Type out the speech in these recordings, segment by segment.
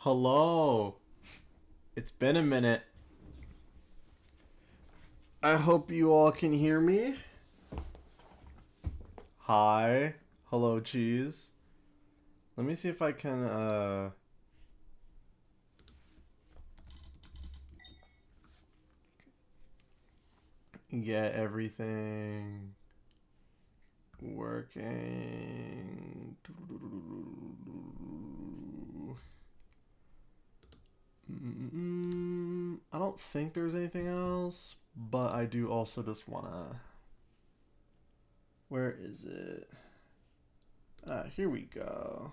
Hello. It's been a minute. I hope you all can hear me. Hi. Hello, cheese. Let me see if I can get everything working. I don't think there's anything else, but I do also just wanna. Where is it? Here we go.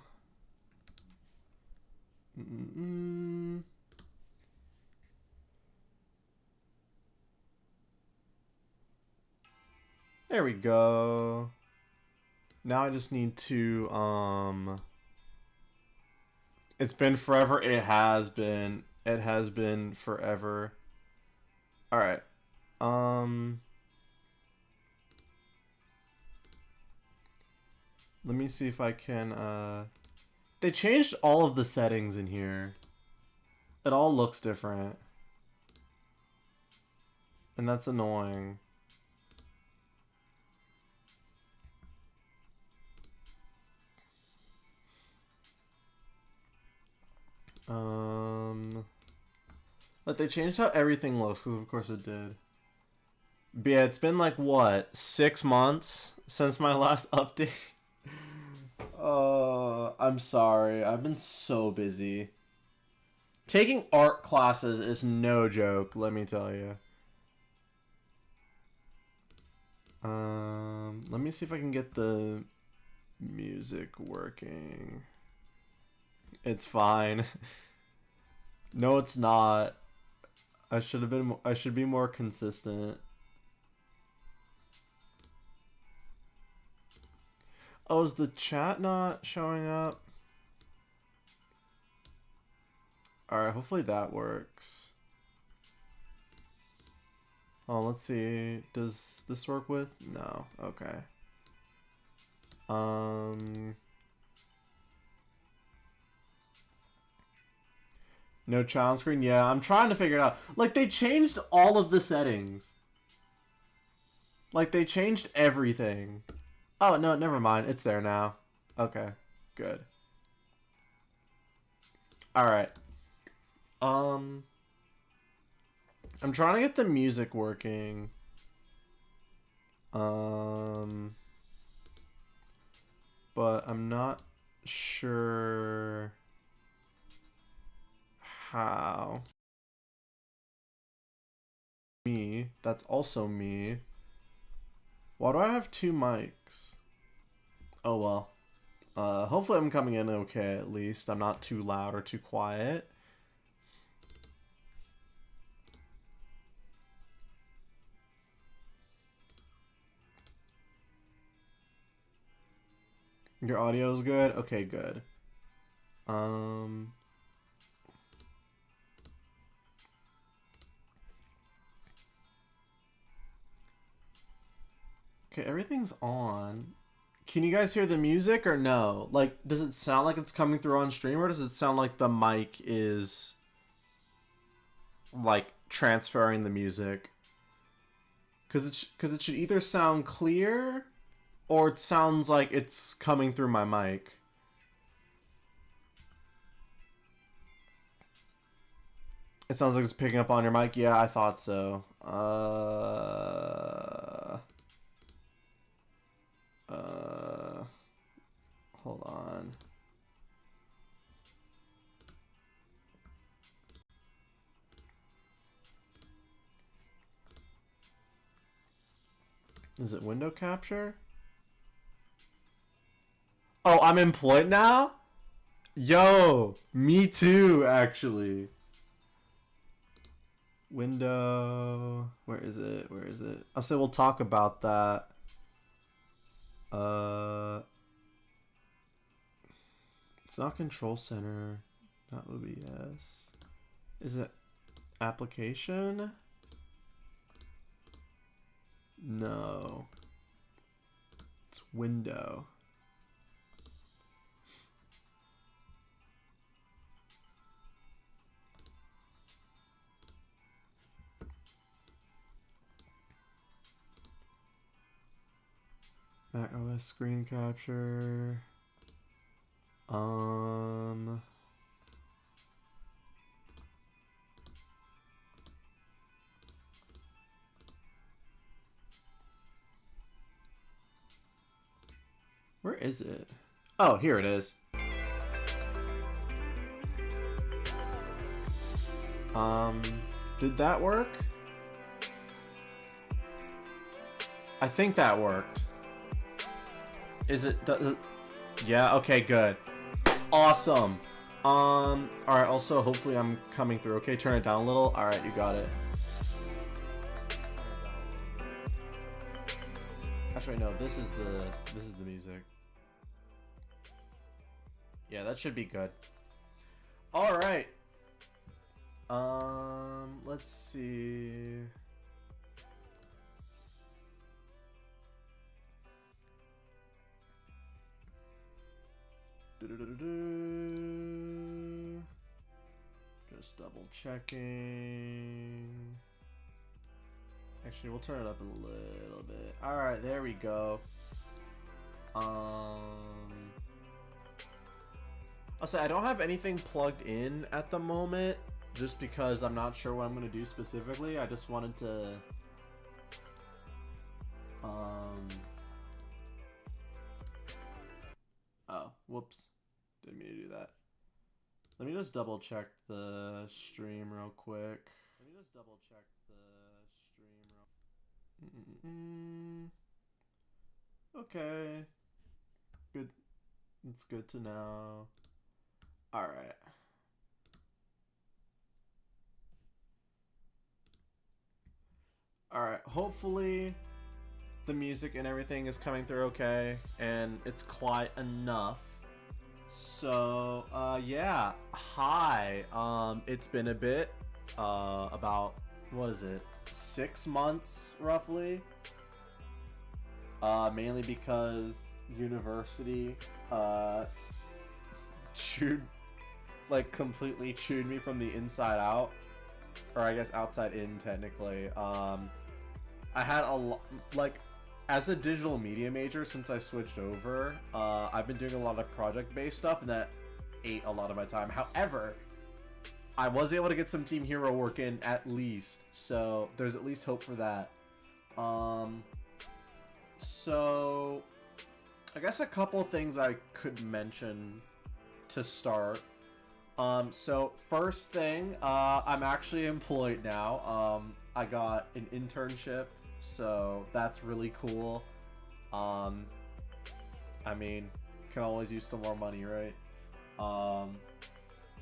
There we go. Now I just need to it's been forever. It has been. It has been forever. All right. Let me see if I can they changed all of the settings in here. It all looks different. And that's annoying. But they changed how everything looks, because of course it did. But yeah, it's been like what, 6 months since my last update. I'm sorry. I've been so busy. Taking art classes is no joke, let me tell you. Let me see if I can get the music working. It's fine. No, it's not. I should be more consistent. Oh, is the chat not showing up? Alright, hopefully that works. Oh, let's see. Does this work with? No. Okay. No child screen? Yeah, I'm trying to figure it out. Like, they changed all of the settings. Like, they changed everything. Oh, no, never mind. It's there now. Okay, good. Alright. I'm trying to get the music working. But I'm not sure how. Me. That's also me. Why do I have two mics? Oh well. Hopefully I'm coming in okay at least. I'm not too loud or too quiet. Your audio's good? Okay, good. Okay, everything's on. Can you guys hear the music or no? Like, does it sound like it's coming through on stream, or does it sound like the mic is like transferring the music? Because it should either sound clear or it sounds like it's coming through my mic. It sounds like it's picking up on your mic. Yeah, I thought so. Hold on. Is it window capture? Oh, I'm employed now? Yo, me too, actually. Window. Where is it? Where is it? I'll say we'll talk about that. It's not control center. Not OBS. Is it application? No. It's window. Mac OS screen capture. Where is it? Oh, here it is. Did that work? I think that worked. Is it? Yeah, okay, good. Awesome. Alright, also, hopefully I'm coming through. Okay, turn it down a little. Alright, you got it. Actually, no, this is the music. Yeah, that should be good. Alright. Let's see. Just double checking. Actually, we'll turn it up a little bit. Alright, there we go. I'll say I don't have anything plugged in at the moment, just because I'm not sure what I'm going to do specifically. I just wanted to oh, whoops. Didn't mean to do that. Let me just double check the stream real quick. Okay. Good. It's good to know. Alright. Alright, hopefully the music and everything is coming through okay, and it's quiet enough. So, yeah. Hi. It's been a bit. About, what is it? 6 months, roughly. Mainly because university, completely chewed me from the inside out. Or I guess outside in, technically. I had a lot, as a digital media major, since I switched over, I've been doing a lot of project-based stuff, and that ate a lot of my time. However, I was able to get some Team Hero work in at least, so there's at least hope for that. So I guess a couple things I could mention to start. So first thing, I'm actually employed now. I got an internship, so that's really cool. I mean, can always use some more money, right?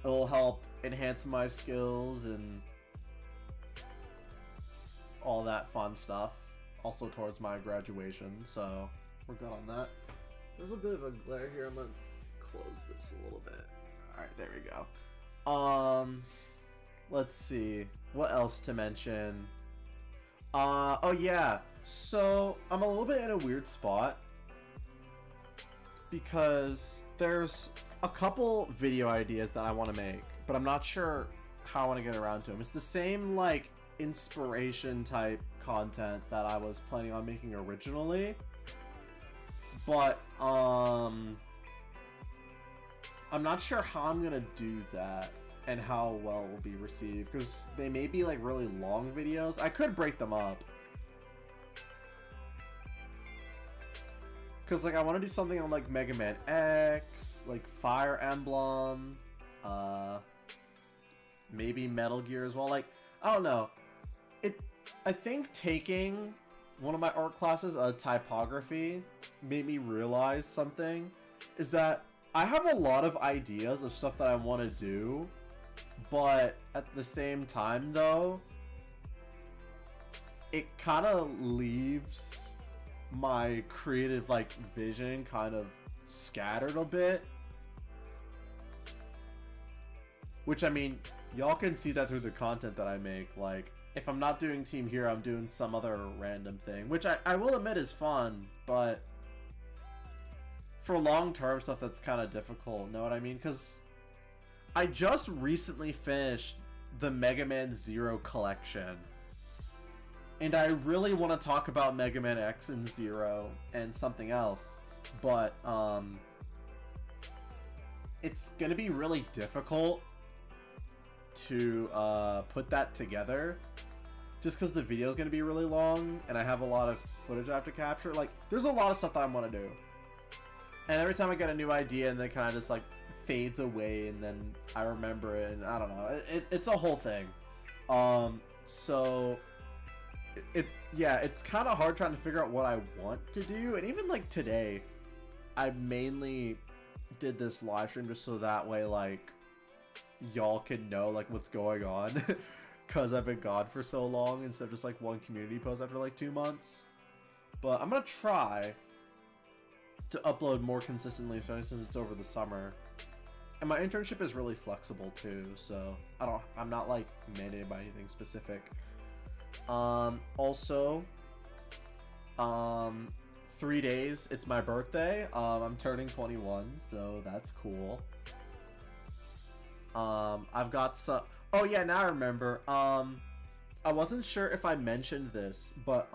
It'll help enhance my skills and all that fun stuff. Also towards my graduation, so we're good on that. There's a bit of a glare here. I'm gonna close this a little bit. Alright, there we go. Let's see. What else to mention? Oh yeah. So, I'm a little bit in a weird spot. Because there's a couple video ideas that I want to make. But I'm not sure how I want to get around to them. It's the same, inspiration type content that I was planning on making originally. But, I'm not sure how I'm gonna do that and how well it will be received, because they may be really long videos. I could break them up, because I want to do something on Mega Man X, Fire Emblem, maybe Metal Gear as well. I don't know. I think taking one of my art classes, typography, made me realize something, is that I have a lot of ideas of stuff that I want to do, but at the same time, though, it kind of leaves my creative, vision kind of scattered a bit. Which, I mean, y'all can see that through the content that I make. If I'm not doing Team Hero, I'm doing some other random thing, which I will admit is fun, but for long-term stuff, that's kind of difficult, know what I mean? Because I just recently finished the Mega Man Zero collection. And I really want to talk about Mega Man X and Zero and something else, but it's gonna be really difficult to put that together, just because the video is gonna be really long and I have a lot of footage I have to capture. Like, there's a lot of stuff that I want to do, and every time I get a new idea, and then kind of just like fades away, and then I remember it, and I don't know. It's a whole thing. So it's kind of hard trying to figure out what I want to do. And even like today, I mainly did this live stream just so that way like y'all can know like what's going on, because I've been gone for so long instead of just like one community post after like 2 months. But I'm gonna try to upload more consistently, especially since it's over the summer. And my internship is really flexible too, so I'm not like mandated by anything specific. Also, 3 days, it's my birthday. I'm turning 21, so that's cool. I've got some, oh yeah, now I remember. I wasn't sure if I mentioned this, but,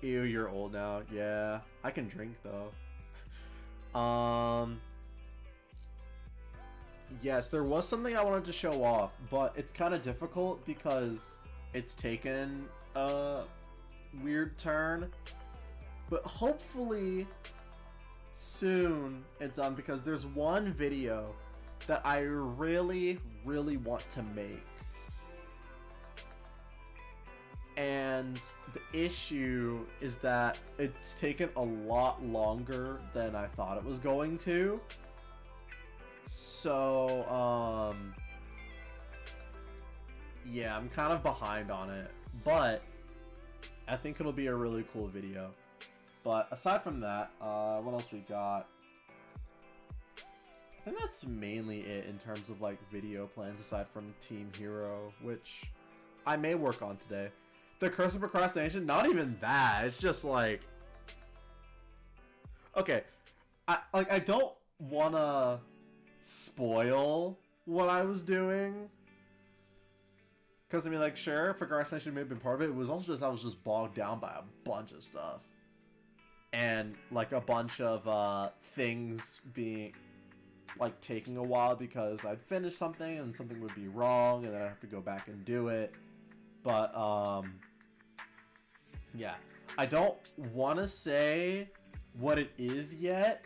ew, you're old now. Yeah, I can drink though. Yes, there was something I wanted to show off, but it's kind of difficult because it's taken a weird turn. But hopefully soon it's done, because there's one video that I really, really want to make. And the issue is that it's taken a lot longer than I thought it was going to. So, yeah, I'm kind of behind on it, but I think it'll be a really cool video. But aside from that, what else we got? I think that's mainly it in terms of like video plans, aside from Team Hero, which I may work on today. The curse of procrastination, not even that. It's just like, okay, I don't wanna spoil what I was doing, because I mean, like, sure, procrastination may have been part of it. It was also just I was just bogged down by a bunch of stuff, and like a bunch of things being like taking a while because I'd finish something and something would be wrong, and then I'd have to go back and do it. But yeah, I don't want to say what it is yet,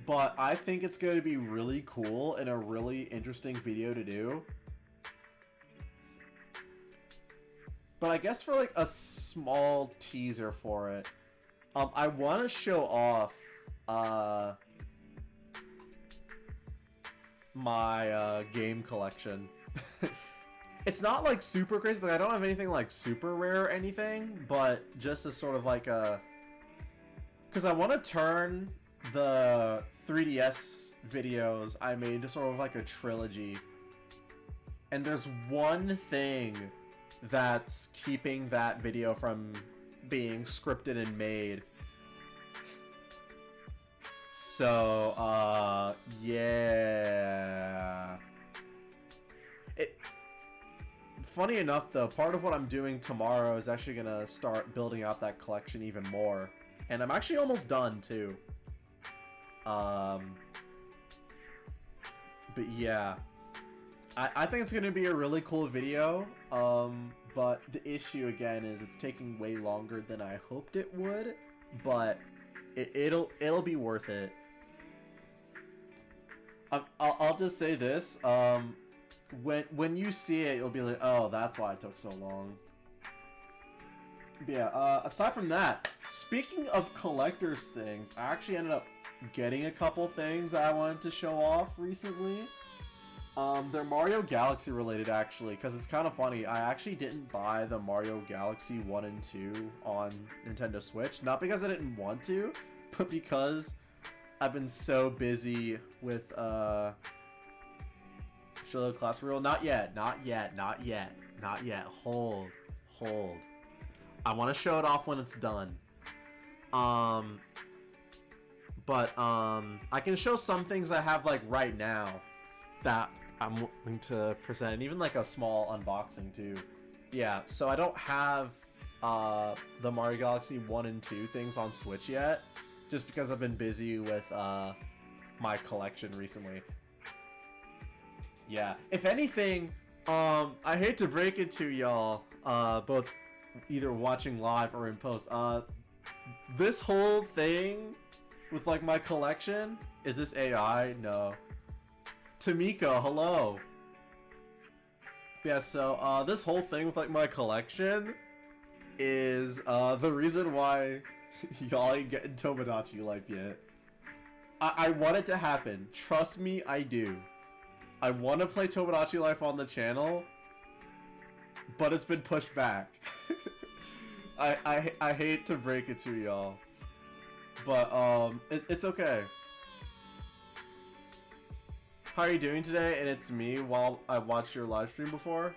but I think it's going to be really cool and a really interesting video to do. But I guess for like a small teaser for it, I want to show off my game collection. It's not like super crazy, like I don't have anything like super rare or anything, but just as sort of like a, because I want to turn the 3DS videos I made to sort of like a trilogy, and there's one thing that's keeping that video from being scripted and made. So yeah, funny enough though, part of what I'm doing tomorrow is actually gonna start building out that collection even more, and I'm actually almost done too. But yeah, I think it's gonna be a really cool video. But the issue again is it's taking way longer than I hoped it would, but it'll be worth it. I'll just say this. When you see it, you'll be like, oh, that's why it took so long. But yeah, aside from that, speaking of collector's things, I actually ended up getting a couple things that I wanted to show off recently. They're Mario Galaxy related, actually, because it's kind of funny. I actually didn't buy the Mario Galaxy 1 and 2 on Nintendo Switch. Not because I didn't want to, but because I've been so busy with, show the class rule. Not yet. Hold. I want to show it off when it's done. But I can show some things I have like right now that I'm willing to present, and even like a small unboxing too. Yeah, so I don't have the Mario Galaxy 1 and 2 things on Switch yet, just because I've been busy with my collection recently. Yeah, if anything, I hate to break it to y'all, both either watching live or in post, this whole thing with like my collection, is this AI? No. Tamika, hello. Yeah, so this whole thing with like my collection is the reason why y'all ain't getting Tomodachi Life yet. I want it to happen. Trust me, I do. I want to play Tomodachi Life on the channel, but it's been pushed back. I hate to break it to y'all, but it's okay. How are you doing today? And it's me while I watched your live stream before.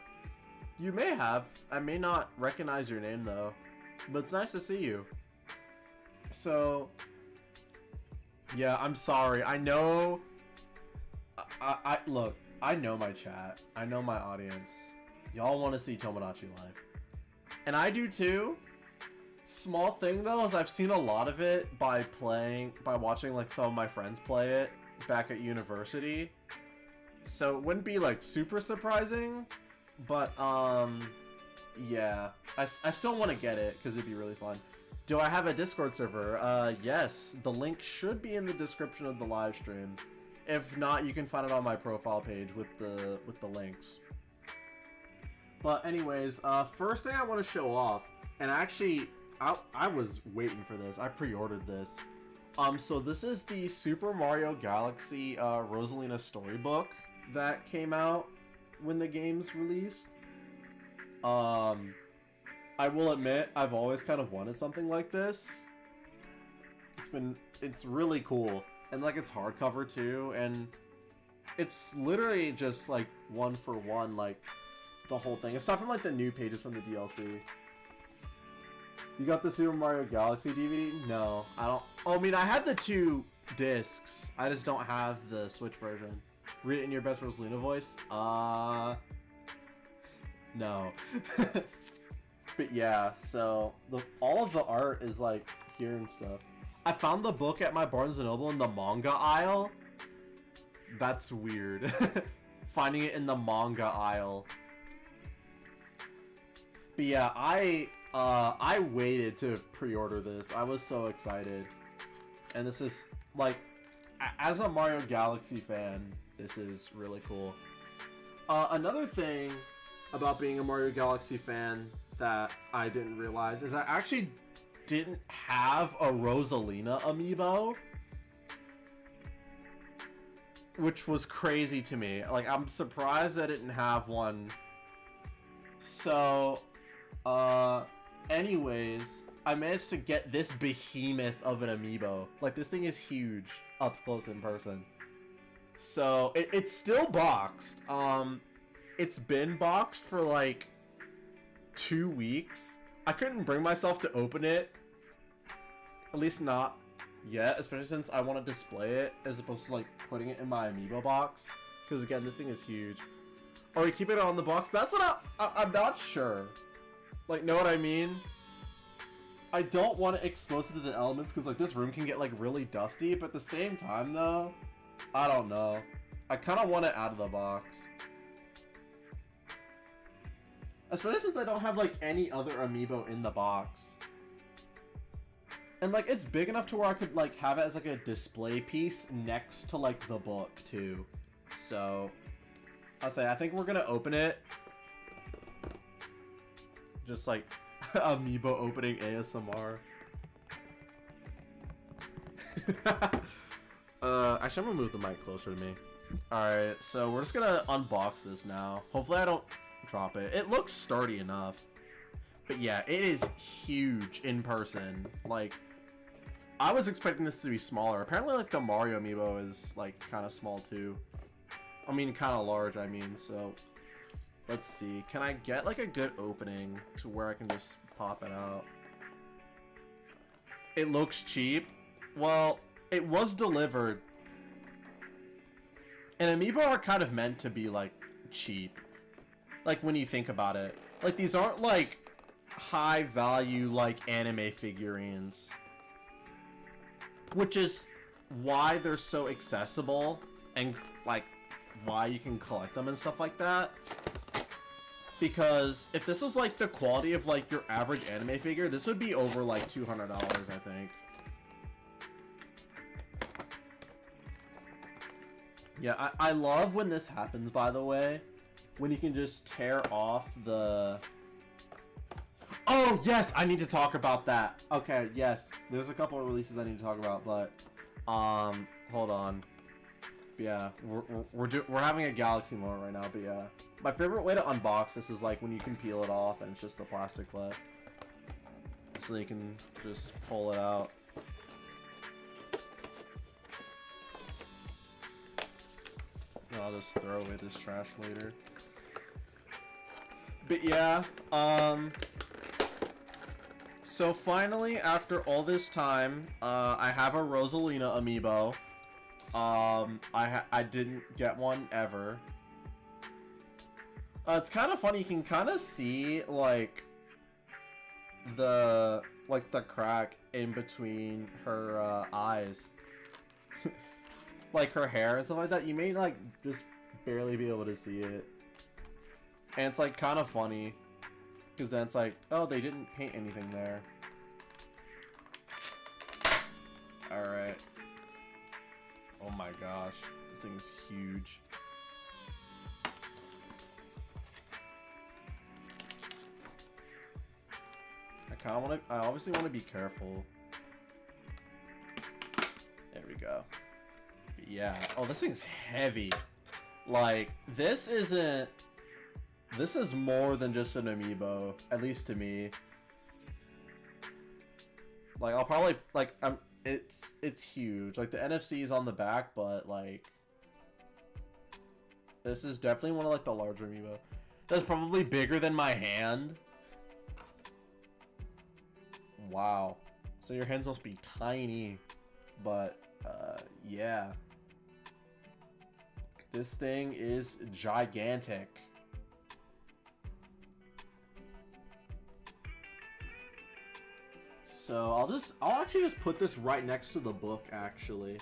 You may have. I may not recognize your name though, but it's nice to see you. So, yeah, I'm sorry. I know. I look. I know my chat. I know my audience. Y'all want to see Tomodachi Life, and I do too. Small thing though is I've seen a lot of it by watching like some of my friends play it back at university. So it wouldn't be like super surprising, but yeah, I still want to get it because it'd be really fun. Do I have a Discord server? Yes, the link should be in the description of the live stream. If not, you can find it on my profile page with the links. But anyways, first thing I want to show off, and actually I was waiting for this. I pre-ordered this. So this is the Super Mario Galaxy Rosalina storybook that came out when the game's released. I will admit, I've always kind of wanted something like this. It's really cool. And like it's hardcover too, and it's literally just like one for one, like the whole thing. Aside from like the new pages from the DLC. You got the Super Mario Galaxy DVD? No, I don't. Oh, I mean, I had the 2 discs. I just don't have the Switch version. Read it in your best Rosalina voice? No. But yeah, so all of the art is like here and stuff. I found the book at my Barnes & Noble in the manga aisle. That's weird. Finding it in the manga aisle. But yeah, I waited to pre-order this. I was so excited. And this is, like, as a Mario Galaxy fan, this is really cool. Another thing about being a Mario Galaxy fan that I didn't realize is I actually didn't have a Rosalina amiibo. Which was crazy to me. Like, I'm surprised I didn't have one. So, anyways, I managed to get this behemoth of an amiibo. Like, this thing is huge up close in person. So, it's still boxed. It's been boxed for like 2 weeks. I couldn't bring myself to open it. At least not yet, especially since I want to display it as opposed to like putting it in my amiibo box. Because again, this thing is huge. Or we keep it on the box. That's what I'm not sure. Like, know what I mean? I don't want to expose it to the elements because like this room can get like really dusty. But at the same time though, I don't know. I kind of want it out of the box. Especially since I don't have like any other amiibo in the box. And like it's big enough to where I could like have it as like a display piece next to like the book too. So I'll say I think we're gonna open it. Just like amiibo opening ASMR. Actually I'm gonna move the mic closer to me. Alright, so we're just gonna unbox this now. Hopefully I don't drop it. It looks sturdy enough. But yeah, it is huge in person. Like, I was expecting this to be smaller. Apparently, like, the Mario amiibo is, like, kind of small, too. I mean, kind of large, I mean, so... Let's see. Can I get, like, a good opening to where I can just pop it out? It looks cheap. Well, it was delivered And amiibo are kind of meant to be, like, cheap. Like, when you think about it. Like, these aren't, like, high value, like, anime figurines. Which is why they're so accessible and, like, why you can collect them and stuff like that. Because if this was, like, the quality of, like, your average anime figure, this would be over, like, $200, I think. Yeah, I love when this happens, by the way. When you can just tear off the... Oh, yes! I need to talk about that. Okay, yes. There's a couple of releases I need to talk about, but... hold on. Yeah, we're having a galaxy moment right now, but yeah. My favorite way to unbox this is, like, when you can peel it off and it's just the plastic left. So you can just pull it out. I'll just throw away this trash later. But yeah, so finally, after all this time, I have a Rosalina amiibo. I didn't get one ever. It's kind of funny, you can kind of see, like, the crack in between her, eyes. Like, her hair and stuff like that. You may, like, just barely be able to see it. And it's, like, kind of funny. Because then it's like, oh, they didn't paint anything there. Alright. Oh my gosh. This thing is huge. I obviously want to be careful. There we go. But yeah. Oh, this thing's heavy. Like, this isn't... This is more than just an amiibo. At least to me. Like, I'll probably... Like, it's huge. Like, the NFC is on the back, but, like... This is definitely one of, like, the larger amiibo. That's probably bigger than my hand. Wow. So your hands must be tiny. But, yeah. This thing is gigantic. So I'll actually just put this right next to the book, actually.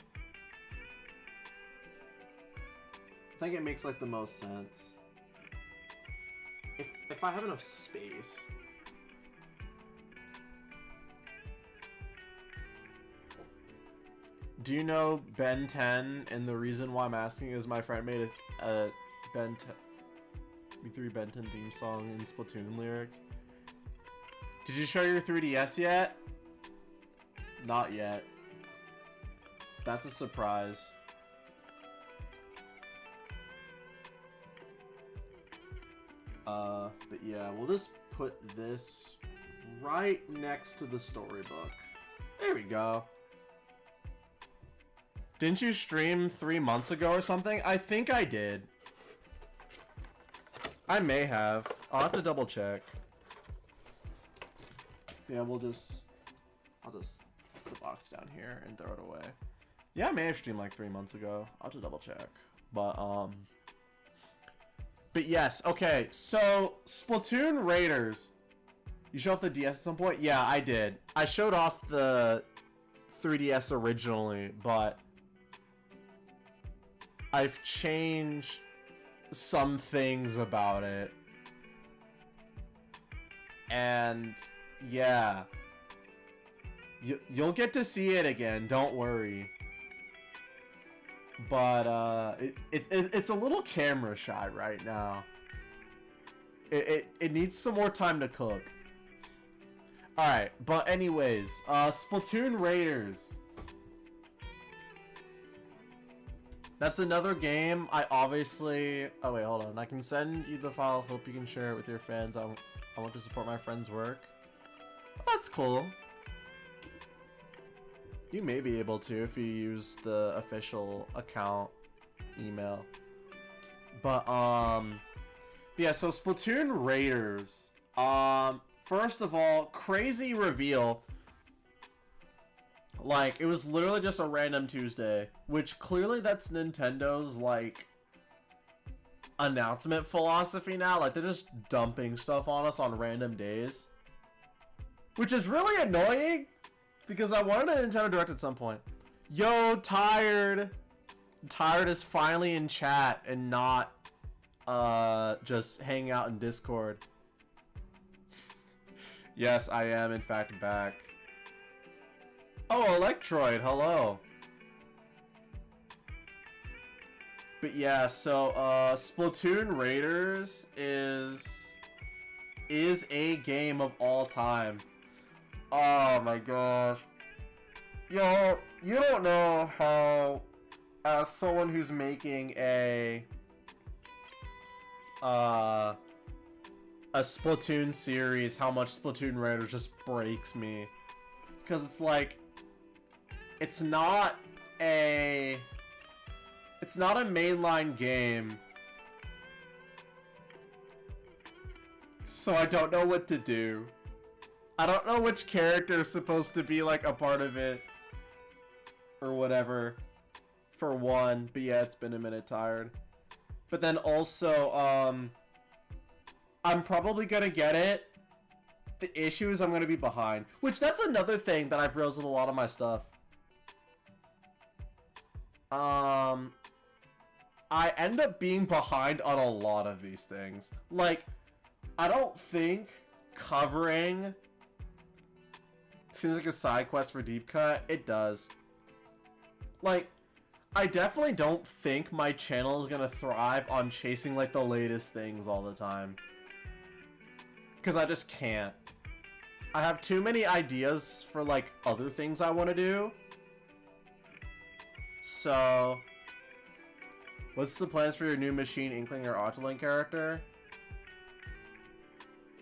I think it makes, like, the most sense. If I have enough space. Do you know Ben 10? And the reason why I'm asking is my friend made a Ben 10, B3 Ben 10 theme song in Splatoon lyrics. Did you show your 3DS yet? Not yet. That's a surprise. But yeah, we'll just put this right next to the storybook. There we go. Didn't you stream 3 months ago or something? I think I did. I may have. I'll have to double check. Yeah, I'll just put the box down here and throw it away. Yeah, I may have streamed like 3 months ago. I'll have to double check. But yes, okay, so Splatoon Raiders. You show off the DS at some point? Yeah, I did. I showed off the 3DS originally, but I've changed some things about it. And yeah, you'll get to see it again, don't worry. But it's a little camera shy right now. It needs some more time to cook. Alright, but anyways, Splatoon Raiders. That's another game I obviously... Oh wait, hold on. I can send you the file. Hope you can share it with your friends. I want to support my friend's work. That's cool. You may be able to if you use the official account email. But, yeah, so Splatoon Raiders. First of all, crazy reveal. Like, it was literally just a random Tuesday, which clearly that's Nintendo's, like, announcement philosophy now. Like, they're just dumping stuff on us on random days, which is really annoying because I wanted a Nintendo Direct at some point. Yo, Tired is finally in chat and not just hanging out in Discord. Yes, I am in fact back. Oh, Electroid, hello. But yeah, so Splatoon Raiders is a game of all time. Oh my gosh. Yo, you don't know how, as someone who's making a Splatoon series, how much Splatoon Raiders just breaks me. Because it's like, it's not a mainline game. So I don't know what to do. I don't know which character is supposed to be like a part of it. Or whatever. For one. But yeah, it's been a minute, Tired. But then also, I'm probably gonna get it. The issue is I'm gonna be behind. Which, that's another thing that I've realized with a lot of my stuff. I end up being behind on a lot of these things. Like, I don't think covering seems like a side quest for Deep Cut. It does. Like, I definitely don't think my channel is gonna thrive on chasing like the latest things all the time. Because I just can't. I have too many ideas for like other things I want to do. So, what's the plans for your new Machine, Inkling, or Octoling character?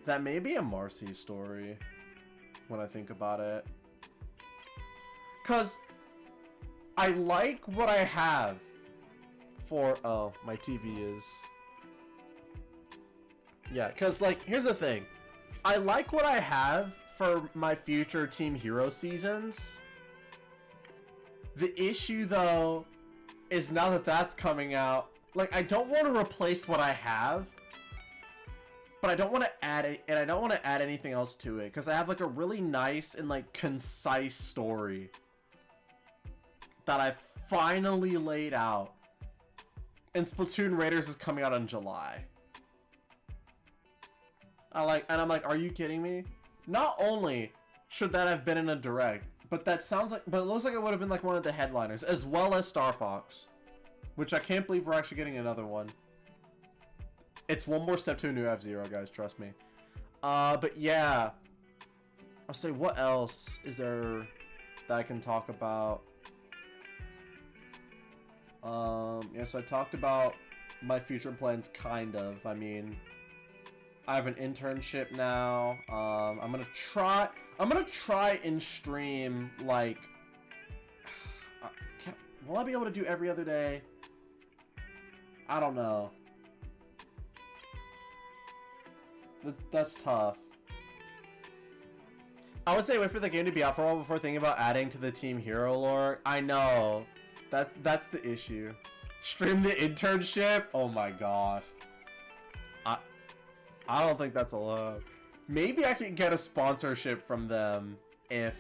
That may be a Marcy story, when I think about it. Because I like what I have for... Oh, my TV is... Yeah, because, like, here's the thing. I like what I have for my future Team Hero seasons. The issue, though, is now that that's coming out, like, I don't want to replace what I have, but I don't want to add it, and I don't want to add anything else to it, because I have, like, a really nice and, like, concise story that I've finally laid out. And Splatoon Raiders is coming out in July. I'm like, are you kidding me? Not only should that have been in a direct, but it looks like it would have been like one of the headliners, as well as Star Fox, which I can't believe we're actually getting another one. It's one more step to a new F-Zero, guys, trust me. But yeah, I'll say, what else is there that I can talk about? Yeah, so I talked about my future plans, kind of. I mean, I have an internship now. I'm gonna try and stream, like, will I be able to do every other day? I don't know. That's tough. I would say wait for the game to be out for a while before thinking about adding to the Team Hero lore. I know. That's the issue. Stream the internship? Oh my gosh. I don't think that's allowed. Maybe I can get a sponsorship from them if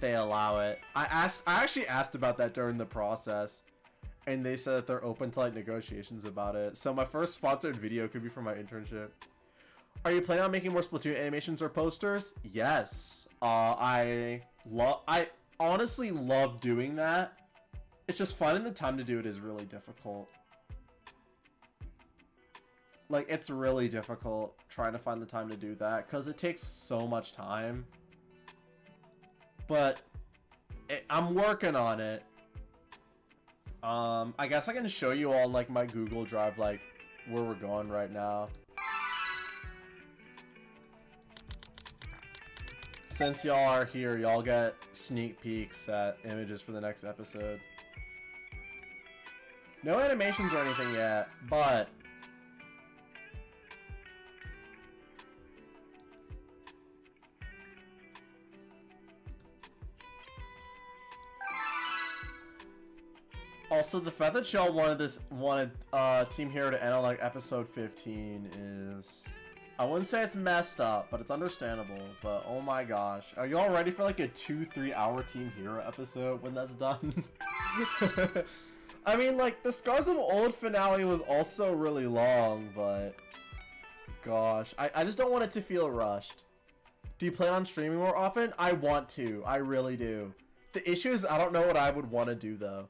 they allow it. I actually asked about that during the process, and they said that they're open to like negotiations about it. So my first sponsored video could be from my internship. Are you planning on making more Splatoon animations or posters? Yes. I honestly love doing that. It's just finding the time to do it is really difficult. Like, it's really difficult trying to find the time to do that because it takes so much time. But I'm working on it. I guess I can show you all like my Google Drive, like where we're going right now. Since y'all are here, y'all get sneak peeks at images for the next episode. No animations or anything yet, but Also, the fact that y'all wanted Team Hero to end on like episode 15 is, I wouldn't say it's messed up, but it's understandable. But oh my gosh, are y'all ready for like a 2-3 hour Team Hero episode when that's done? I mean, like, the Scars of Old finale was also really long, but gosh, I just don't want it to feel rushed. Do you plan on streaming more often? I want to. I really do. The issue is I don't know what I would want to do, though.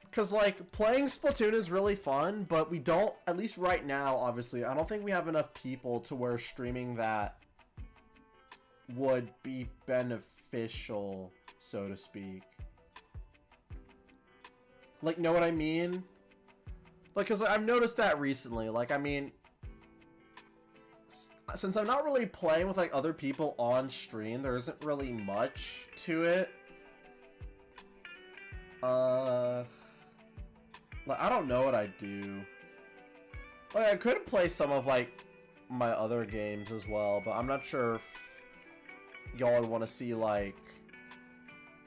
Because, like, playing Splatoon is really fun, but we don't, at least right now, obviously, I don't think we have enough people to where streaming that would be beneficial, so to speak. Like, know what I mean? Like, because I've noticed that recently. Like, I mean, since I'm not really playing with, like, other people on stream, there isn't really much to it. Like, I don't know what I'd do. Like, I could play some of, like, my other games as well, but I'm not sure if y'all would want to see, like,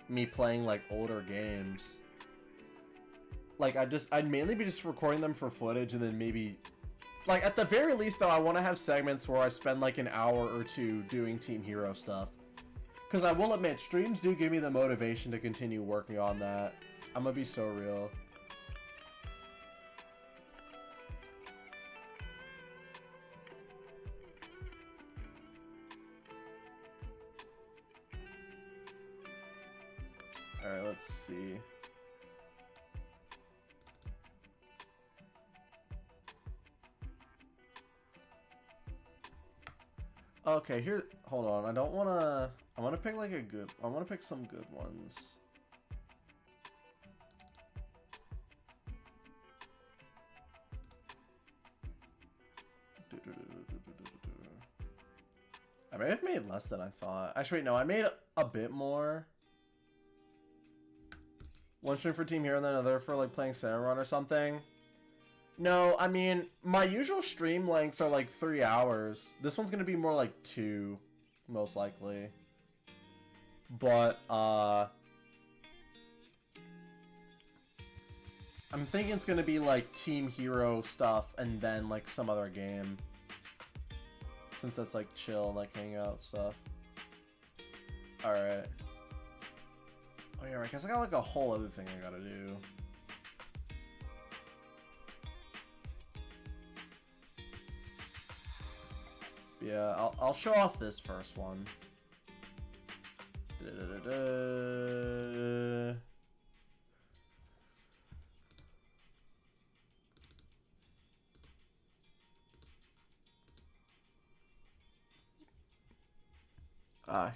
me playing, like, older games. Like, I'd mainly be just recording them for footage and then maybe... Like, at the very least, though, I want to have segments where I spend, like, an hour or two doing Team Hero stuff. Because I will admit, streams do give me the motivation to continue working on that. I'm gonna be so real. Alright, let's see. Okay, here, hold on. I don't wanna, I wanna pick like a good, I wanna pick some good ones. I may have made less than I thought. Actually, wait, no, I made a bit more. One stream for Team Hero and then another for like playing Center Run or something. No, I mean, my usual stream lengths are like 3 hours. This one's gonna be more like 2, most likely. But, I'm thinking it's gonna be like Team Hero stuff and then like some other game. Since that's like chill, like hangout stuff. Alright. Oh yeah, I guess I got like a whole other thing I gotta do. Yeah, I'll show off this first one.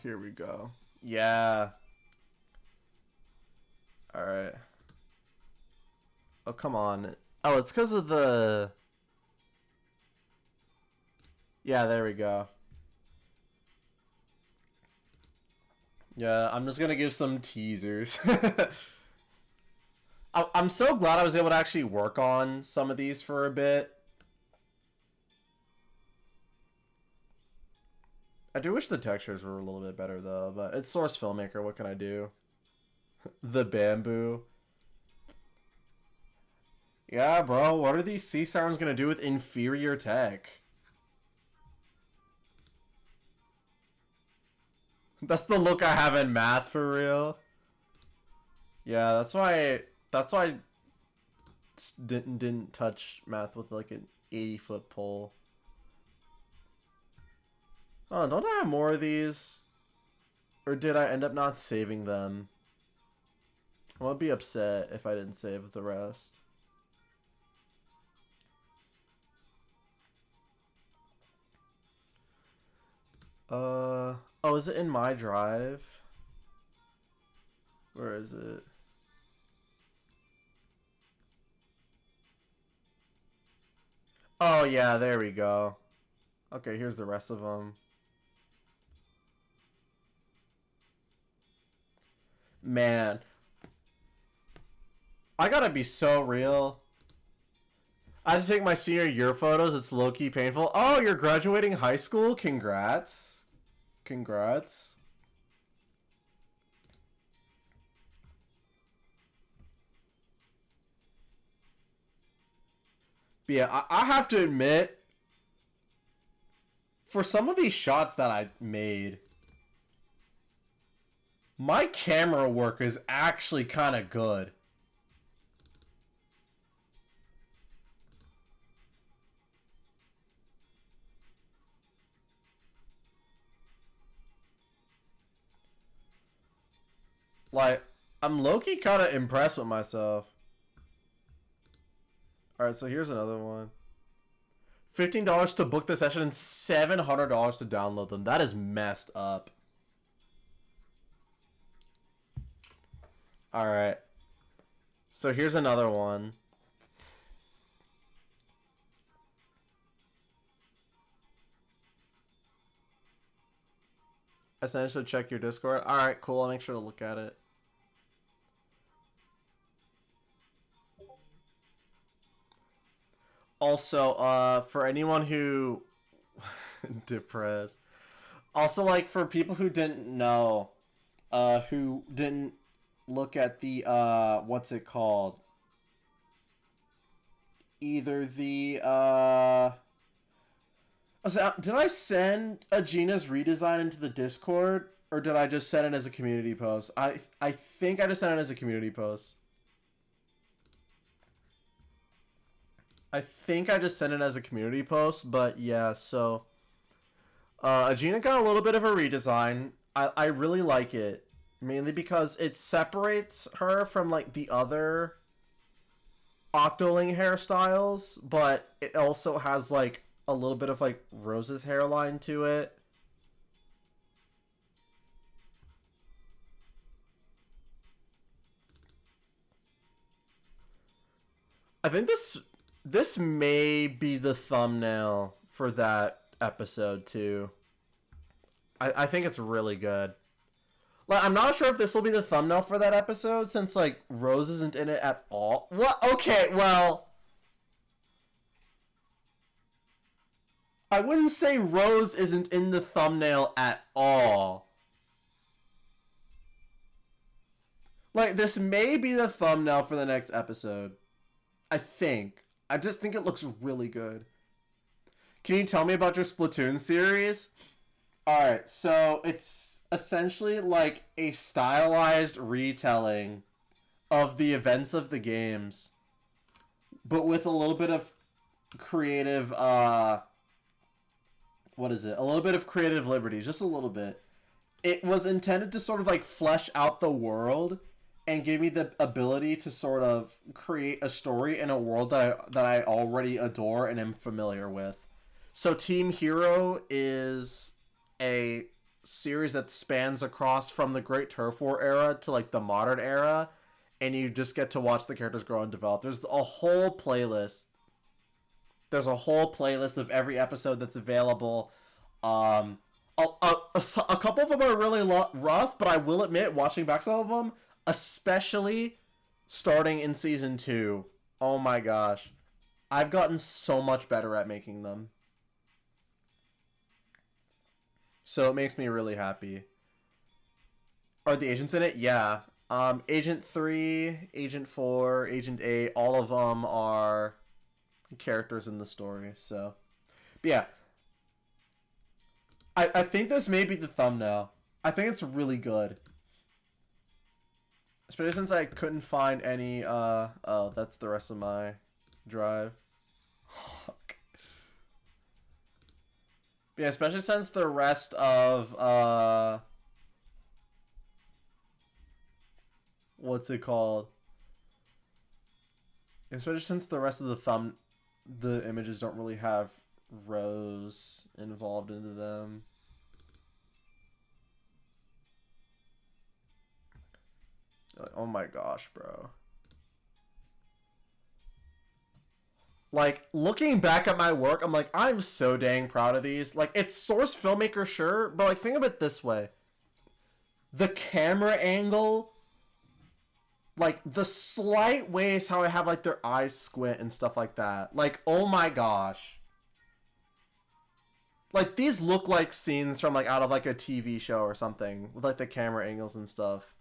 Here we go. Yeah. Alright. Oh, come on. Oh, it's because of the... Yeah, there we go. Yeah, I'm just gonna give some teasers. I'm so glad I was able to actually work on some of these for a bit. I do wish the textures were a little bit better though, but it's Source Filmmaker, what can I do? The bamboo. Yeah, bro, what are these sea sirens gonna do with inferior tech? That's the look I have in math for real. Yeah, that's why I didn't touch math with like an 80-foot pole. Oh, don't I have more of these? Or did I end up not saving them? I would be upset if I didn't save the rest. Oh, is it in my drive? Where is it? Oh, yeah, there we go. Okay, here's the rest of them. Man. I gotta be so real. I have to take my senior year photos. It's low-key painful. Oh, you're graduating high school? Congrats. Congrats. But yeah, I have to admit, for some of these shots that I made, my camera work is actually kind of good. Like, I'm low-key kind of impressed with myself. Alright, so here's another one. $15 to book the session and $700 to download them. That is messed up. Alright. So here's another one. Essentially, check your Discord. Alright, cool. I'll make sure to look at it. Also, for anyone who... depressed. Also, like, for people who didn't know, who didn't look at the, what's it called? Either the, did I send Agina's redesign into the Discord? Or did I just send it as a community post? I think I just sent it as a community post. I think I just sent it as a community post, but yeah, so... Agina got a little bit of a redesign. I really like it. Mainly because it separates her from, like, the other Octoling hairstyles, but it also has, like, a little bit of, like, Rose's hairline to it. I think this may be the thumbnail for that episode too. I think it's really good. Like, I'm not sure if this will be the thumbnail for that episode since, like, Rose isn't in it at all. What? Okay, well, I wouldn't say Rose isn't in the thumbnail at all. Like, this may be the thumbnail for the next episode. I think. I just think it looks really good. Can you tell me about your Splatoon series? Alright, so it's essentially like a stylized retelling of the events of the games, but with a little bit of creative, what is it? A little bit of creative liberty, just a little bit. It was intended to sort of like flesh out the world and give me the ability to sort of create a story in a world that I already adore and am familiar with. So Team Hero is a series that spans across from the Great Turf War era to, like, the modern era, and you just get to watch the characters grow and develop. There's a whole playlist. There's a whole playlist of every episode that's available. A couple of them are really rough, but I will admit, watching back some of them, especially starting in Season 2, oh my gosh. I've gotten so much better at making them. So it makes me really happy. Are the agents in it? Yeah. Agent 3, Agent 4, Agent 8, all of them are characters in the story, so. But yeah. I think this may be the thumbnail. I think it's really good. Especially since I couldn't find any, oh, that's the rest of my drive. Yeah, especially since the rest of, what's it called? Especially since the rest of the images don't really have Rose involved into them. Like, oh my gosh, bro. Like, looking back at my work, I'm like, I'm so dang proud of these. Like, it's source filmmaker, sure, but, like, think of it this way. The camera angle, like, the slight ways how I have, like, their eyes squint and stuff like that. Like, oh my gosh. Like, these look like scenes from, like, out of, like, a TV show or something. With, like, the camera angles and stuff.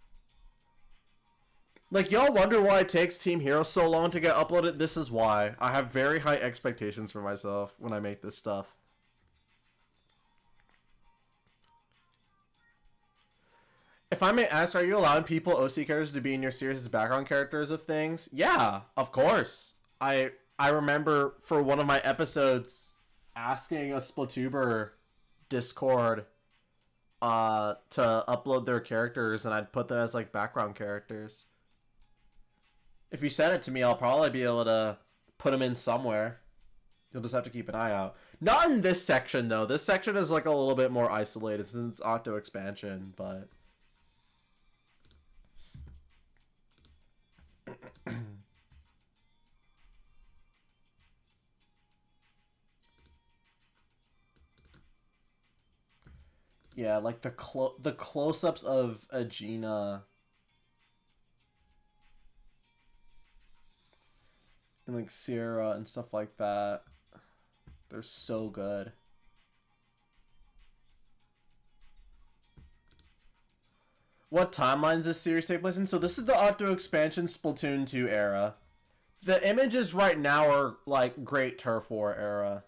Like, y'all wonder why it takes Team Hero so long to get uploaded? This is why. I have very high expectations for myself when I make this stuff. If I may ask, are you allowing people, OC characters, to be in your series as background characters of things? Yeah, of course. I remember for one of my episodes asking a Splatuber Discord to upload their characters, and I'd put them as like background characters. If you send it to me, I'll probably be able to put them in somewhere. You'll just have to keep an eye out. Not in this section, though. This section is like a little bit more isolated since it's Octo expansion, but... yeah, like the close-ups of Aegina and like Sierra and stuff like that. They're so good. What timelines this series take place in? So this is the Octo expansion Splatoon 2 era. The images right now are like Great Turf War era.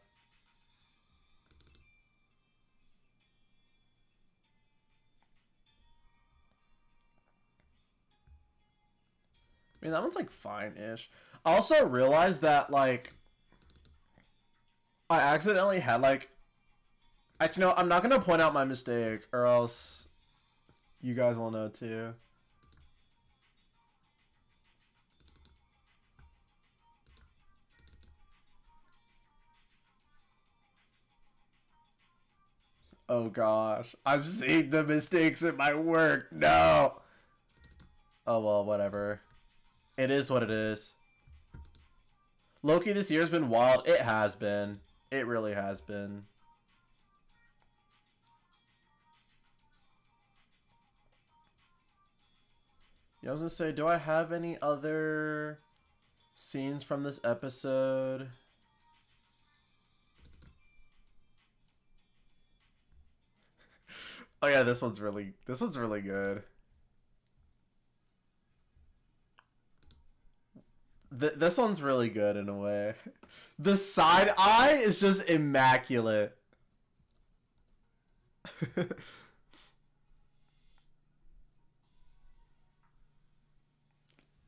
I mean, that one's like fine-ish. I also realized that like I accidentally had like... Actually, no, I'm not going to point out my mistake or else you guys will know too. Oh gosh, I'm seeing the mistakes in my work. No. Oh well, whatever. It is what it is. Loki this year has been wild. It has been. It really has been. Yeah, I was gonna say, do I have any other scenes from this episode? Oh yeah, this one's really good. This one's really good in a way. The side eye is just immaculate.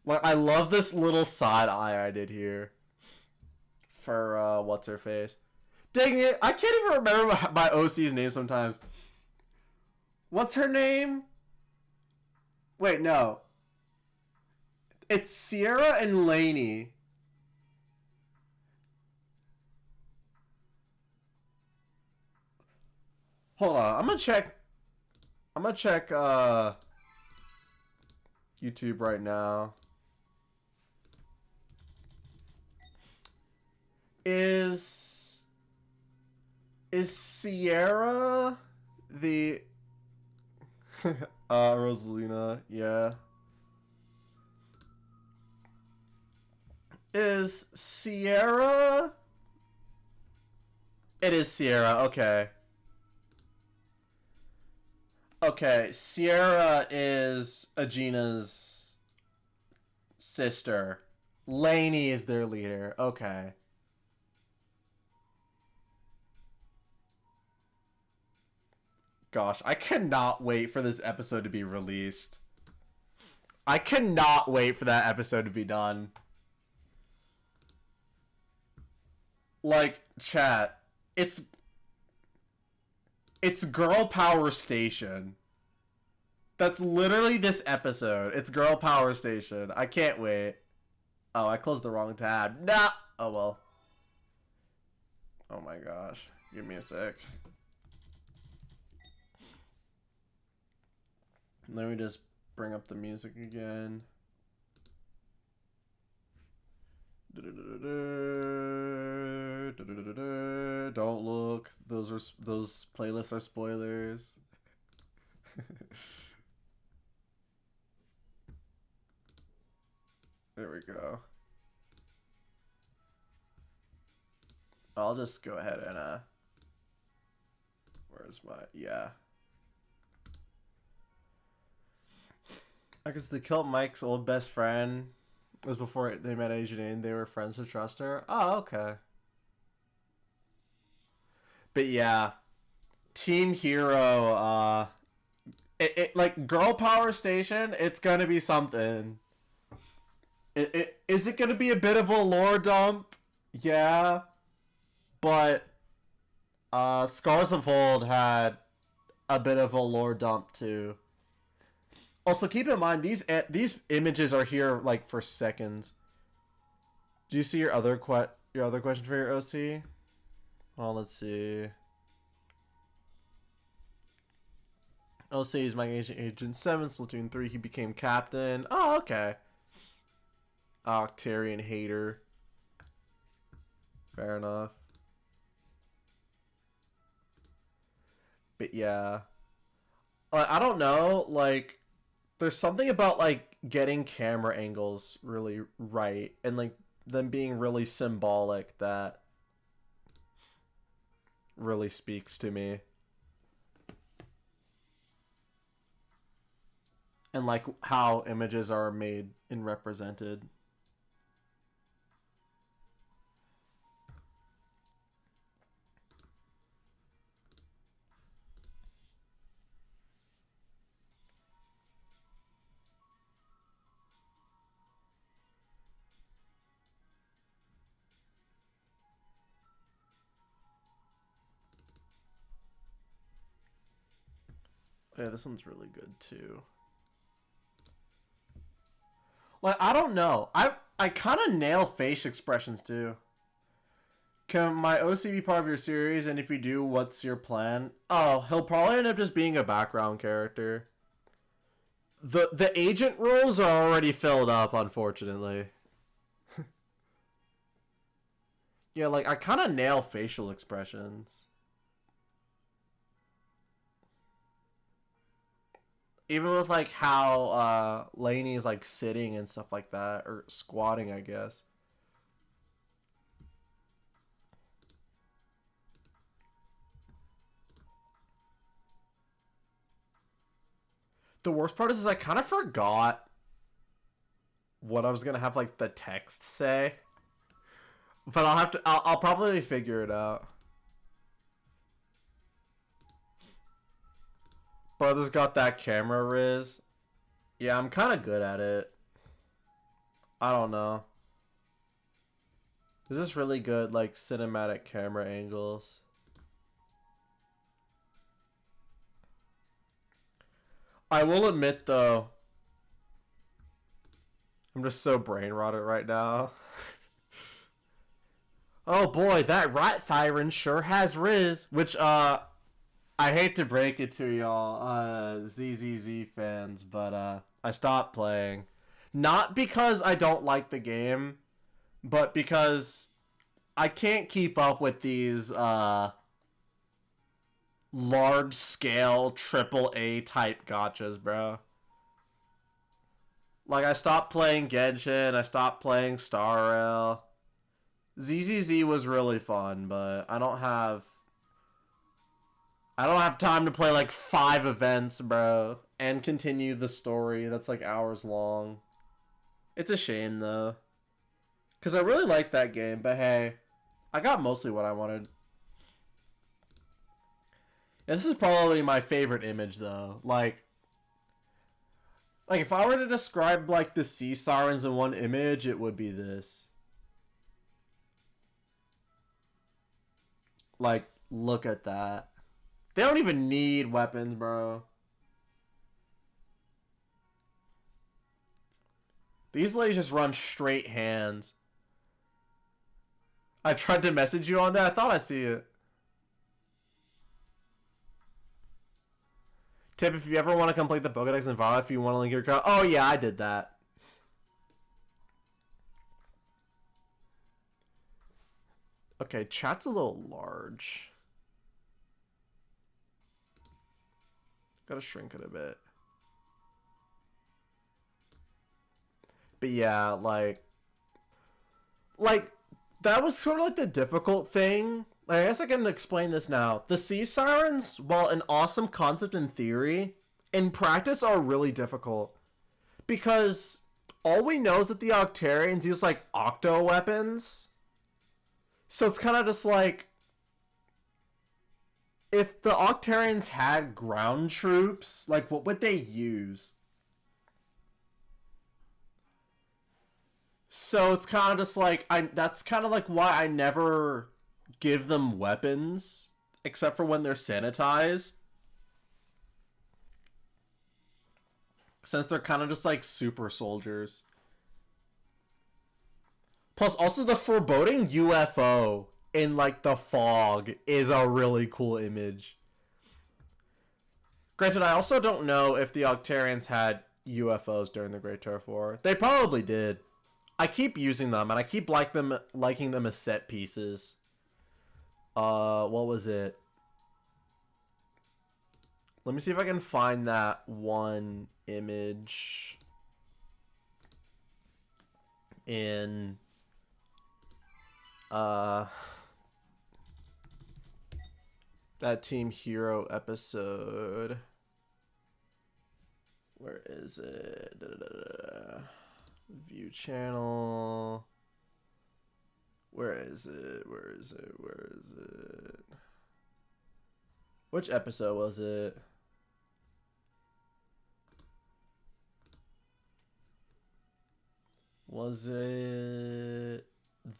Like, I love this little side eye I did here for what's her face. Dang it, I can't even remember my OC's name sometimes. What's her name? Wait, no. It's Sierra and Lainey. Hold on, I'm gonna check YouTube right now. Is Sierra the Rosalina, yeah. Is Sierra? It is Sierra, okay. Okay, Sierra is Aegina's sister. Lainey is their leader. Okay. Gosh, I cannot wait for this episode to be released. I cannot wait for that episode to be done. Like, chat, it's Girl Power Station. That's literally this episode. It's Girl Power Station. I can't wait. Oh, I closed the wrong tab. Nah. Oh, well. Oh my gosh. Give me a sec. Let me just bring up the music again. Don't look. Those playlists are spoilers. There we go. I'll just go ahead and where's my... yeah. Because they killed Mike's old best friend. It was before they met Adrienne. They were friends to trust her. Oh, okay. But yeah, Team Hero. Like Girl Power Station. It's gonna be something. Is it gonna be a bit of a lore dump? Yeah, but Scars of Old had a bit of a lore dump too. Also, keep in mind these images are here like for seconds. Do you see your other question for your OC? Well, let's see. OC is my Agent 7, Splatoon 3. He became captain. Oh, okay. Octarian hater. Fair enough. But yeah. I don't know, like, there's something about, like, getting camera angles really right and, like, them being really symbolic that really speaks to me. And, like, how images are made and represented. Yeah, this one's really good too. Like, I don't know. I kind of nail face expressions too. Can my OC be part of your series? And if you do, what's your plan? Oh, he'll probably end up just being a background character. The agent roles are already filled up, unfortunately. Yeah, like, I kind of nail facial expressions. Even with, like, how Lainey's, like, sitting and stuff like that. Or squatting, I guess. The worst part is I kind of forgot what I was going to have, like, the text say. But I'll probably figure it out. Brother's got that camera riz. Yeah, I'm kind of good at it. I don't know. Is this really good, like, cinematic camera angles? I will admit, though, I'm just so brain rotted right now. Oh boy, that rat Thyron sure has Riz, which, I hate to break it to y'all, ZZZ fans, but, I stopped playing. Not because I don't like the game, but because I can't keep up with these, large-scale AAA type gotchas, bro. Like, I stopped playing Genshin, I stopped playing Star Rail. ZZZ was really fun, but I don't have time to play like 5 events, bro, and continue the story that's like hours long. It's a shame though, because I really like that game, but hey, I got mostly what I wanted. And this is probably my favorite image though. Like if I were to describe like the sea sirens in one image, it would be this. Like, look at that. They don't even need weapons, bro. These ladies just run straight hands. I tried to message you on that. I thought I see it. Tip, if you ever want to complete the Pokedex in VAR, if you want to link your account. Oh, yeah, I did that. Okay, chat's a little large. Gotta shrink it a bit. But yeah, like that was sort of like the difficult thing. I guess I can explain this now. The sea sirens, while an awesome concept in theory, in practice are really difficult. because all we know is that the Octarians use like octo weapons. So it's kind of just like, if the Octarians had ground troops, like what would they use? So it's kind of just like, that's kind of like why I never give them weapons except for when they're sanitized. Since they're kind of just like super soldiers. Plus, also the foreboding UFO in like the fog is a really cool image. Granted, I also don't know if the Octarians had UFOs during the Great Turf War. They probably did. I keep using them, and I keep liking them as set pieces. What was it? Let me see if I can find that one image in that Team Hero episode. Where is it? View channel. Where is it? Where is it? Where is it? Which episode was it? Was it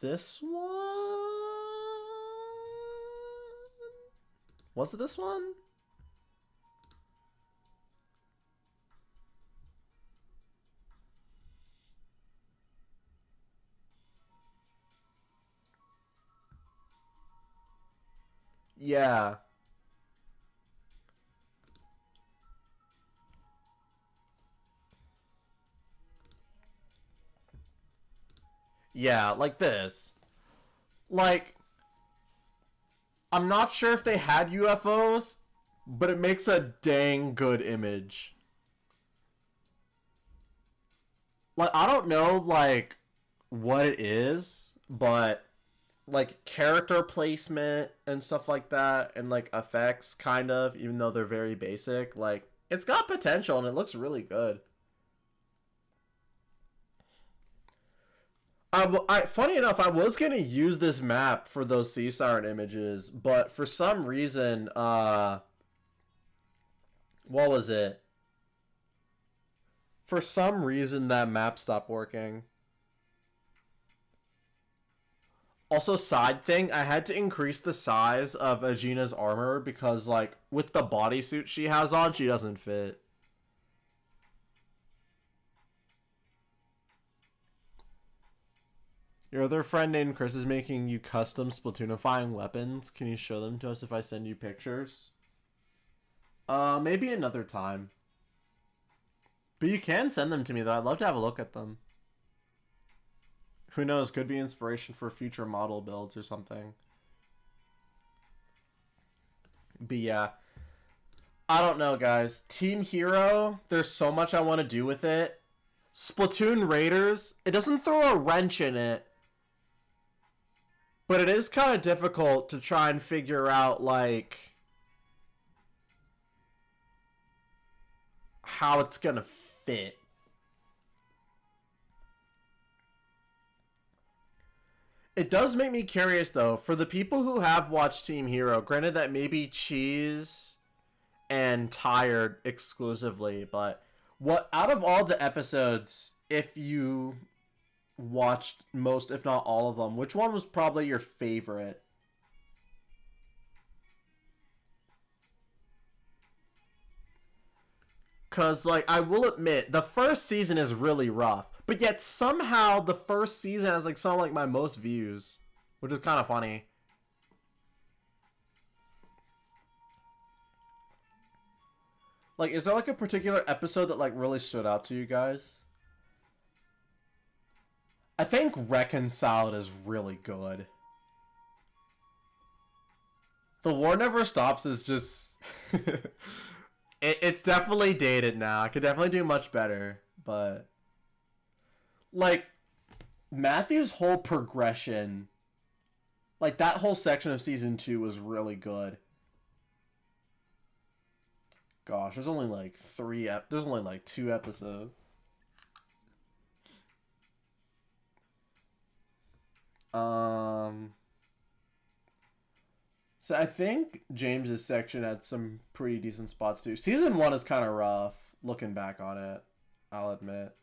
this one? Was it this one? Yeah. Yeah, like this. Like, I'm not sure if they had UFOs, but it makes a dang good image. Like, I don't know, like, what it is, but, like, character placement and stuff like that, and, like, effects, kind of, even though they're very basic, like, it's got potential, and it looks really good. Funny enough, I was gonna use this map for those sea siren images, but for some reason, what was it? For some reason, that map stopped working. Also, side thing, I had to increase the size of Agina's armor because, like, with the bodysuit she has on, she doesn't fit. Your other friend named Chris is making you custom Splatoonifying weapons. Can you show them to us if I send you pictures? Maybe another time. But you can send them to me, though. I'd love to have a look at them. Who knows? Could be inspiration for future model builds or something. But yeah. I don't know, guys. Team Hero, there's so much I want to do with it. Splatoon Raiders, it doesn't throw a wrench in it. But it is kind of difficult to try and figure out, like, how it's gonna fit. It does make me curious, though, for the people who have watched Team Hero, granted that maybe Cheese and Tired exclusively, but what, out of all the episodes, if you watched most, if not all of them, which one was probably your favorite? Because, like, I will admit, the first season is really rough. But yet, somehow, the first season has, like, some of, like, my most views. Which is kind of funny. Like, is there, like, a particular episode that, like, really stood out to you guys? I think Reconciled is really good. The War Never Stops is just... it's definitely dated now. I could definitely do much better, but... Like, Matthew's whole progression... Like, that whole section of Season 2 was really good. Gosh, there's only, like, there's only, like, 2 episodes. Um, so I think James's section had some pretty decent spots too. Season 1 is kind of rough, looking back on it, I'll admit.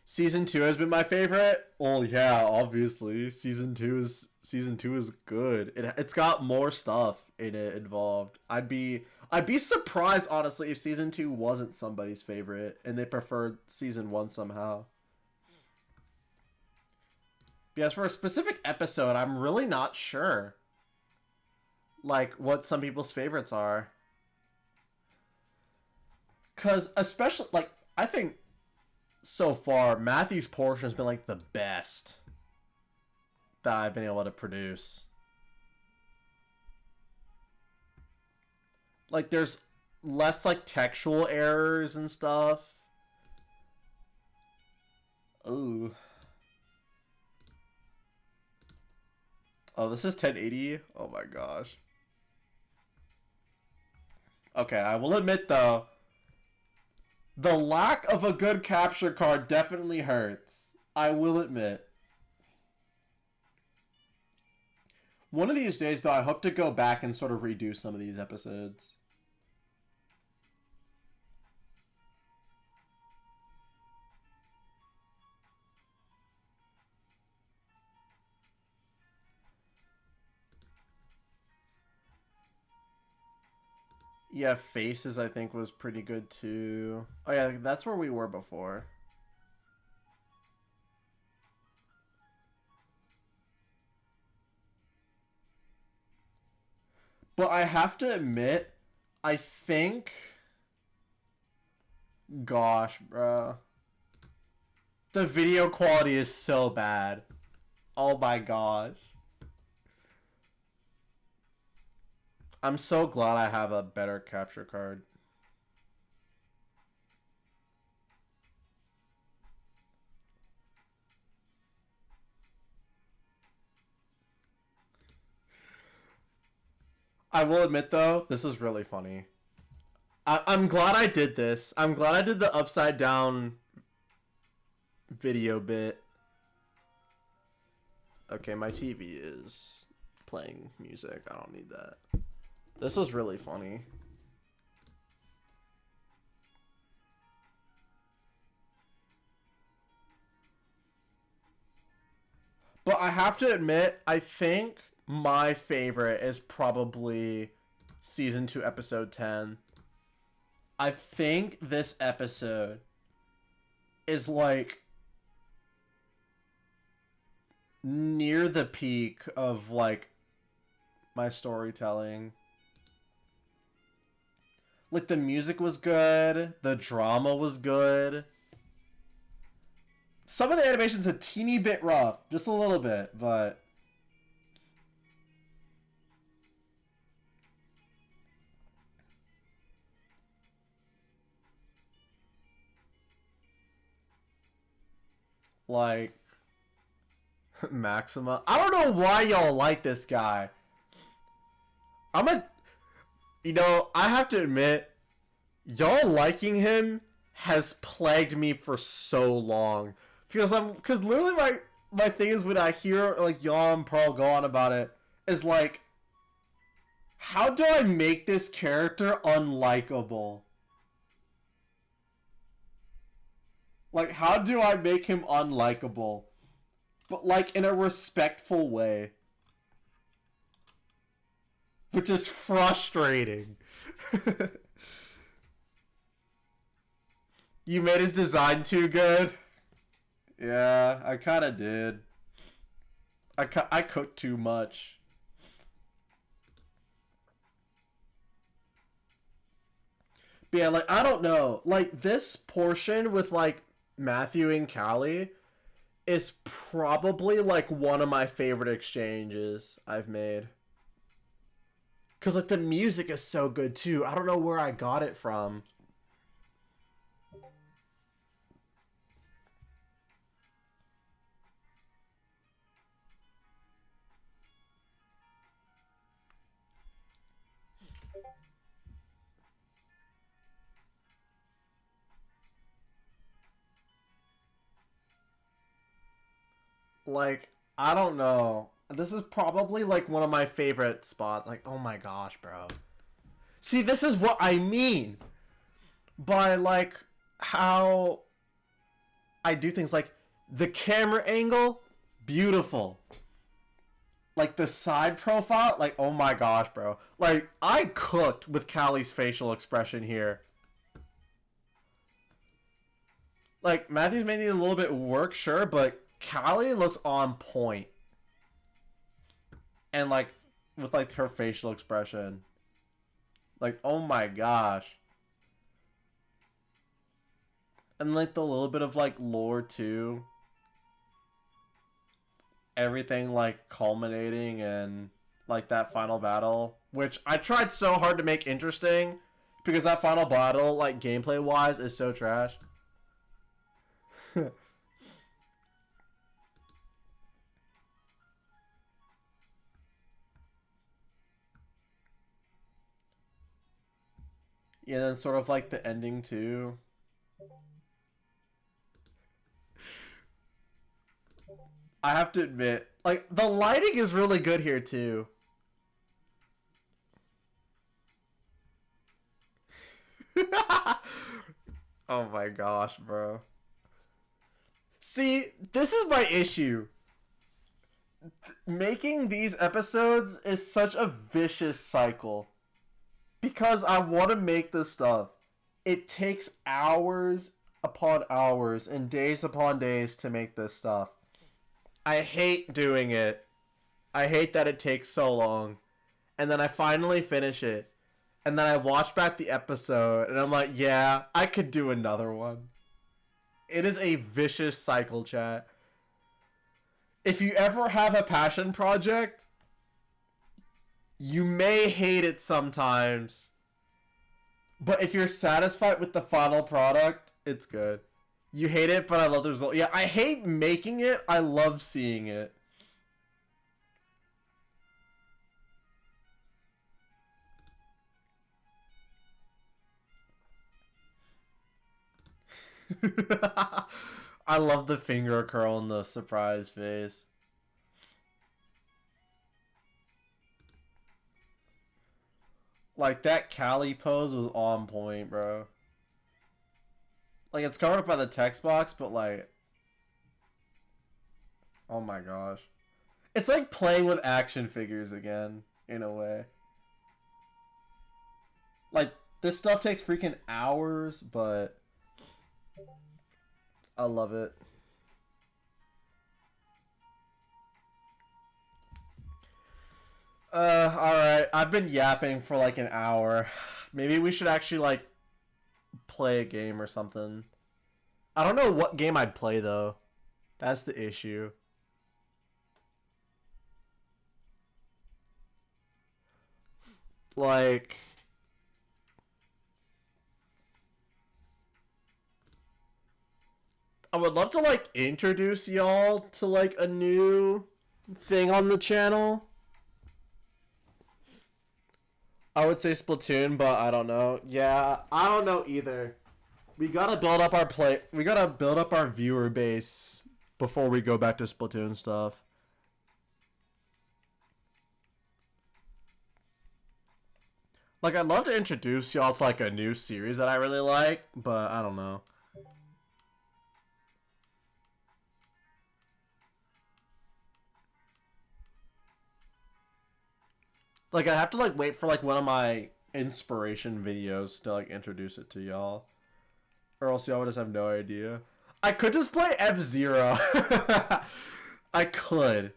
Season 2 has been my favorite. Well, yeah, obviously. Season 2 is good. It's got more stuff in it involved. I'd be surprised honestly if season 2 wasn't somebody's favorite and they preferred season 1 somehow. But as for a specific episode, I'm really not sure like what some people's favorites are. Cuz especially like I think so far Matthew's portion has been like the best that I've been able to produce. Like there's less like textual errors and stuff. Ooh. Oh, this is 1080? Oh my gosh. Okay, I will admit though, the lack of a good capture card definitely hurts. I will admit. One of these days though, I hope to go back and sort of redo some of these episodes. Yeah, Faces I think was pretty good too. Oh yeah, that's where we were before. But I have to admit, I think... Gosh, bro. The video quality is so bad. Oh my gosh. I'm so glad I have a better capture card. I will admit though, this is really funny. I'm glad I did this. I'm glad I did the upside down video bit. Okay, my TV is playing music. I don't need that. This was really funny. But I have to admit, I think my favorite is probably season 2, episode 10. I think this episode is like near the peak of like my storytelling. Like the music was good, the drama was good. Some of the animation's a teeny bit rough, just a little bit, but like Maxima. I don't know why y'all like this guy. I have to admit, y'all liking him has plagued me for so long. Because literally my thing is when I hear like y'all and Pearl go on about it, is like, how do I make this character unlikable? Like, how do I make him unlikable? But like in a respectful way. Which is frustrating. You made his design too good? Yeah, I kind of did. I cooked too much. But yeah, like, I don't know. Like, this portion with, like, Matthew and Callie is probably, like, one of my favorite exchanges I've made. Because, like, the music is so good, too. I don't know where I got it from. Like, I don't know. This is probably like one of my favorite spots. Like, oh my gosh, bro. See, this is what I mean by like how I do things. Like the camera angle, beautiful. Like the side profile, like oh my gosh, bro. Like I cooked with Callie's facial expression here. Like Matthew's may need a little bit of work, sure, but Callie looks on point. And like with like her facial expression. Like oh my gosh. And like the little bit of like lore too. Everything like culminating in like that final battle, which I tried so hard to make interesting because that final battle, like gameplay wise, is so trash. Yeah, then sort of like the ending too. I have to admit, like the lighting is really good here too. Oh my gosh, bro. See, this is my issue. Making these episodes is such a vicious cycle. Because I want to make this stuff. It takes hours upon hours and days upon days to make this stuff. I hate doing it. I hate that it takes so long. And then I finally finish it. And then I watch back the episode and I'm like, yeah, I could do another one. It is a vicious cycle, chat. If you ever have a passion project, you may hate it sometimes. But if you're satisfied with the final product, it's good. You hate it, but I love the result. Yeah, I hate making it. I love seeing it. I love the finger curl and the surprise face. Like, that Callie pose was on point, bro. Like, it's covered up by the text box, but, like... Oh my gosh. It's like playing with action figures again, in a way. Like, this stuff takes freaking hours, but... I love it. Alright. I've been yapping for like an hour. Maybe we should actually like play a game or something. I don't know what game I'd play though. That's the issue. Like... I would love to like introduce y'all to like a new thing on the channel. I would say Splatoon, but I don't know. Yeah, I don't know either. We gotta build up our We gotta build up our viewer base before we go back to Splatoon stuff. Like, I'd love to introduce y'all to like a new series that I really like, but I don't know. Like, I have to like wait for like one of my inspiration videos to like introduce it to y'all, or else y'all would just have no idea. I could just play F-Zero. I could.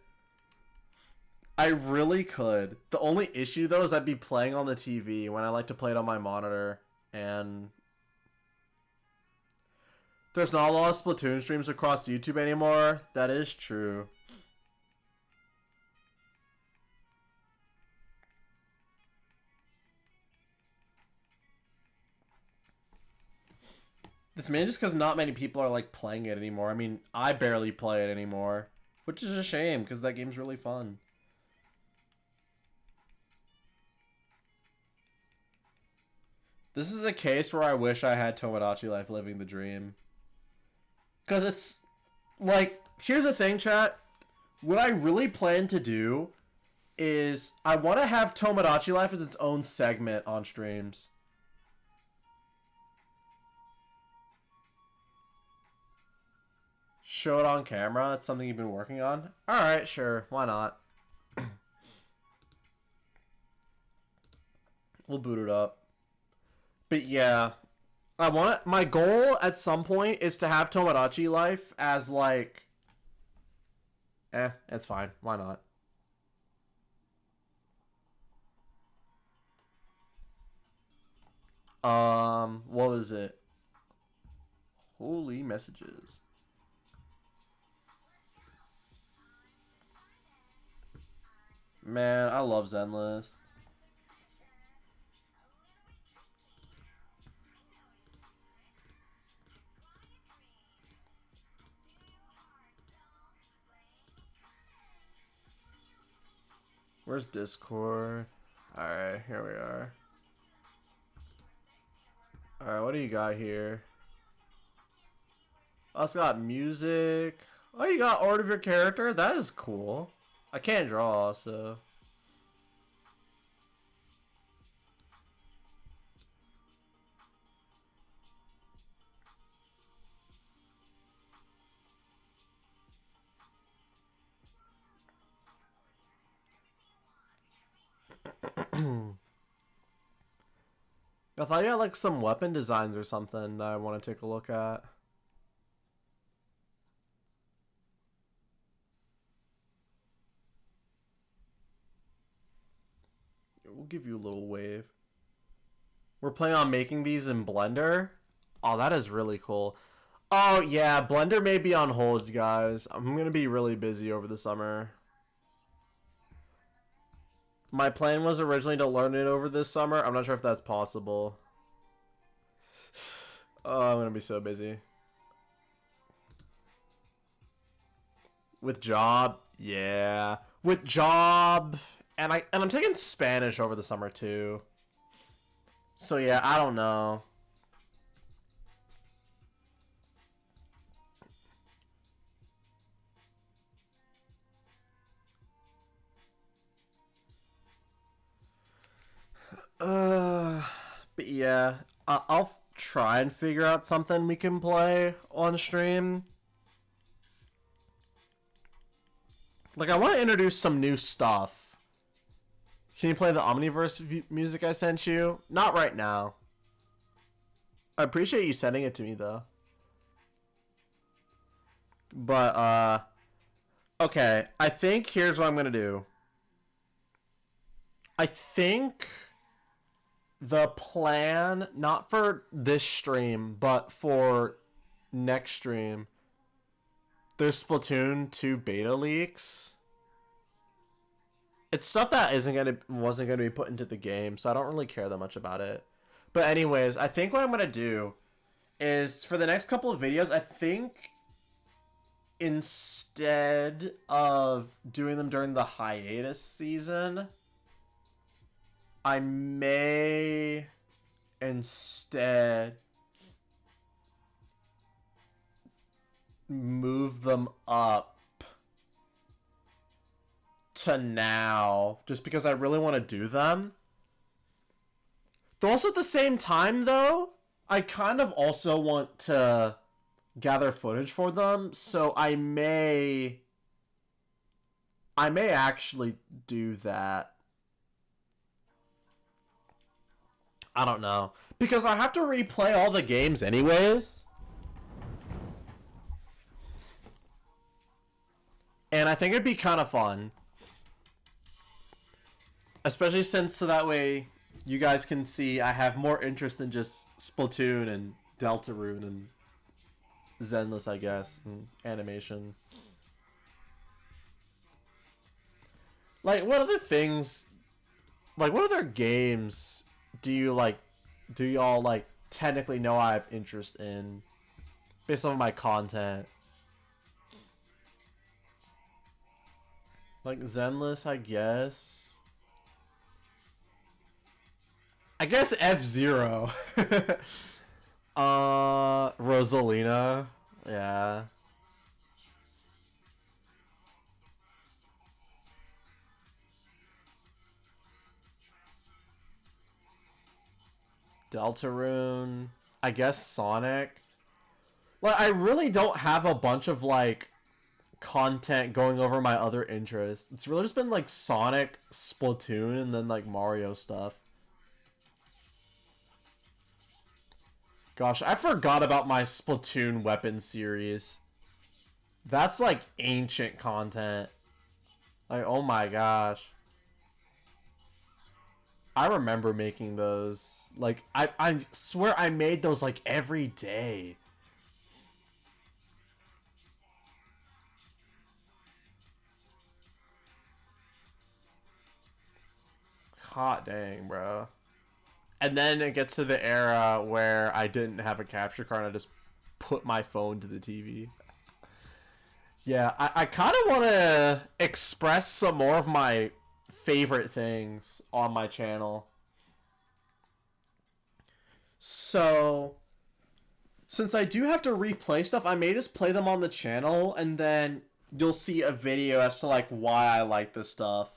I really could. The only issue though is I'd be playing on the TV when I like to play it on my monitor, and there's not a lot of Splatoon streams across YouTube anymore. That is true. It's mainly just because not many people are like playing it anymore. I mean, I barely play it anymore, which is a shame because that game's really fun. This is a case where I wish I had Tomodachi Life living the dream. Because it's, like, here's the thing, chat. What I really plan to do is I want to have Tomodachi Life as its own segment on streams. Show it on camera. It's something you've been working on. All right, sure. Why not? We'll boot it up. But yeah, my goal at some point is to have Tomodachi Life as like, it's fine. Why not? What was it? Holy messages. Man, I love Zenless. Where's Discord? Alright, here we are. Alright, what do you got here? Oh, it's got music. Oh, you got art of your character? That is cool. I can't draw, so... I thought you had like some weapon designs or something that I want to take a look at. We'll give you a little wave. We're planning on making these in Blender. Oh, that is really cool. Oh, yeah, Blender may be on hold, guys. I'm going to be really busy over the summer. My plan was originally to learn it over this summer. I'm not sure if that's possible. Oh, I'm going to be so busy. With job, yeah. With job, and I'm taking Spanish over the summer too. So yeah, I don't know. But yeah, I'll try and figure out something we can play on stream. Like, I want to introduce some new stuff. Can you play the Omniverse music I sent you? Not right now. I appreciate you sending it to me, though. But, okay. I think here's what I'm going to do. I think the plan, not for this stream, but for next stream, there's Splatoon 2 beta leaks. It's stuff that wasn't gonna be put into the game, so I don't really care that much about it. But anyways, I think what I'm gonna do is for the next couple of videos, I think instead of doing them during the hiatus season, I may instead move them up to now, just because I really want to do them. Though also at the same time, though, I kind of also want to gather footage for them, so I may actually do that. I don't know. Because I have to replay all the games anyways. And I think it'd be kind of fun. Especially since so that way you guys can see I have more interest than just Splatoon and Deltarune and Zenless, I guess, and animation. Like, what other things, like, what other games do y'all, like, technically know I have interest in based on my content? Like, Zenless, I guess. I guess F-Zero. Rosalina. Yeah. Deltarune. I guess Sonic. Like, I really don't have a bunch of, like, content going over my other interests. It's really just been, like, Sonic, Splatoon, and then, like, Mario stuff. Gosh, I forgot about my Splatoon weapon series. That's, like, ancient content. Like, oh my gosh. I remember making those. Like, I swear I made those, like, every day. Hot dang, bro. And then it gets to the era where I didn't have a capture card and I just put my phone to the TV. Yeah, I kind of want to express some more of my favorite things on my channel. So, since I do have to replay stuff, I may just play them on the channel and then you'll see a video as to like why I like this stuff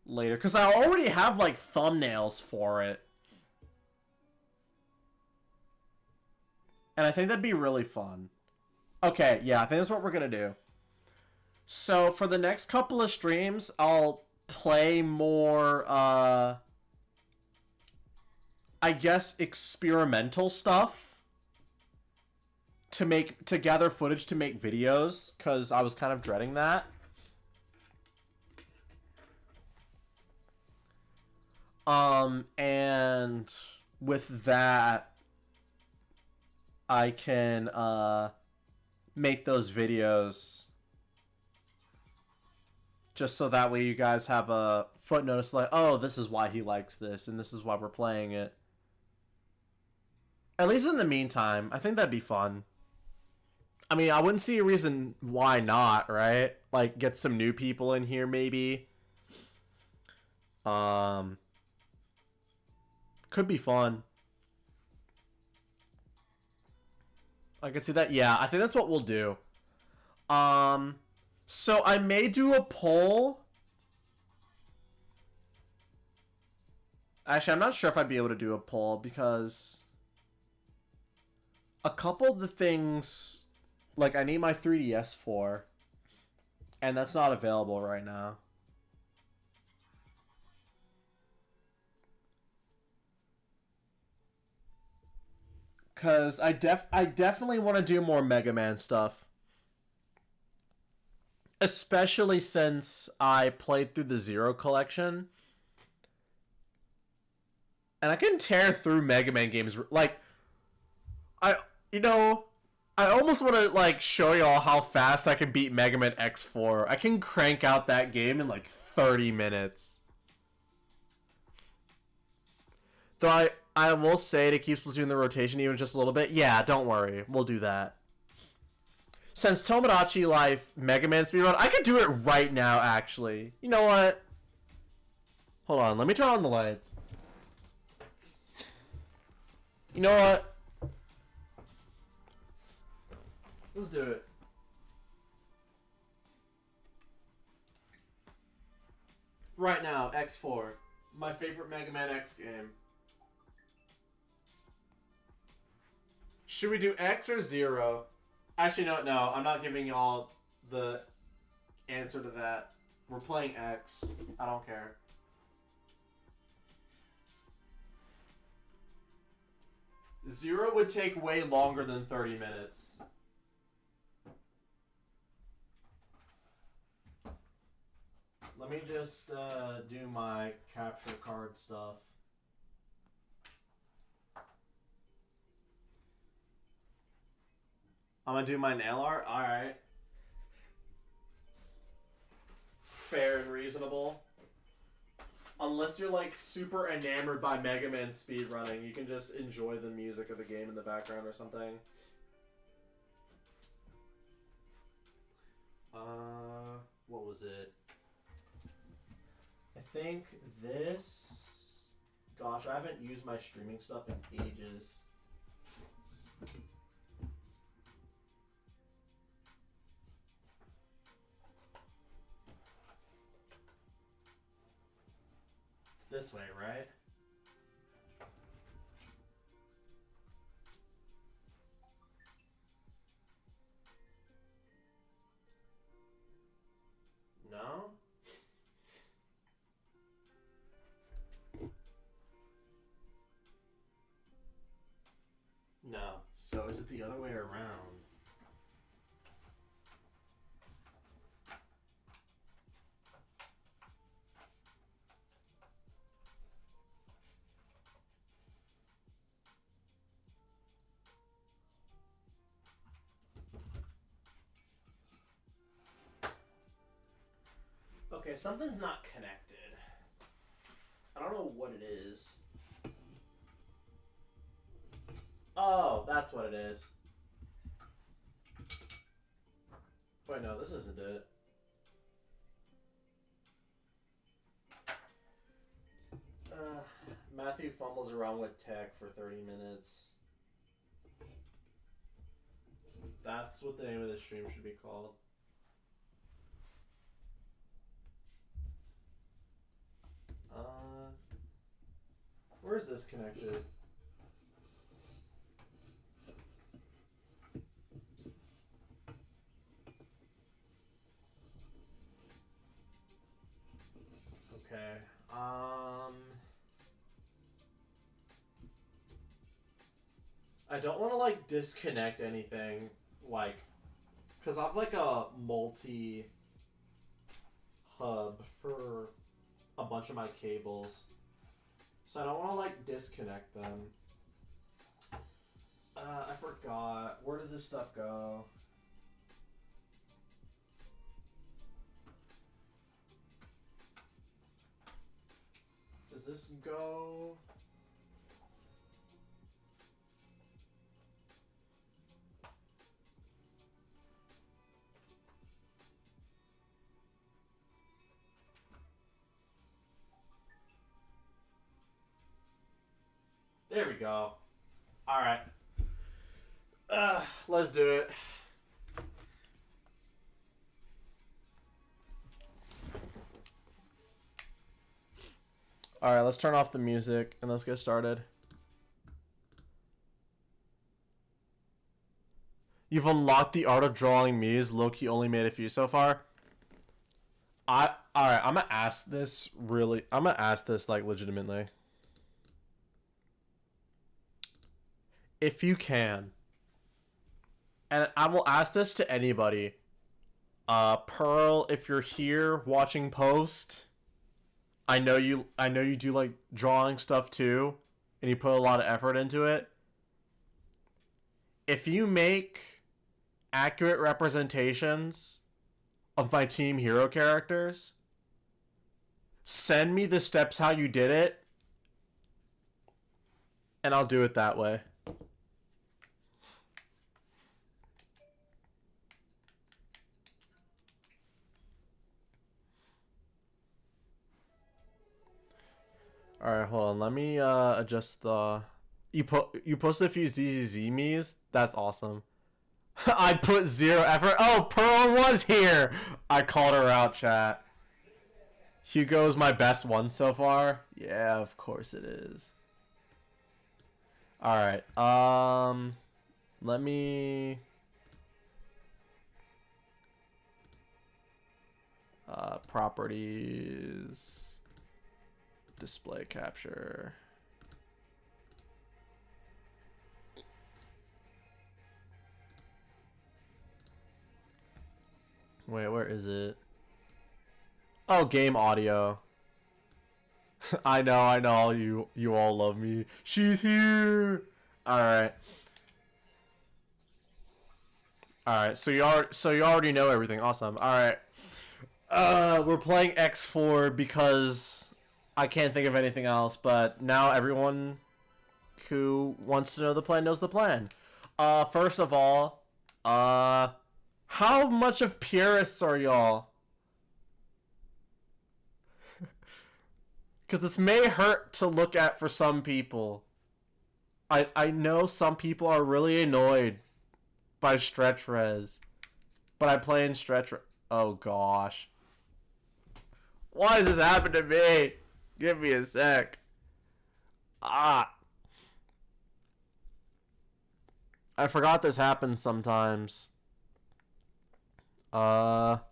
later. Because I already have like thumbnails for it. And I think that'd be really fun. Okay, yeah, I think that's what we're going to do. So, for the next couple of streams, I'll play more, I guess, experimental stuff to gather footage to make videos, because I was kind of dreading that. And with that, I can, make those videos just so that way you guys have a footnote like, oh, this is why he likes this and this is why we're playing it. At least in the meantime, I think that'd be fun. I mean, I wouldn't see a reason why not, right? Like, get some new people in here, maybe. Could be fun. I can see that. Yeah, I think that's what we'll do. So I may do a poll. Actually, I'm not sure if I'd be able to do a poll because a couple of the things, like, I need my 3DS for, and that's not available right now. Because I definitely want to do more Mega Man stuff. Especially since I played through the Zero collection. And I can tear through Mega Man games. Like, I almost want to, like, show y'all how fast I can beat Mega Man X4. I can crank out that game in, like, 30 minutes. Though I will say to keep Splatoon in the rotation even just a little bit. Yeah, don't worry. We'll do that. Since Tomodachi Life Mega Man speedrun, I could do it right now, actually. You know what? Hold on, let me turn on the lights. You know what? Let's do it. Right now, X4. My favorite Mega Man X game. Should we do X or 0? Actually, no, I'm not giving y'all the answer to that. We're playing X. I don't care. Zero would take way longer than 30 minutes. Let me just do my capture card stuff. I'm gonna do my nail art? Alright. Fair and reasonable. Unless you're, like, super enamored by Mega Man speedrunning, you can just enjoy the music of the game in the background or something. What was it? I think this... Gosh, I haven't used my streaming stuff in ages. This way, right? So is it the other way around? Okay, something's not connected. I don't know what it is. Oh, that's what it is. Wait, no, this isn't it. Matthew fumbles around with tech for 30 minutes. That's what the name of the stream should be called. Where's this connected? Okay. I don't want to like disconnect anything, like, because I have like a multi hub for a bunch of my cables, so I don't want to like disconnect them. I forgot. Where does this stuff go? Does this go? There we go. All right. Let's do it. All right, let's turn off the music and let's get started. You've unlocked the art of drawing Mies. Loki only made a few so far. All right, I'm gonna ask this like legitimately. If you can, and I will ask this to anybody. Pearl, if you're here watching post, I know you do like drawing stuff too, and you put a lot of effort into it. If you make accurate representations of my Team Hero characters, send me the steps how you did it, and I'll do it that way. All right, hold on. Let me adjust the. You posted a few ZZZ me's. That's awesome. I put 0 effort. Oh, Pearl was here. I called her out, chat. Hugo's my best one so far. Yeah, of course it is. All right. Let me. Properties. Display capture. Wait, where is it? Oh, game audio. I know. You all love me. She's here. All right. So you already know everything. Awesome. All right. We're playing X4 because I can't think of anything else. But now everyone who wants to know the plan knows the plan. First of all, how much of purists are y'all? Because this may hurt to look at for some people. I know some people are really annoyed by stretch res, but I play in stretch res. Oh gosh. Why does this happen to me? Give me a sec. I forgot this happens sometimes. Let's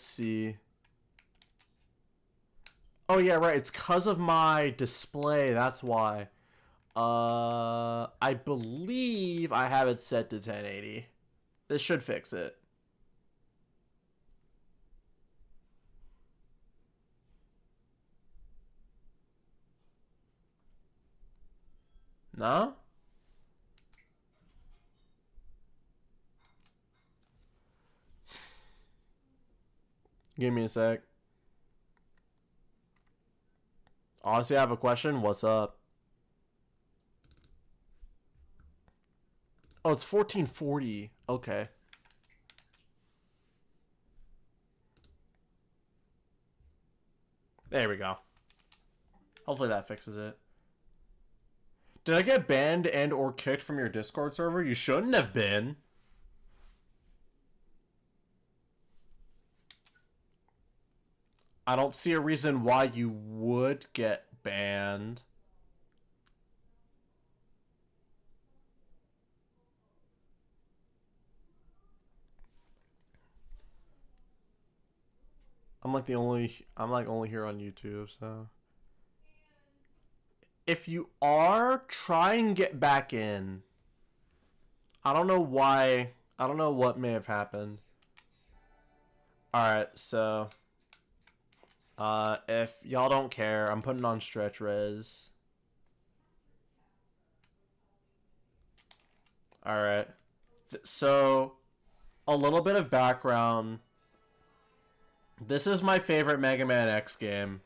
see. Oh yeah, right. It's because of my display. That's why. I believe I have it set to 1080. This should fix it. No? Give me a sec. Honestly, I have a question. What's up? Oh, it's 1440. Okay. There we go. Hopefully that fixes it. Did I get banned and or kicked from your Discord server? You shouldn't have been. I don't see a reason why you would get banned. I'm like only here on YouTube, so if you are, try and get back in. I don't know why. I don't know what may have happened. Alright, so if y'all don't care, I'm putting on stretch res. Alright. So a little bit of background. This is my favorite Mega Man X game.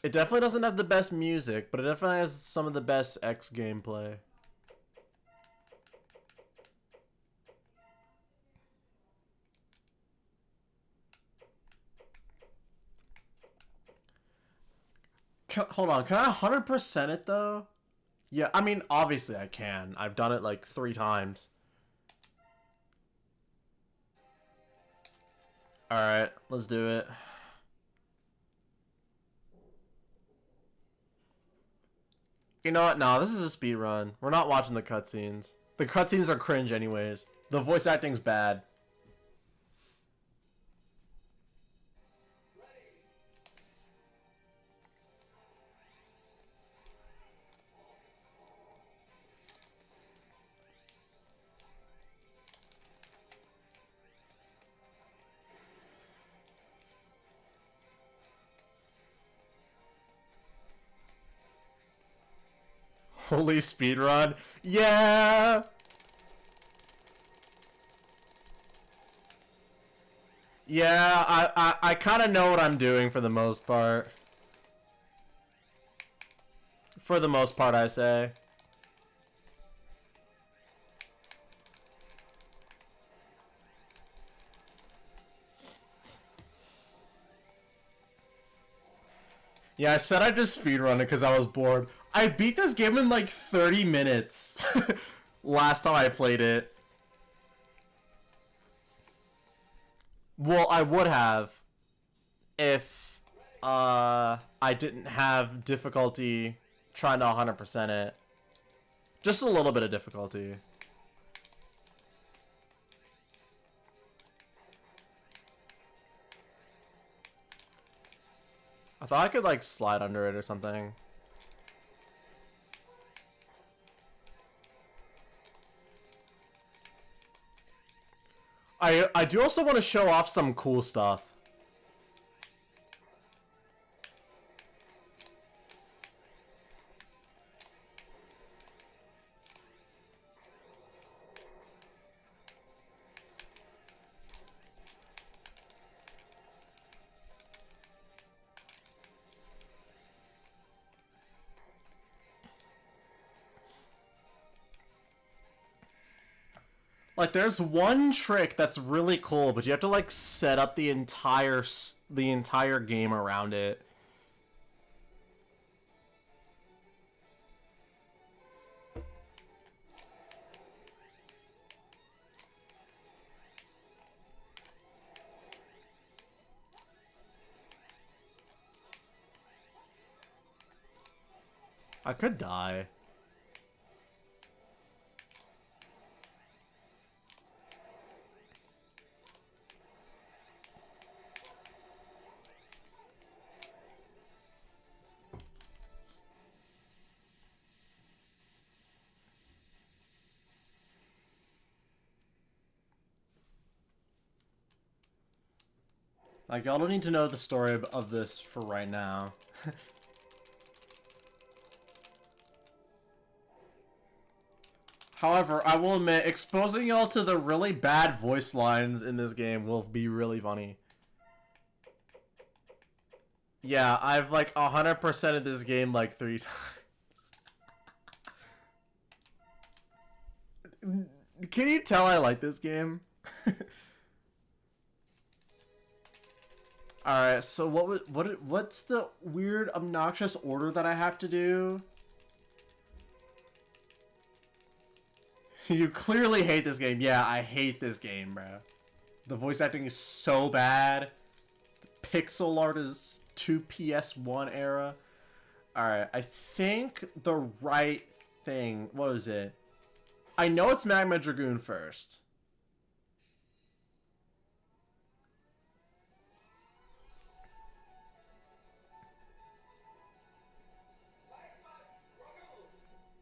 It definitely doesn't have the best music, but it definitely has some of the best X gameplay. Hold on, can I 100% it though? Yeah, I mean, obviously I can. I've done it like 3 times. Alright, let's do it. You know what? No, this is a speed run. We're not watching the cutscenes. The cutscenes are cringe anyways. The voice acting's bad. Holy speedrun. Yeah! Yeah, I kind of know what I'm doing for the most part. For the most part, I say. Yeah, I said I'd just speedrun it because I was bored. I beat this game in like 30 minutes. Last time I played it. Well, I would have if I didn't have difficulty trying to 100% it. Just a little bit of difficulty. I thought I could like slide under it or something. I do also want to show off some cool stuff. Like, there's one trick that's really cool, but you have to like set up the entire game around it. I could die. Like, y'all don't need to know the story of this for right now. However, I will admit, exposing y'all to the really bad voice lines in this game will be really funny. Yeah, I've like 100%ed this game like 3 times. Can you tell I like this game? Alright, so what's the weird, obnoxious order that I have to do? You clearly hate this game. Yeah, I hate this game, bro. The voice acting is so bad. The pixel art is 2 PS1 era. Alright, I think the right thing... What is it? I know it's Magma Dragoon first.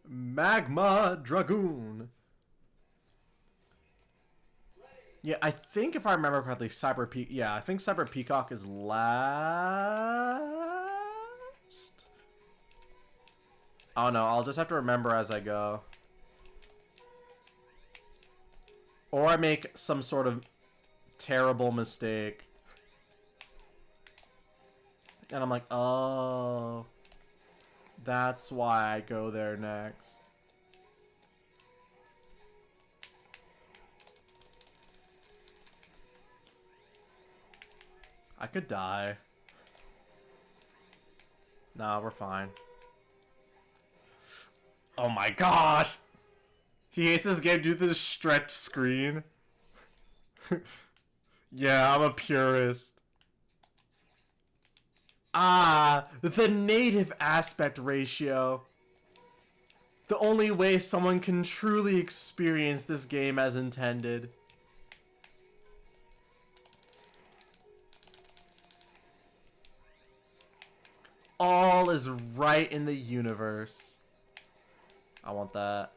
Magma Dragoon. Yeah, I think if I remember correctly, Cyber Peacock. Yeah, I think Cyber Peacock is last. Oh no, I'll just have to remember as I go. Or I make some sort of terrible mistake. And I'm like, oh, that's why I go there next. I could die. Nah, we're fine. Oh my gosh! He hates this game due to the stretched screen. Yeah, I'm a purist. Ah, the native aspect ratio. The only way someone can truly experience this game as intended. All is right in the universe. I want that.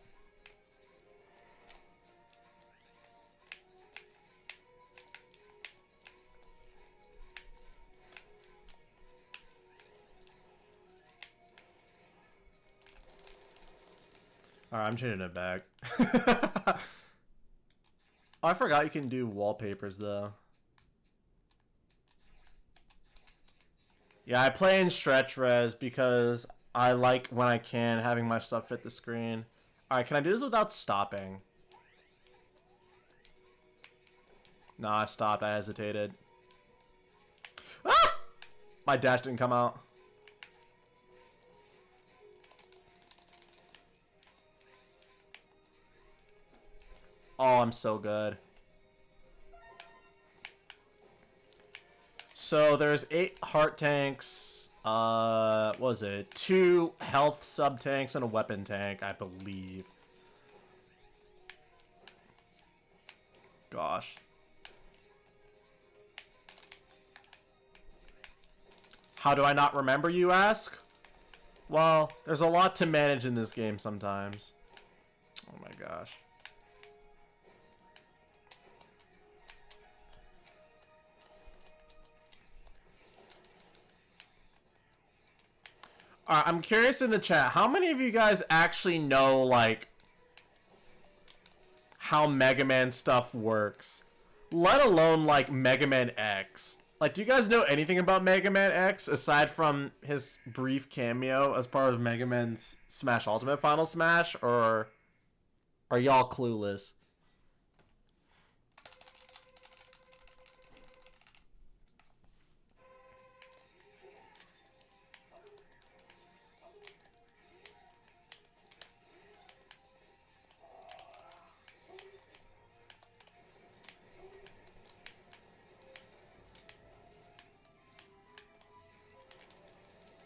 Alright, I'm changing it back. Oh, I forgot you can do wallpapers, though. Yeah, I play in stretch res because I like, when I can, having my stuff fit the screen. Alright, can I do this without stopping? Nah, I stopped. I hesitated. Ah! My dash didn't come out. Oh, I'm so good. So there's 8 heart tanks. What was it? 2 health sub tanks and a weapon tank, I believe. Gosh. How do I not remember, you ask? Well, there's a lot to manage in this game sometimes. Oh my gosh. Alright, I'm curious in the chat, how many of you guys actually know, like, how Mega Man stuff works? Let alone, like, Mega Man X. Like, do you guys know anything about Mega Man X, aside from his brief cameo as part of Mega Man's Smash Ultimate Final Smash, or are y'all clueless?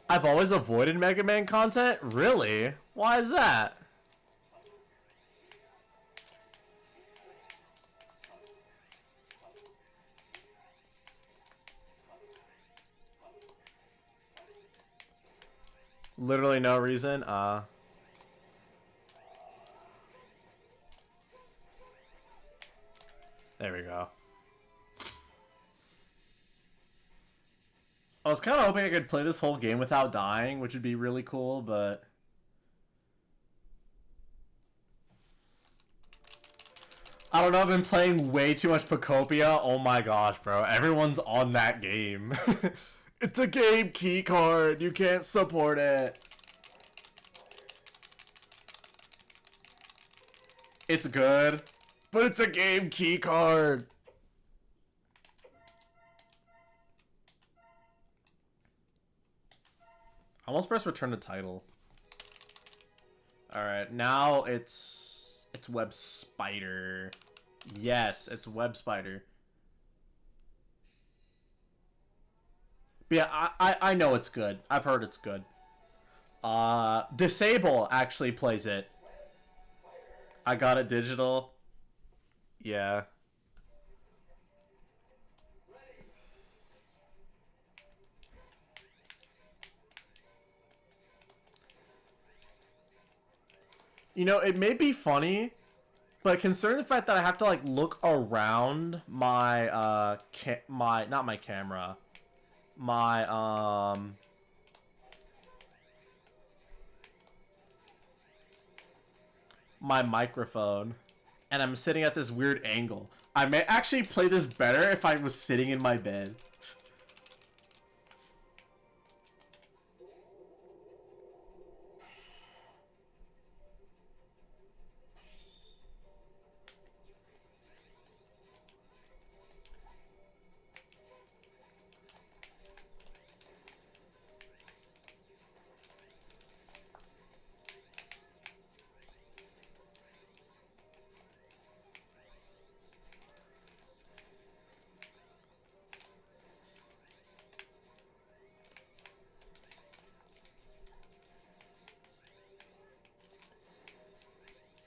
I've always avoided Mega Man content? Really? Why is that? Literally no reason? There we go. I was kind of hoping I could play this whole game without dying, which would be really cool, but... I don't know, I've been playing way too much Pocopia. Oh my gosh, bro. Everyone's on that game. It's a game key card. You can't support it. It's good, but it's a game key card. I almost pressed return to title. Alright, now it's Web Spider. Yes, it's Web Spider. But yeah, I know it's good. I've heard it's good. Disable actually plays it. I got it digital. Yeah. You know, it may be funny, but considering the fact that I have to like look around my not my camera, my my microphone, and I'm sitting at this weird angle. I may actually play this better if I was sitting in my bed.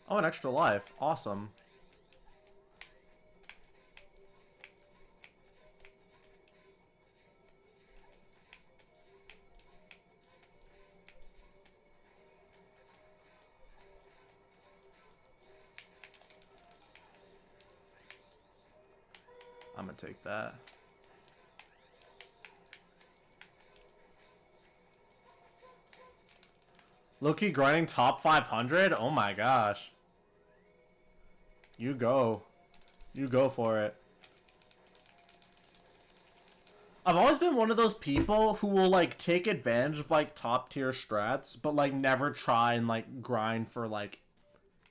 Oh, an extra life. Awesome. I'm gonna take that. Low-key grinding top 500? Oh my gosh. You go. You go for it. I've always been one of those people who will like take advantage of like top tier strats, but like never try and like grind for like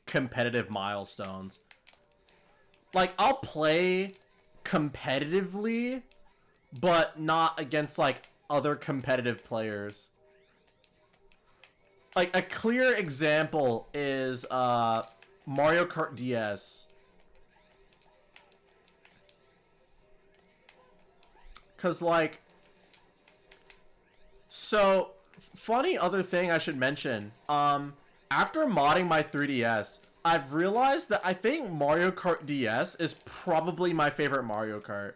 competitive milestones. Like I'll play competitively, but not against like other competitive players. Like a clear example is Mario Kart DS. Cause like, so funny other thing I should mention. After modding my 3DS, I've realized that I think Mario Kart DS is probably my favorite Mario Kart.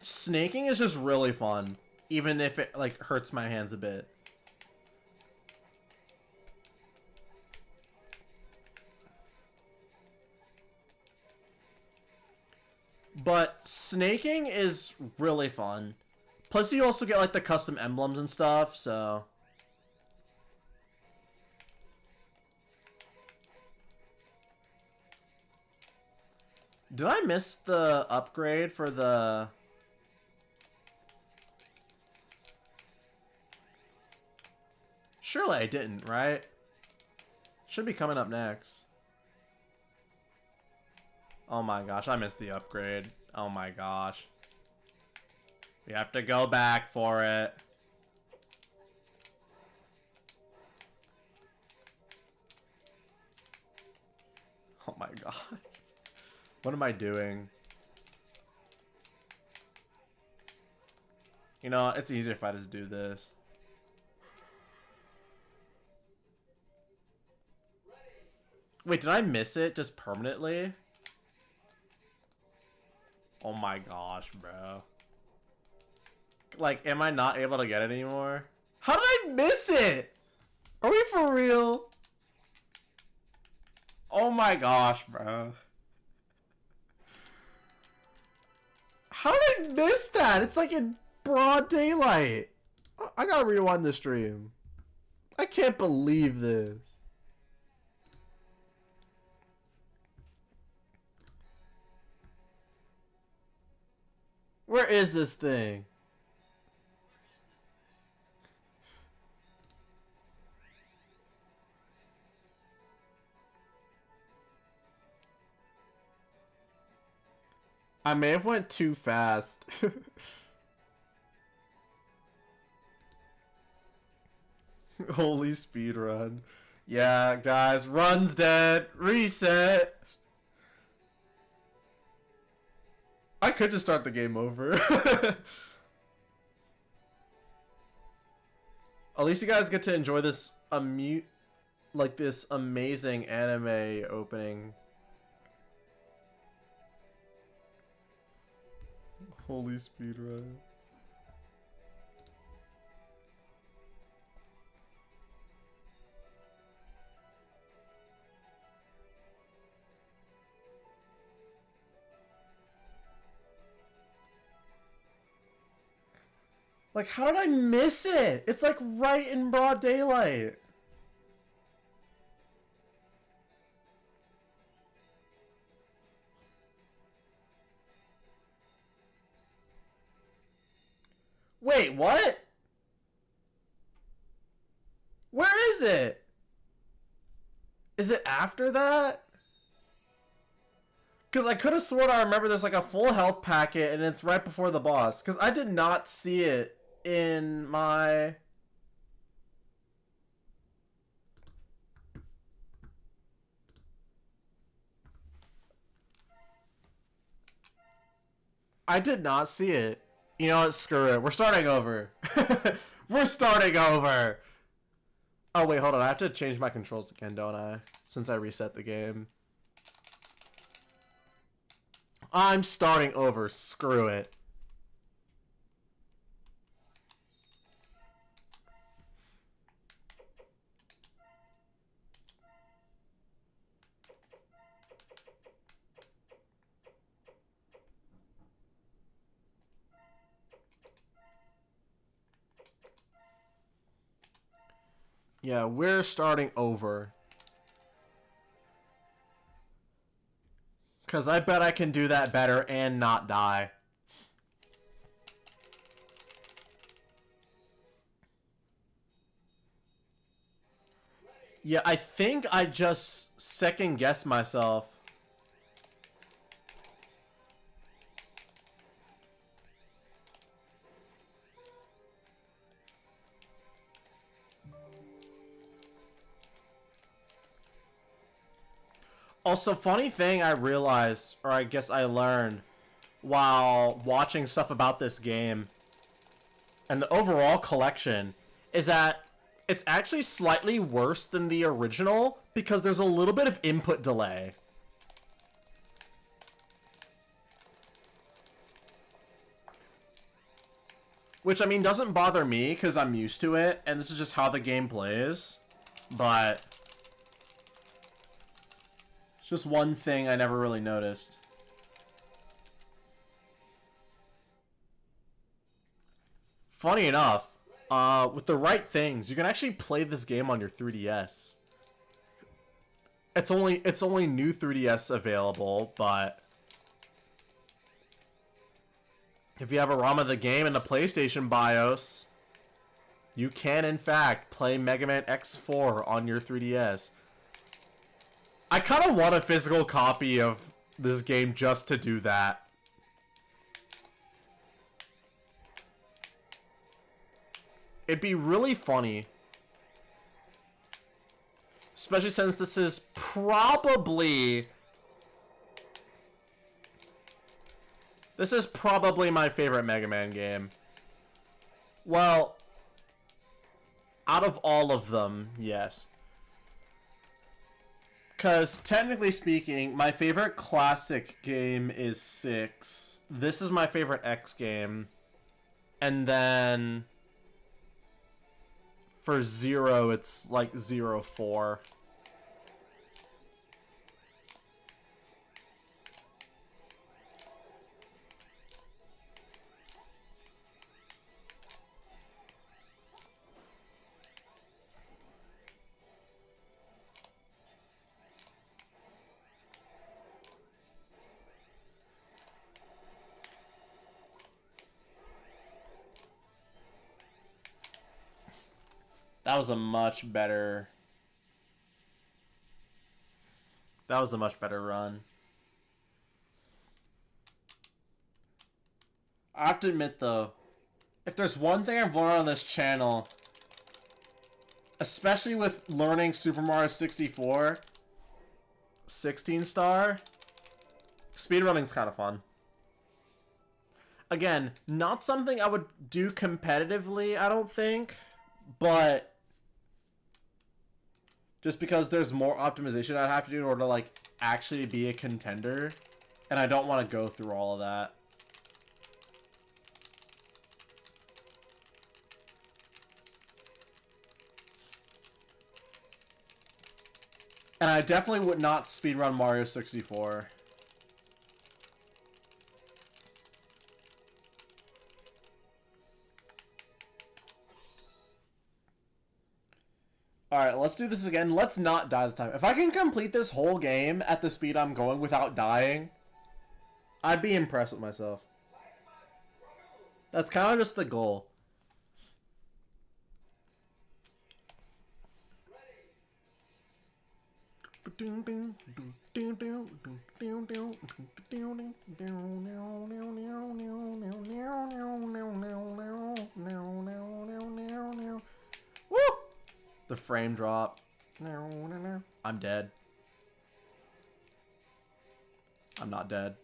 Snaking is just really fun, even if it like hurts my hands a bit. But snaking is really fun. Plus you also get like the custom emblems and stuff, so... Did I miss the upgrade for the... Surely I didn't, right? Should be coming up next. Oh my gosh, I missed the upgrade. Oh my gosh. We have to go back for it. Oh my god. What am I doing? You know, it's easier if I just do this. Wait, did I miss it just permanently? Oh my gosh, bro. Like, am I not able to get it anymore? How did I miss it? Are we for real? Oh my gosh, bro. How did I miss that? It's like in broad daylight. I gotta rewind the stream. I can't believe this. Where is this thing? I may have went too fast. Holy speedrun. Yeah, guys, run's dead. Reset. I could just start the game over. At least you guys get to enjoy this this amazing anime opening. Holy speedrun. Like, how did I miss it? It's like right in broad daylight. Wait, what? Where is it? Is it after that? Because I could have sworn I remember there's like a full health packet and it's right before the boss. Because I did not see it in my... I did not see it. You know what? Screw it. We're starting over. We're starting over. Oh, wait, hold on. I have to change my controls again, don't I? Since I reset the game. I'm starting over. Screw it. Yeah, we're starting over. Because I bet I can do that better and not die. Yeah, I think I just second-guessed myself. Also, funny thing I realized, or I guess I learned, while watching stuff about this game, and the overall collection, is that it's actually slightly worse than the original, because there's a little bit of input delay. Which, I mean, doesn't bother me, because I'm used to it, and this is just how the game plays. But... it's just one thing I never really noticed. Funny enough, with the right things, you can actually play this game on your 3DS. It's only new 3DS available, but if you have a ROM of the game in the PlayStation BIOS, you can in fact play Mega Man X4 on your 3DS. I kind of want a physical copy of this game just to do that. It'd be really funny. Especially since this is probably... this is probably my favorite Mega Man game. Well, out of all of them, yes. Because, technically speaking, my favorite classic game is 6. This is my favorite X game. And then... for 0, it's like 0-4. That was a much better... That was a much better run. I have to admit, though, if there's one thing I've learned on this channel, especially with learning Super Mario 64, 16-star, speedrunning's kind of fun. Again, not something I would do competitively, I don't think, but just because there's more optimization I'd have to do in order to, like, actually be a contender, and I don't want to go through all of that. And I definitely would not speedrun Mario 64. Alright, let's do this again. Let's not die this time. If I can complete this whole game at the speed I'm going without dying, I'd be impressed with myself. That's kind of just the goal. Woo! The frame drop. I'm dead. I'm not dead.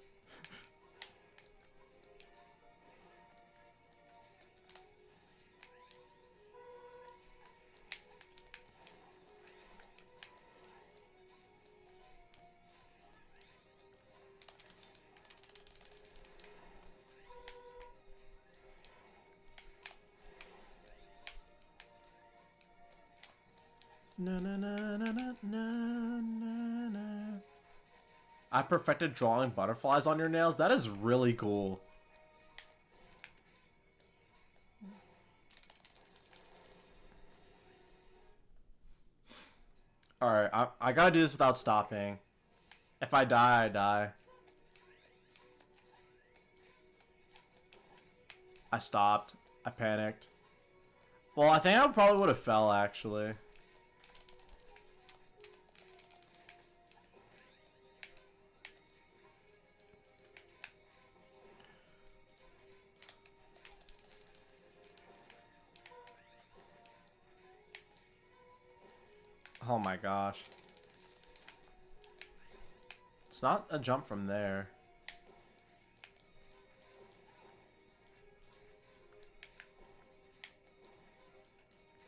Na, na, na, na, na, na, na, na. I perfected drawing butterflies on your nails. That is really cool. Alright, I gotta do this without stopping. If I die, I die. I stopped. I panicked. Well, I think I probably would have fell, actually. Oh my gosh. It's not a jump from there.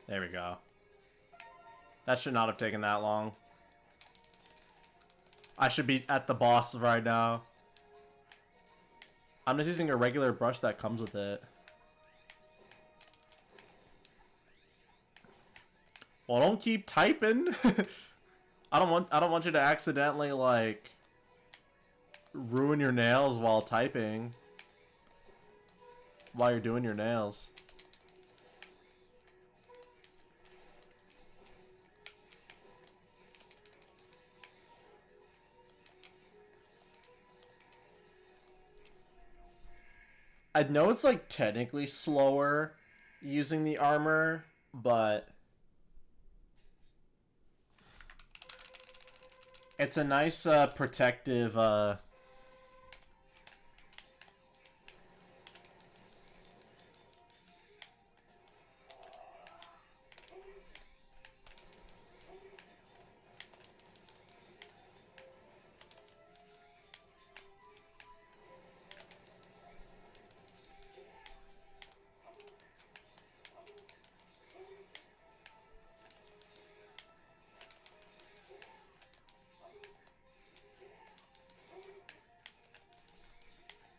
There we go. That should not have taken that long. I should be at the boss right now. I'm just using a regular brush that comes with it. Well, don't keep typing. I don't want you to accidentally, like, ruin your nails while typing. While you're doing your nails. I know it's, like, technically slower using the armor, but it's a nice protective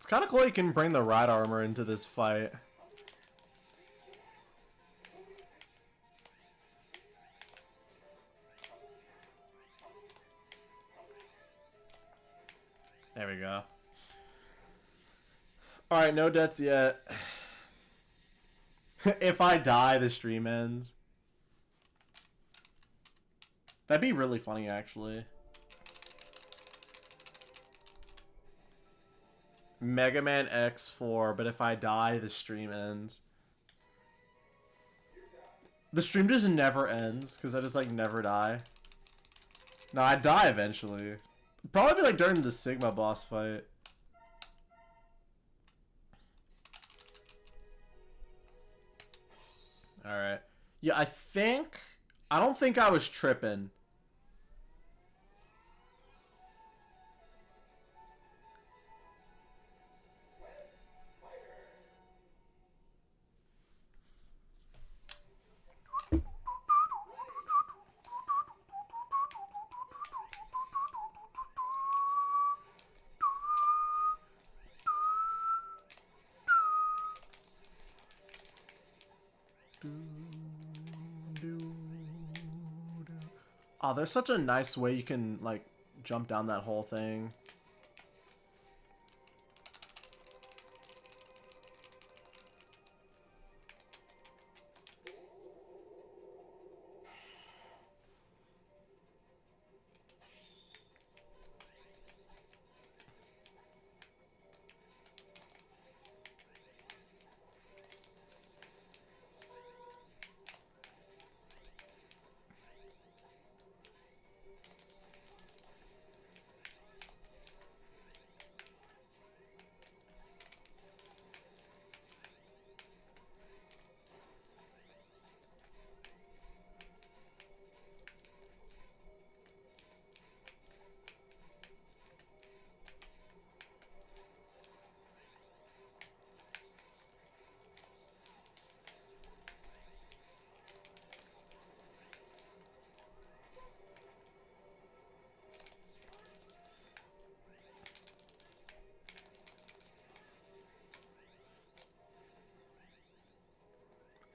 it's kind of cool you can bring the ride armor into this fight. There we go. Alright, no deaths yet. If I die, the stream ends. That'd be really funny, actually. Mega Man X4, but if I die, the stream ends. The stream just never ends because I just like never die. No, I die eventually. Probably be like during the Sigma boss fight. Alright. Yeah, I don't think I was tripping. Oh, there's such a nice way you can, like, jump down that whole thing.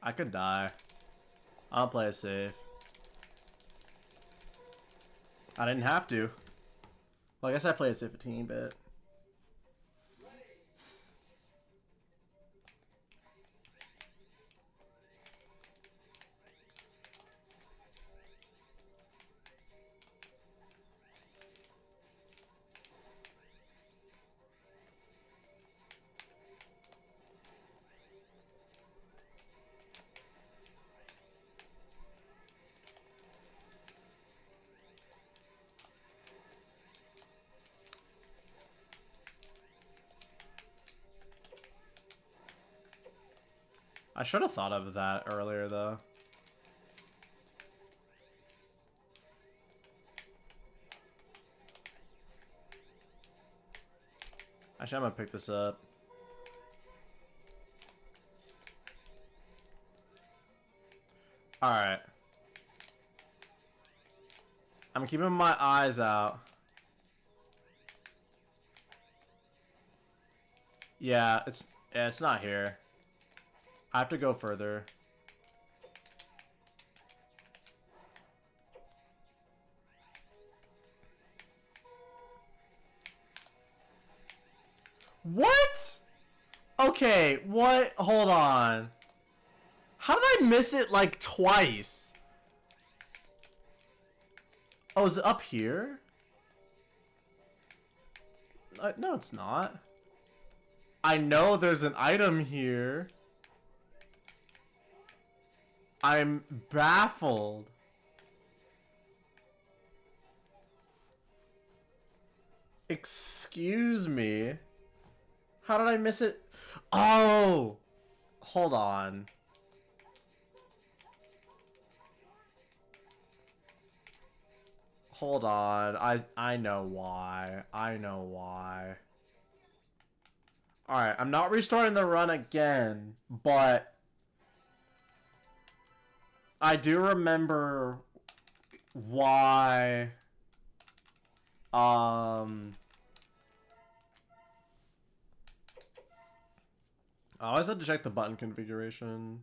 I could die. I'll play it safe. I didn't have to. Well, I guess I played it safe a teeny bit. I should have thought of that earlier, though. Actually, I'm gonna pick this up. Alright. I'm keeping my eyes out. Yeah, it's not here. I have to go further. What? Okay, what? Hold on. How did I miss it like twice? Oh, is it up here? No, it's not. I know there's an item here. I'm baffled. Excuse me. How did I miss it? Oh! Hold on. Hold on. I know why. I know why. Alright, I'm not restarting the run again, but I do remember why I always had to check the button configuration.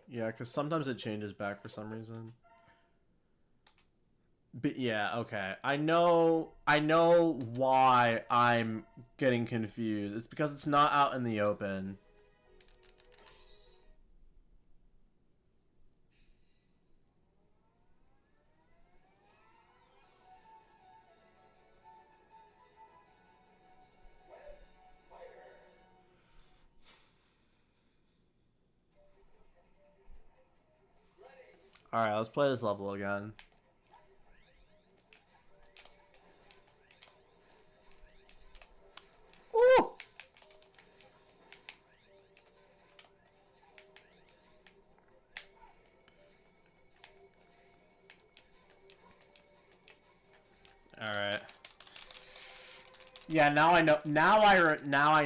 Yeah, because sometimes it changes back for some reason. But yeah, okay. I know why I'm getting confused. It's because it's not out in the open. Alright, let's play this level again. Ooh! Alright. Yeah, now I know. Now I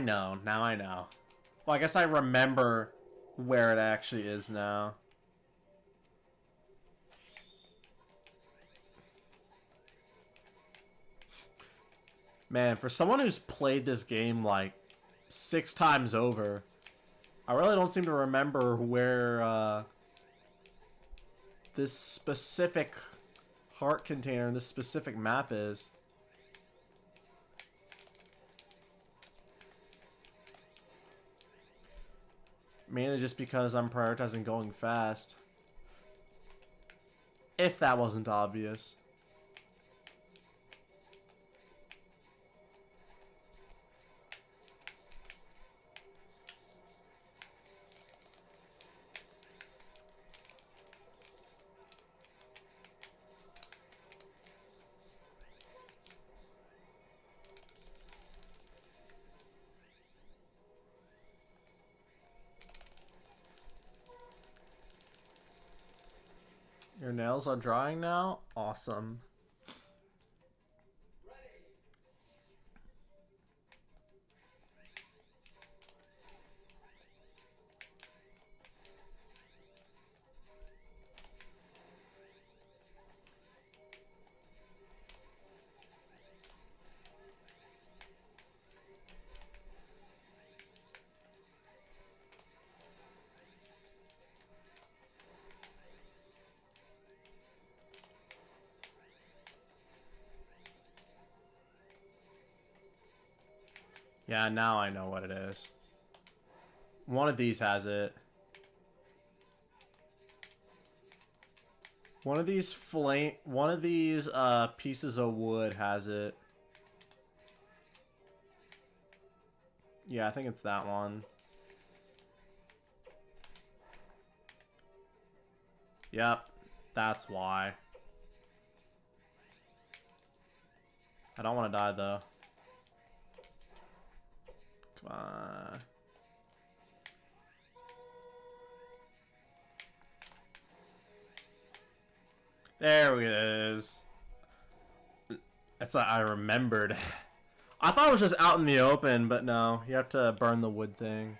know. Now I know. Well, I guess I remember where it actually is now. Man, for someone who's played this game like 6 times over, I really don't seem to remember where this specific heart container in this specific map is. Mainly just because I'm prioritizing going fast. If that wasn't obvious. Your nails are drying now? Awesome. Yeah, now I know what it is. One of these has it. One of these pieces of wood has it. Yeah, I think it's that one. Yep, that's why. I don't want to die though. Come on. There it is. It's like I remembered. I thought it was just out in the open, but no. You have to burn the wood thing.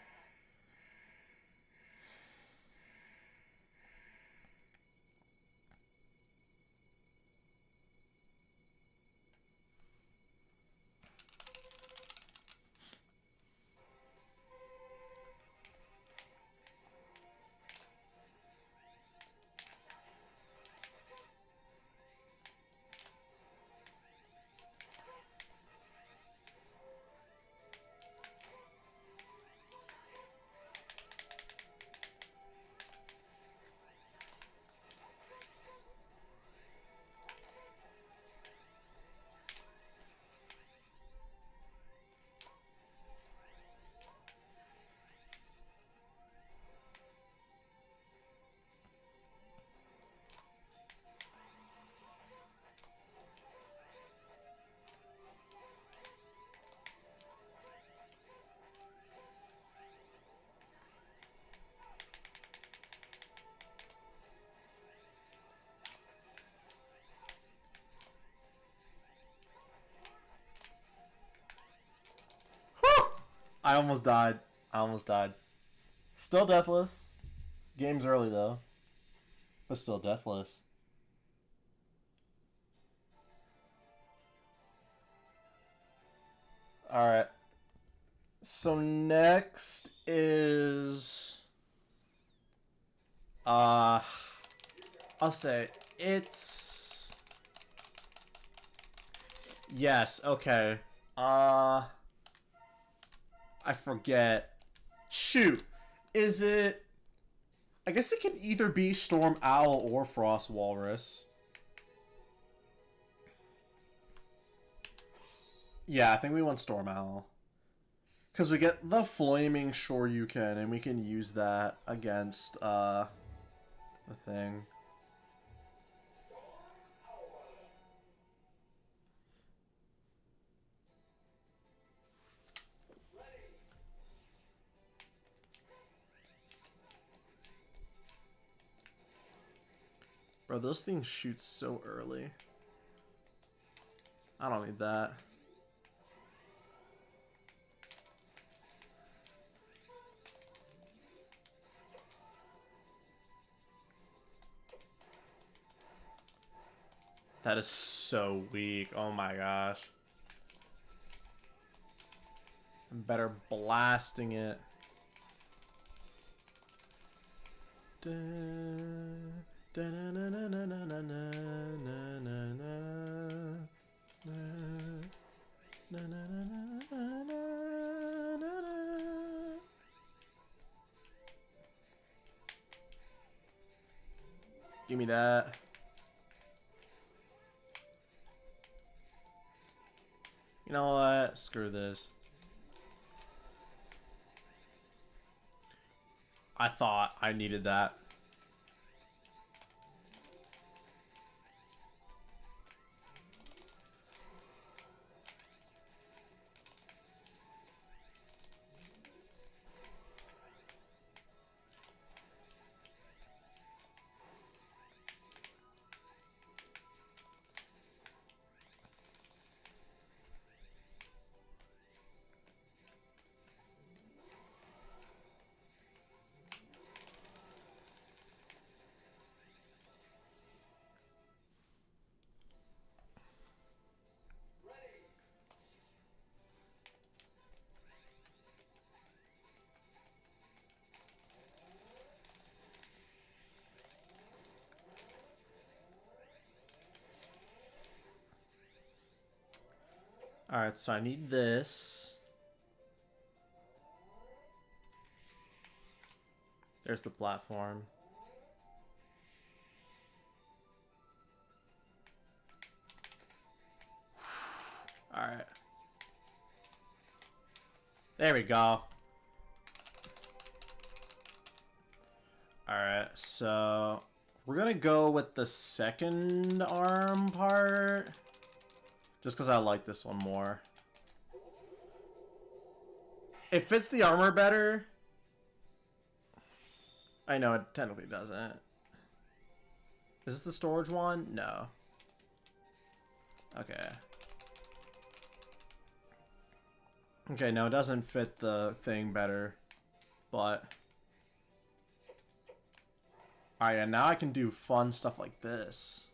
I almost died. I almost died. Still deathless. Game's early though. But still deathless. Alright. So next is I'll say it's yes, okay. I forget. Shoot. Is it I guess it could either be Storm Owl or Frost Walrus. Yeah, I think we want Storm Owl. Because we get the Flaming Shoryuken, and we can use that against, the thing. Bro, those things shoot so early. I don't need that. That is so weak. Oh my gosh. I'm better blasting it. Give me that. You know what? Screw this. I thought I needed that. Alright, so I need this. There's the platform. Alright. There we go. Alright, so we're gonna go with the second arm part. Just because I like this one more. It fits the armor better. I know it technically doesn't. Is this the storage one? No. Okay. Okay, no, it doesn't fit the thing better. But... Alright, and now I can do fun stuff like this.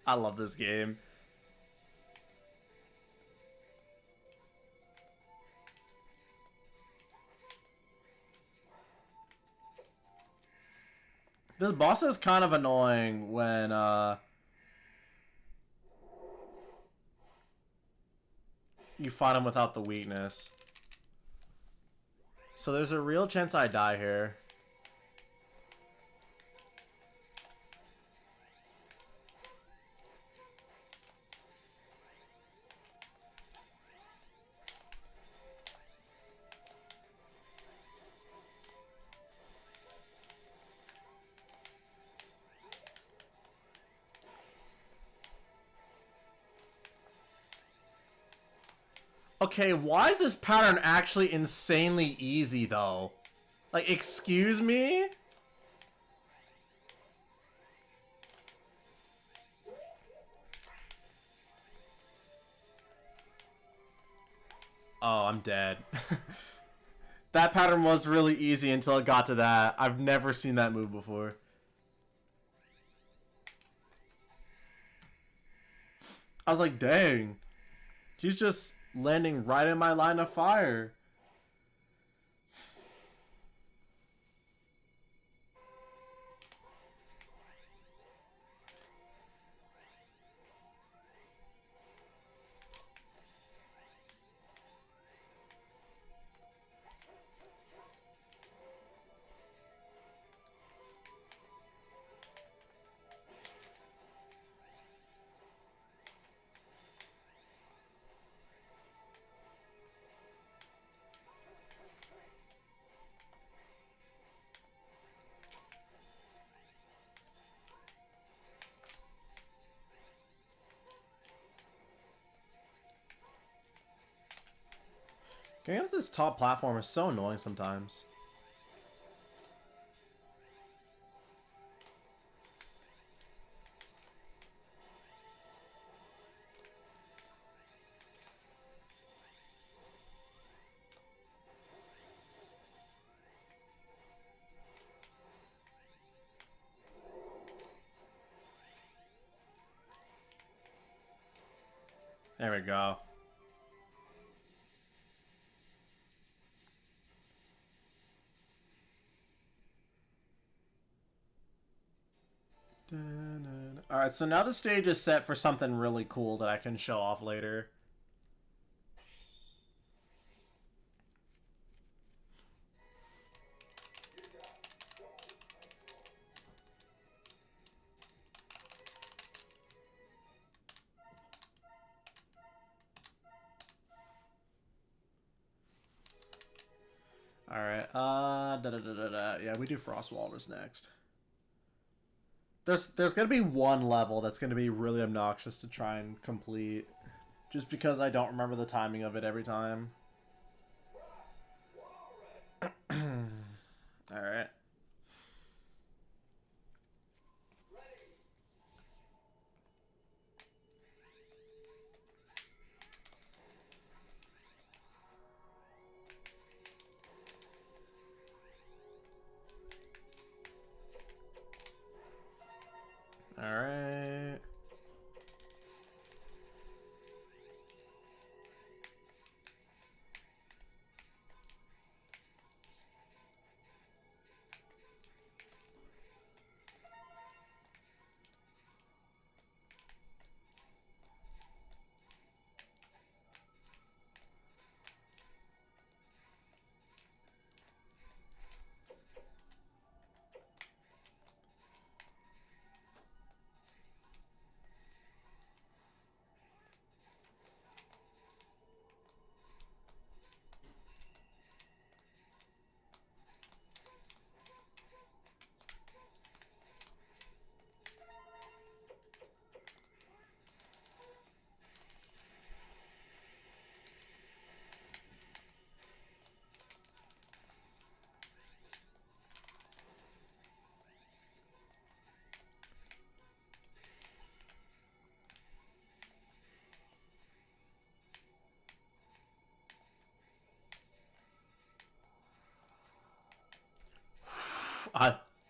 I love this game. This boss is kind of annoying when, you fight him without the weakness. So there's a real chance I die here. Okay, why is this pattern actually insanely easy, though? Like, excuse me? Oh, I'm dead. That pattern was really easy until it got to that. I've never seen that move before. I was like, dang. He's just landing right in my line of fire. Getting up this top platform is so annoying sometimes. There we go. Alright, so now the stage is set for something really cool that I can show off later. Alright, yeah, we do Frost Walrus next. There's gonna be one level that's gonna be really obnoxious to try and complete. Just because I don't remember the timing of it every time. Alright. Alright.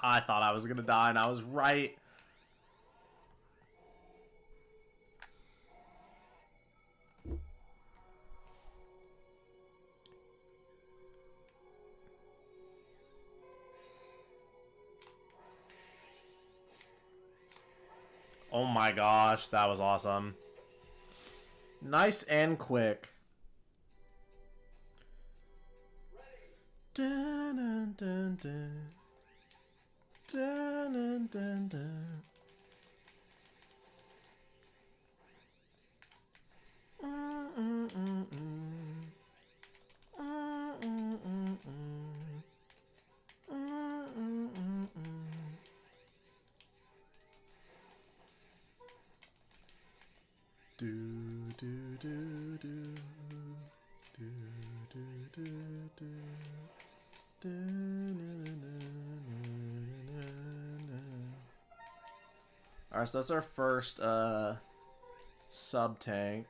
I thought I was gonna die, and I was right. Oh my gosh, that was awesome. Nice and quick. Dun, dun, dun, dun. Dun, dun, dun, dun. Do do do do do do do do. Alright, so that's our first sub tank.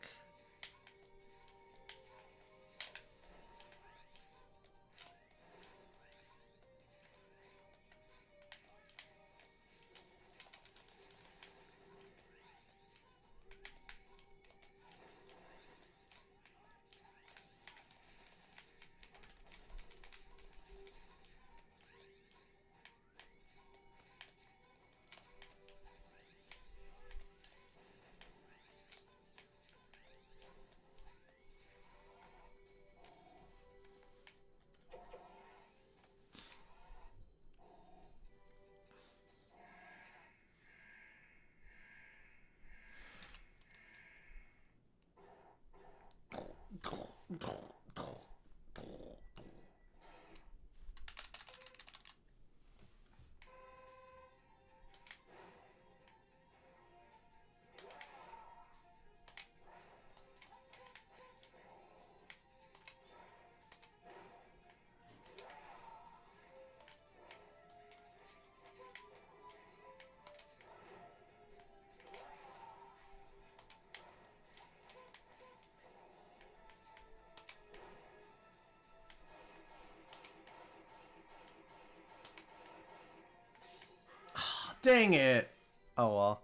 Dang it. Oh well.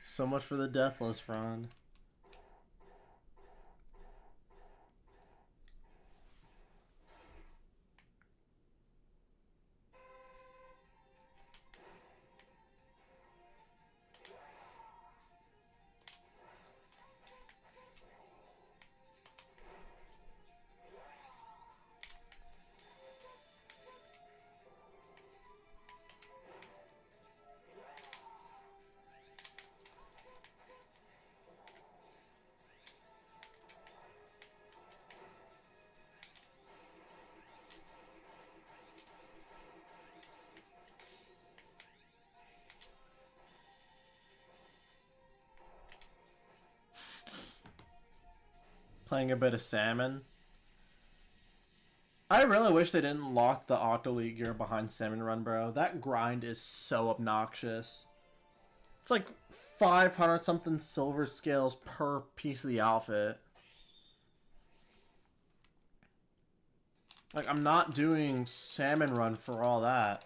So much for the deathless frond. Playing a bit of salmon. I really wish they didn't lock the Octolead gear behind Salmon Run, bro. That grind is so obnoxious. It's like 500 something silver scales per piece of the outfit. Like, I'm not doing Salmon Run for all that.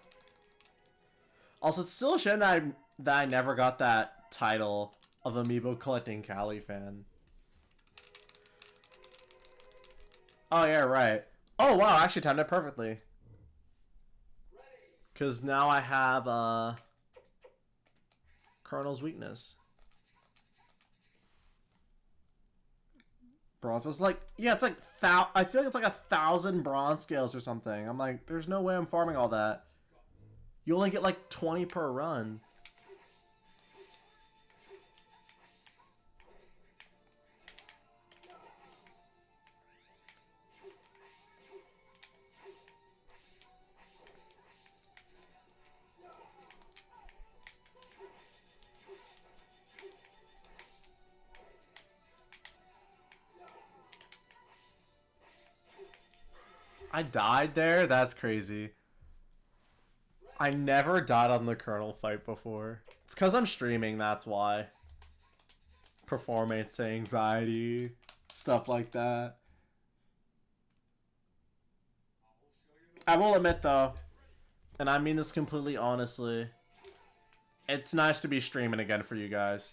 Also, it's still a shame that I never got that title of Amiibo Collecting Cali fan. Oh, yeah, right. Oh, wow, I actually timed it perfectly. Because now I have, Colonel's Weakness. Bronze was like, yeah, it's like, I feel like it's like 1,000 bronze scales or something. I'm like, there's no way I'm farming all that. You only get like 20 per run. I died there? That's crazy. I never died on the Colonel fight before. It's because I'm streaming, that's why. Performance anxiety, stuff like that. I will admit, though, and I mean this completely honestly, it's nice to be streaming again for you guys.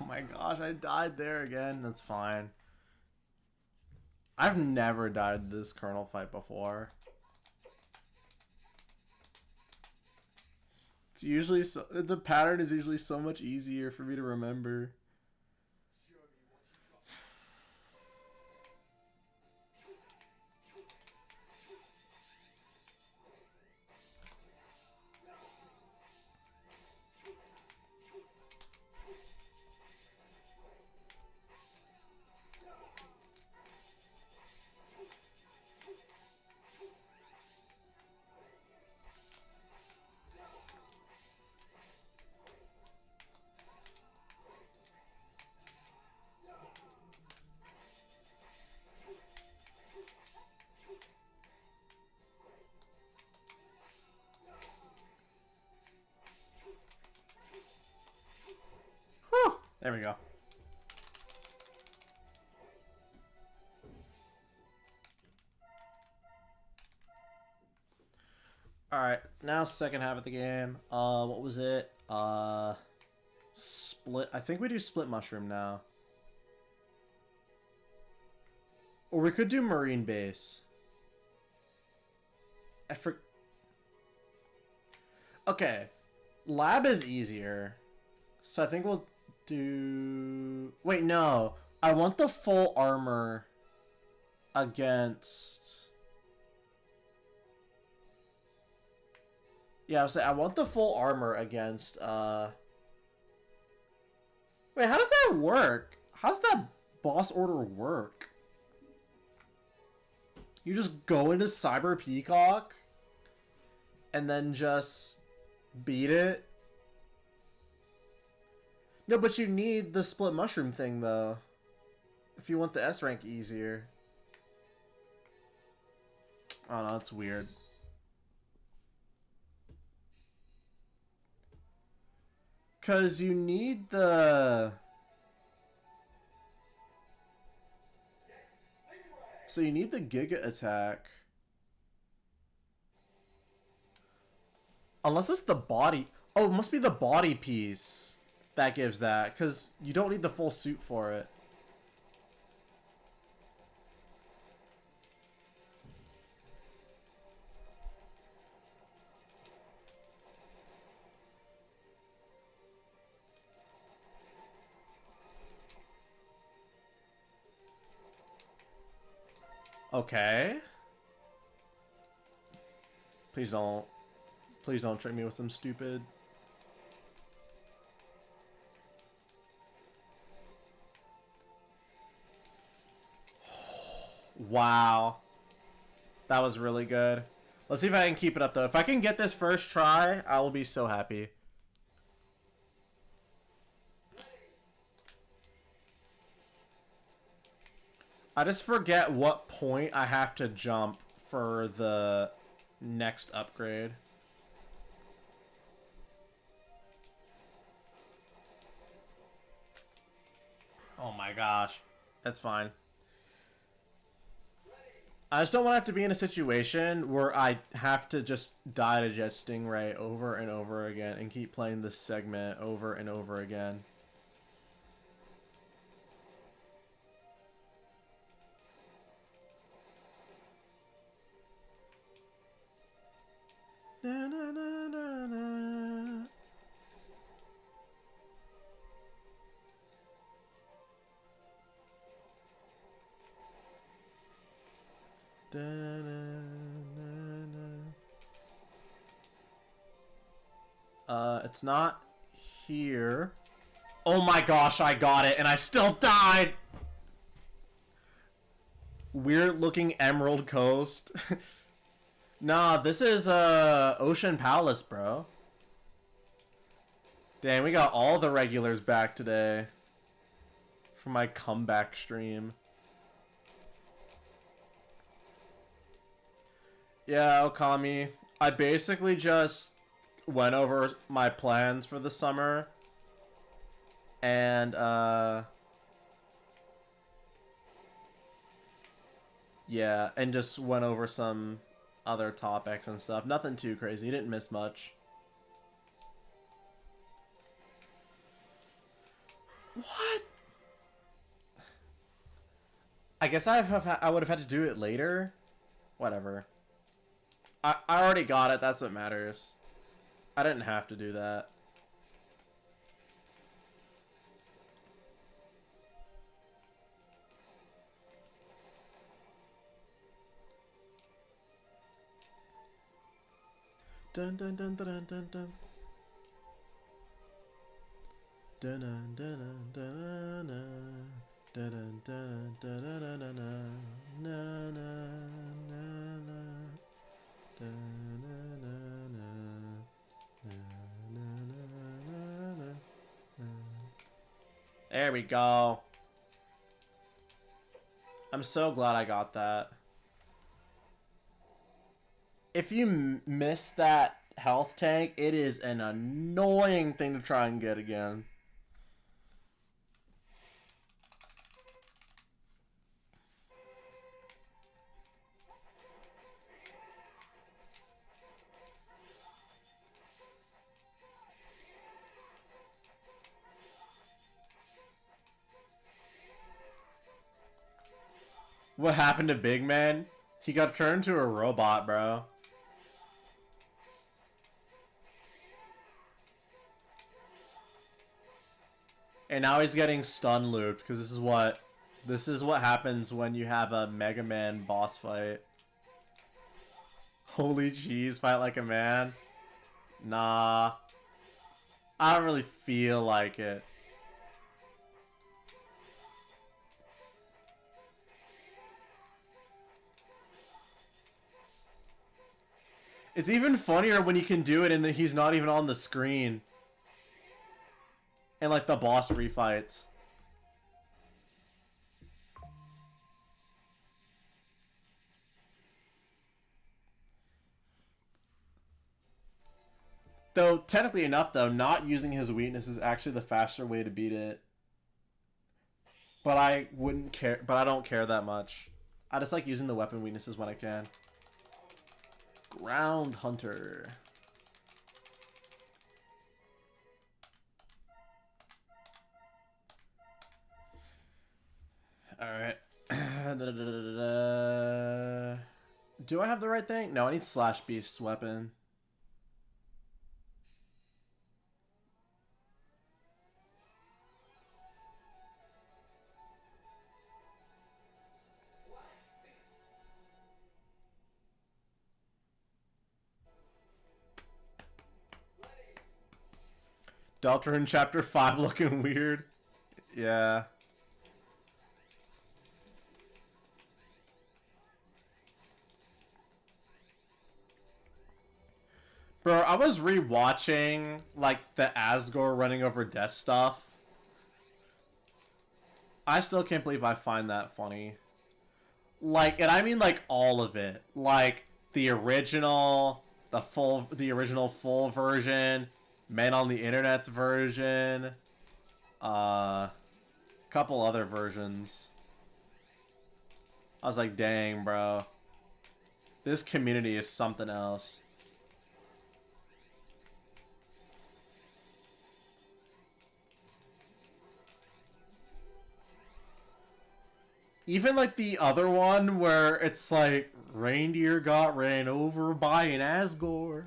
Oh my gosh, I died there again. That's fine. I've never died this Colonel fight before. It's usually the pattern is usually so much easier for me to remember. Whew, there we go. Alright, now second half of the game. What was it? Split. I think we do split mushroom now. Or we could do marine base. Okay. Lab is easier. So I think we'll do... Wait, no. I want the full armor against... Yeah, I was saying, I want the full armor against, Wait, how does that work? How does that boss order work? You just go into Cyber Peacock and then just beat it? No, but you need the split mushroom thing, though. If you want the S rank easier. Oh, no, that's weird. Because you need the... So you need the Giga attack. Unless it's the body... Oh, it must be the body piece that gives that. Because you don't need the full suit for it. Okay. Please don't. Please don't trick me with some stupid... Wow. That was really good. Let's see if I can keep it up, though. If I can get this first try, I will be so happy. I just forget what point I have to jump for the next upgrade. Oh my gosh. That's fine. I just don't want to have to be in a situation where I have to just die to Jet Stingray over and over again and keep playing this segment over and over again. Na, na, na, na, na. Da, na, na, na. It's not here. Oh my gosh, I got it, and I still died! Weird looking Emerald Coast. Nah, this is Ocean Palace, bro. Dang, we got all the regulars back today for my comeback stream. Yeah, Okami. I basically just went over my plans for the summer. And, yeah, and just went over some other topics and stuff. Nothing too crazy. You didn't miss much. What? I guess I would have had to do it later. Whatever. I already got it. That's what matters. I didn't have to do that. Dun dun dun dun dun dun. Dun dun dun dun dun. Dun dun dun dun dun dun dun. There we go. I'm so glad I got that. If you miss that health tank, it is an annoying thing to try and get again. What happened to Big Man? He got turned into a robot, bro. And now he's getting stun looped because this is what happens when you have a Mega Man boss fight. Holy jeez, fight like a man. Nah. I don't really feel like it. It's even funnier when you can do it and then he's not even on the screen. And like the boss refights. Though, technically enough, though, not using his weakness is actually the faster way to beat it. But I wouldn't care. But I don't care that much. I just like using the weapon weaknesses when I can. Ground Hunter. Alright. Do I have the right thing? No, I need Slash Beast's weapon. Deltarune Chapter 5 looking weird. Yeah. Bro, I was rewatching, like, the Asgore running over death stuff. I still can't believe I find that funny. Like, and I mean, like, all of it. Like, the original, the original full version, Men on the Internet's version, couple other versions. I was like, dang, bro. This community is something else. Even like the other one where it's like reindeer got ran over by an Asgore.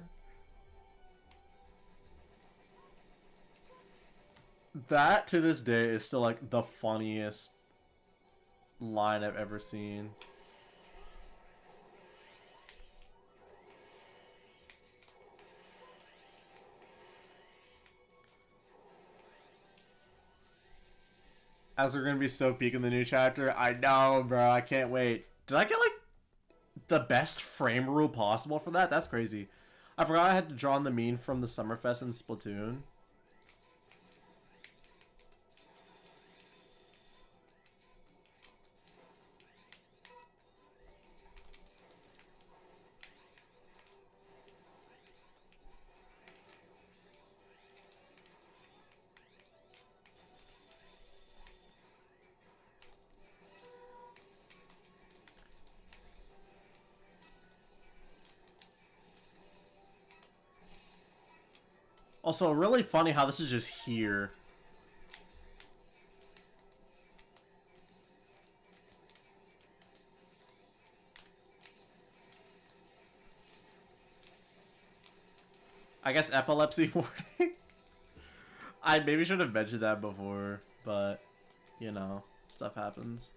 That to this day is still like the funniest line I've ever seen. As we're gonna be so peak in the new chapter. I know, bro. I can't wait. Did I get like the best frame rule possible for that? That's crazy. I forgot I had to draw on the meme from the Summerfest in Splatoon. Also, really funny how this is just here. I guess epilepsy warning. I maybe should have mentioned that before, but, you know, stuff happens.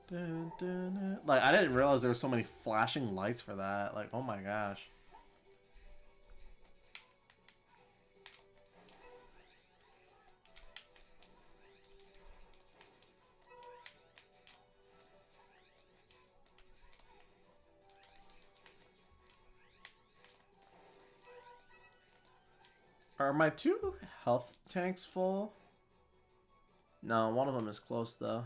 Dun, dun, dun. Like, I didn't realize there were so many flashing lights for that. Like, oh my gosh. Are my two health tanks full? No, one of them is close though.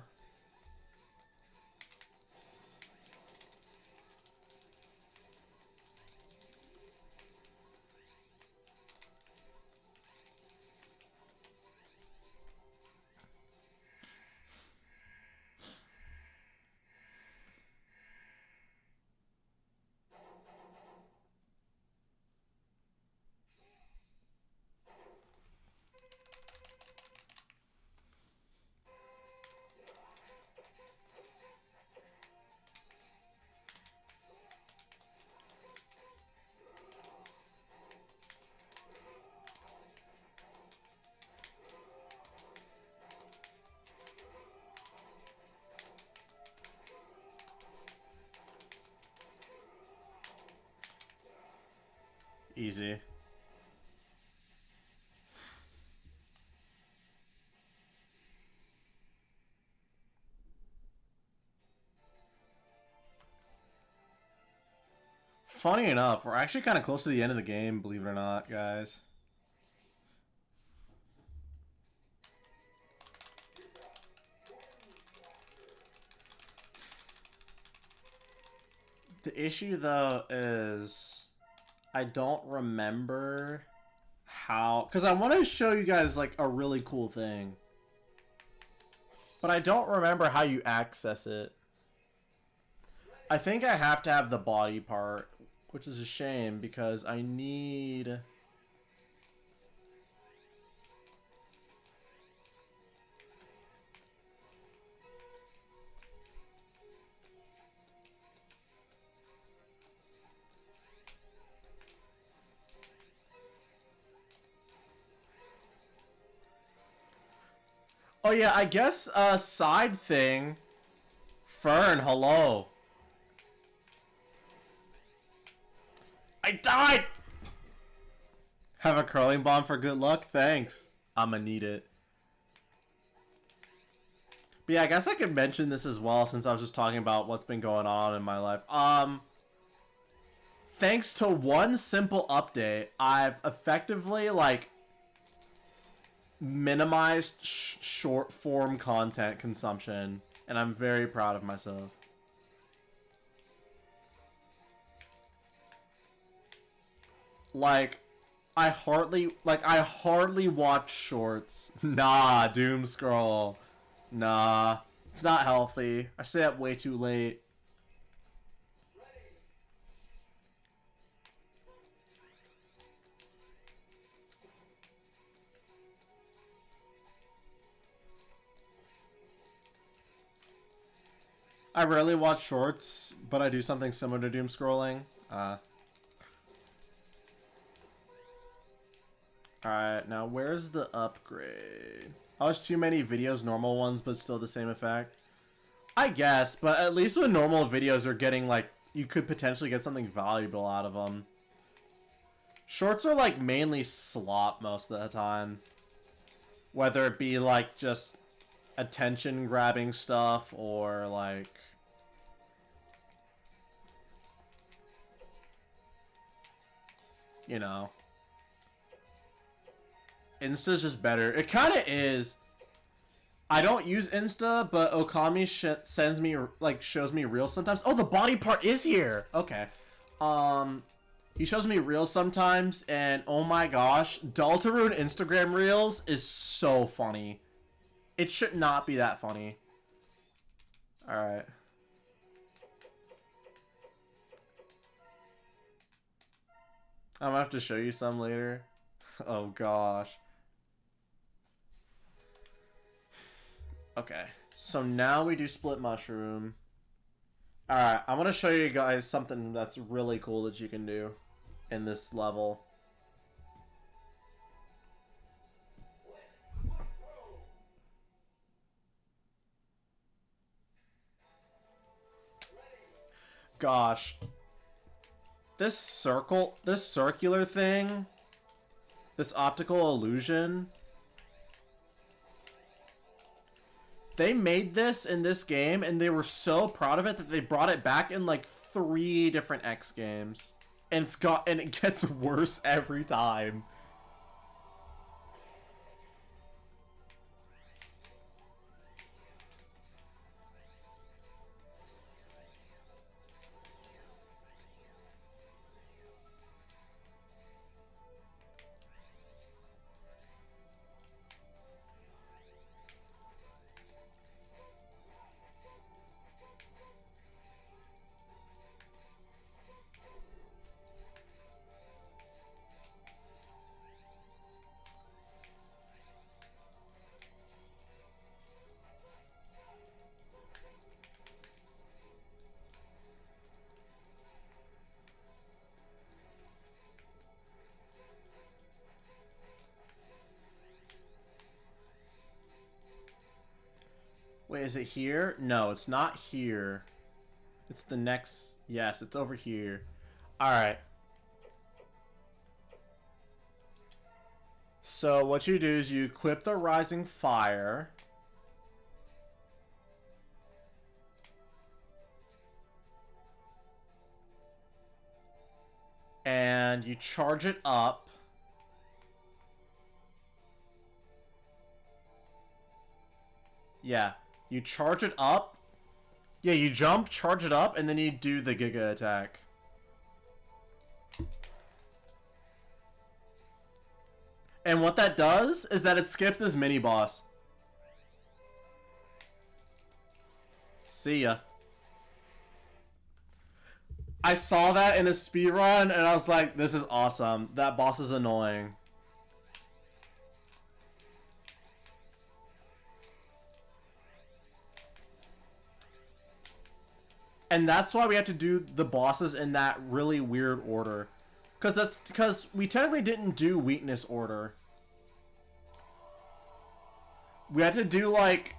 Easy. Funny enough, we're actually kind of close to the end of the game, believe it or not, guys. The issue, though, is I don't remember how... Because I want to show you guys, like, a really cool thing. But I don't remember how you access it. I think I have to have the body part, which is a shame, because I need... Oh yeah, I guess a side thing. Fern, hello. I died! Have a curling bomb for good luck? Thanks. I'ma need it. But yeah, I guess I could mention this as well since I was just talking about what's been going on in my life. Thanks to one simple update, I've effectively, like, minimized short form content consumption, and I'm very proud of myself. Like, I hardly watch shorts. Nah, doom scroll. Nah, it's not healthy. I stay up way too late. I rarely watch shorts, but I do something similar to doom scrolling. Alright, now where's the upgrade? Oh, there's too many videos, normal ones, but still the same effect. I guess, but at least when normal videos are getting, like, you could potentially get something valuable out of them. Shorts are, like, mainly slop most of the time. Whether it be, like, just attention-grabbing stuff, or, like... You know. Insta's just better. It kind of is. I don't use Insta, but Okami sends me, like, shows me reels sometimes. Oh, the body part is here! Okay. He shows me reels sometimes, and oh my gosh, Deltarune Instagram reels is so funny. It should not be that funny. Alright. I'm gonna have to show you some later. Oh gosh. Okay, so now we do split mushroom. Alright, I want to show you guys something that's really cool that you can do in this level. Gosh. This circular thing, this optical illusion, they made this in this game, and they were so proud of it that they brought it back in like 3 different X games, and it gets worse every time. Wait, is it here? No, it's not here. It's the next... Yes, it's over here. Alright. So what you do is you equip the Rising Fire. And you charge it up. Yeah, you charge it up. Yeah, you jump, charge it up, and then you do the Giga attack. And what that does is that it skips this mini boss. See ya. I saw that in a speedrun and I was like, this is awesome. That boss is annoying. And that's why we had to do the bosses in that really weird order. Because we technically didn't do weakness order. We had to do like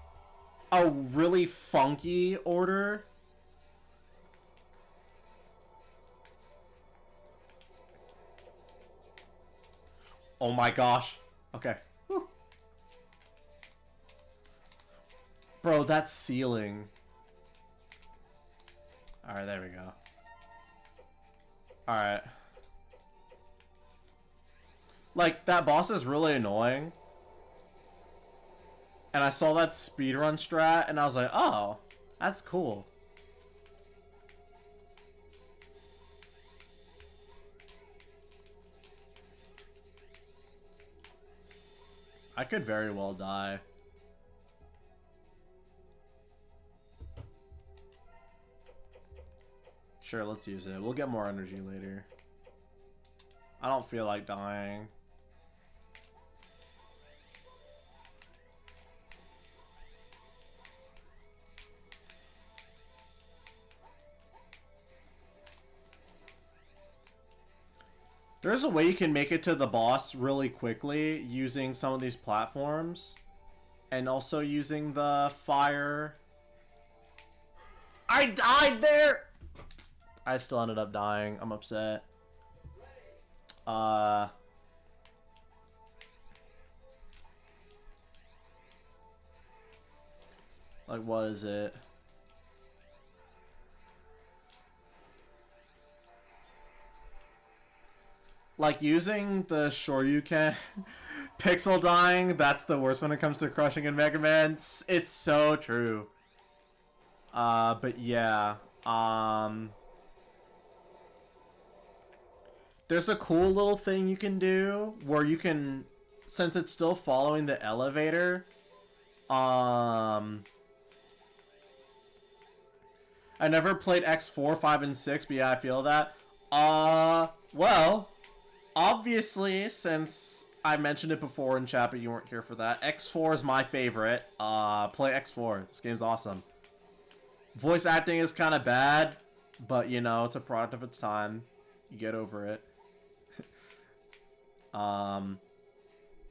a really funky order. Oh my gosh. Okay. Whew. Bro, that ceiling. Alright, there we go. Alright. Like, that boss is really annoying. And I saw that speedrun strat, and I was like, oh, that's cool. I could very well die. Sure, let's use it. We'll get more energy later. I don't feel like dying. There's a way you can make it to the boss really quickly using some of these platforms. And also using the fire. I died there! I still ended up dying. I'm upset. Like, what is it? Like, using the Shoryuken pixel dying, that's the worst when it comes to crushing in Mega Man. It's so true. But yeah. There's a cool little thing you can do where you can, since it's still following the elevator, I never played X4, 5, and 6, but yeah, I feel that. Well, obviously, since I mentioned it before in chat, but you weren't here for that, X4 is my favorite. Play X4. This game's awesome. Voice acting is kind of bad, but, you know, it's a product of its time. You get over it.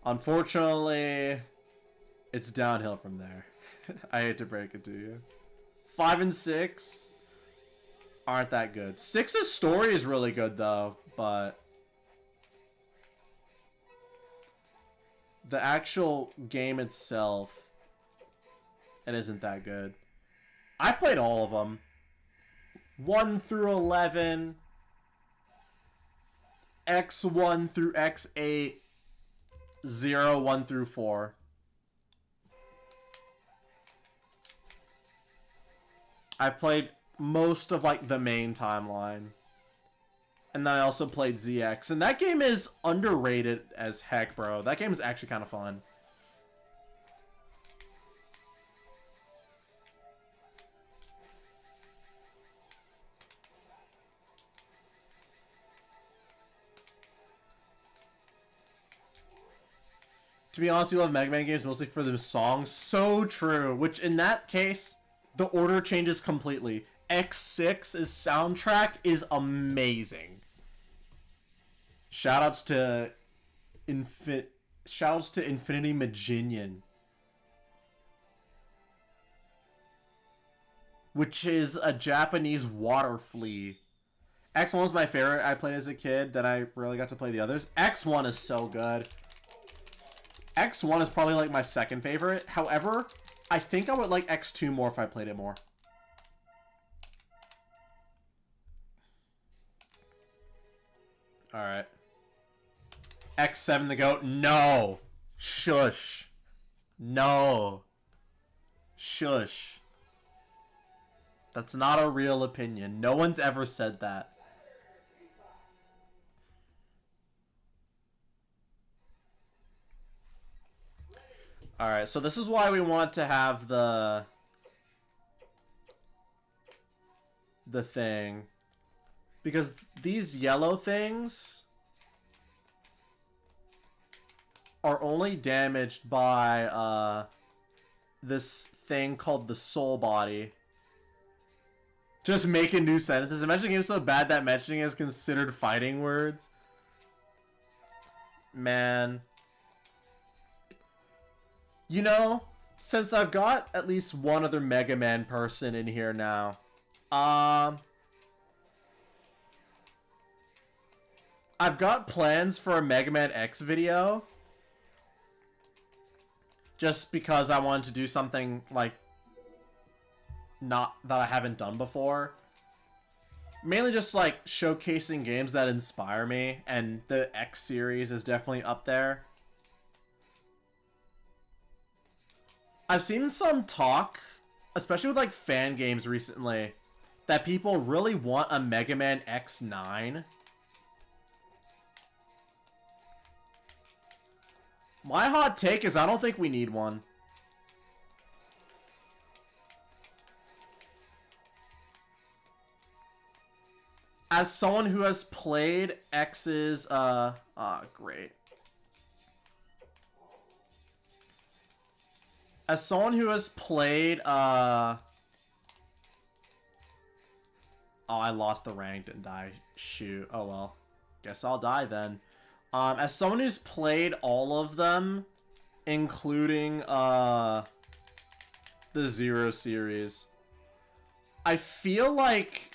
Unfortunately, it's downhill from there. I hate to break it to you. 5 and 6 aren't that good. 6's story is really good, though, but the actual game itself, it isn't that good. I've played all of them. 1 through 11, X1 through X8, 0, 1 through 4. I've played most of, like, the main timeline. And then I also played ZX. And that game is underrated as heck, bro. That game is actually kind of fun. To be honest, you love Mega Man games mostly for the songs. So true. Which, in that case, the order changes completely. X6's soundtrack is amazing. Shoutouts to Infinity Maginian, which is a Japanese water flea. X1 was my favorite. I played as a kid, then I rarely got to play the others. X1 is so good. X1 is probably like my second favorite. However, I think I would like X2 more if I played it more. Alright. X7 the GOAT. No. Shush. No. Shush. That's not a real opinion. No one's ever said that. Alright, so this is why we want to have the thing. Because these yellow things are only damaged by this thing called the soul body. Just making new sentences. Imagine a game so bad that mentioning is considered fighting words. Man. You know, since I've got at least one other Mega Man person in here now, I've got plans for a Mega Man X video. Just because I wanted to do something, like, not that I haven't done before. Mainly just, like, showcasing games that inspire me, and the X series is definitely up there. I've seen some talk, especially with, like, fan games recently, that people really want a Mega Man X9. My hot take is I don't think we need one. As someone who has played X's, great. As someone who has played, oh, I lost the rank, didn't die. Shoot. Oh, well. Guess I'll die then. As someone who's played all of them, including, the Zero series, I feel like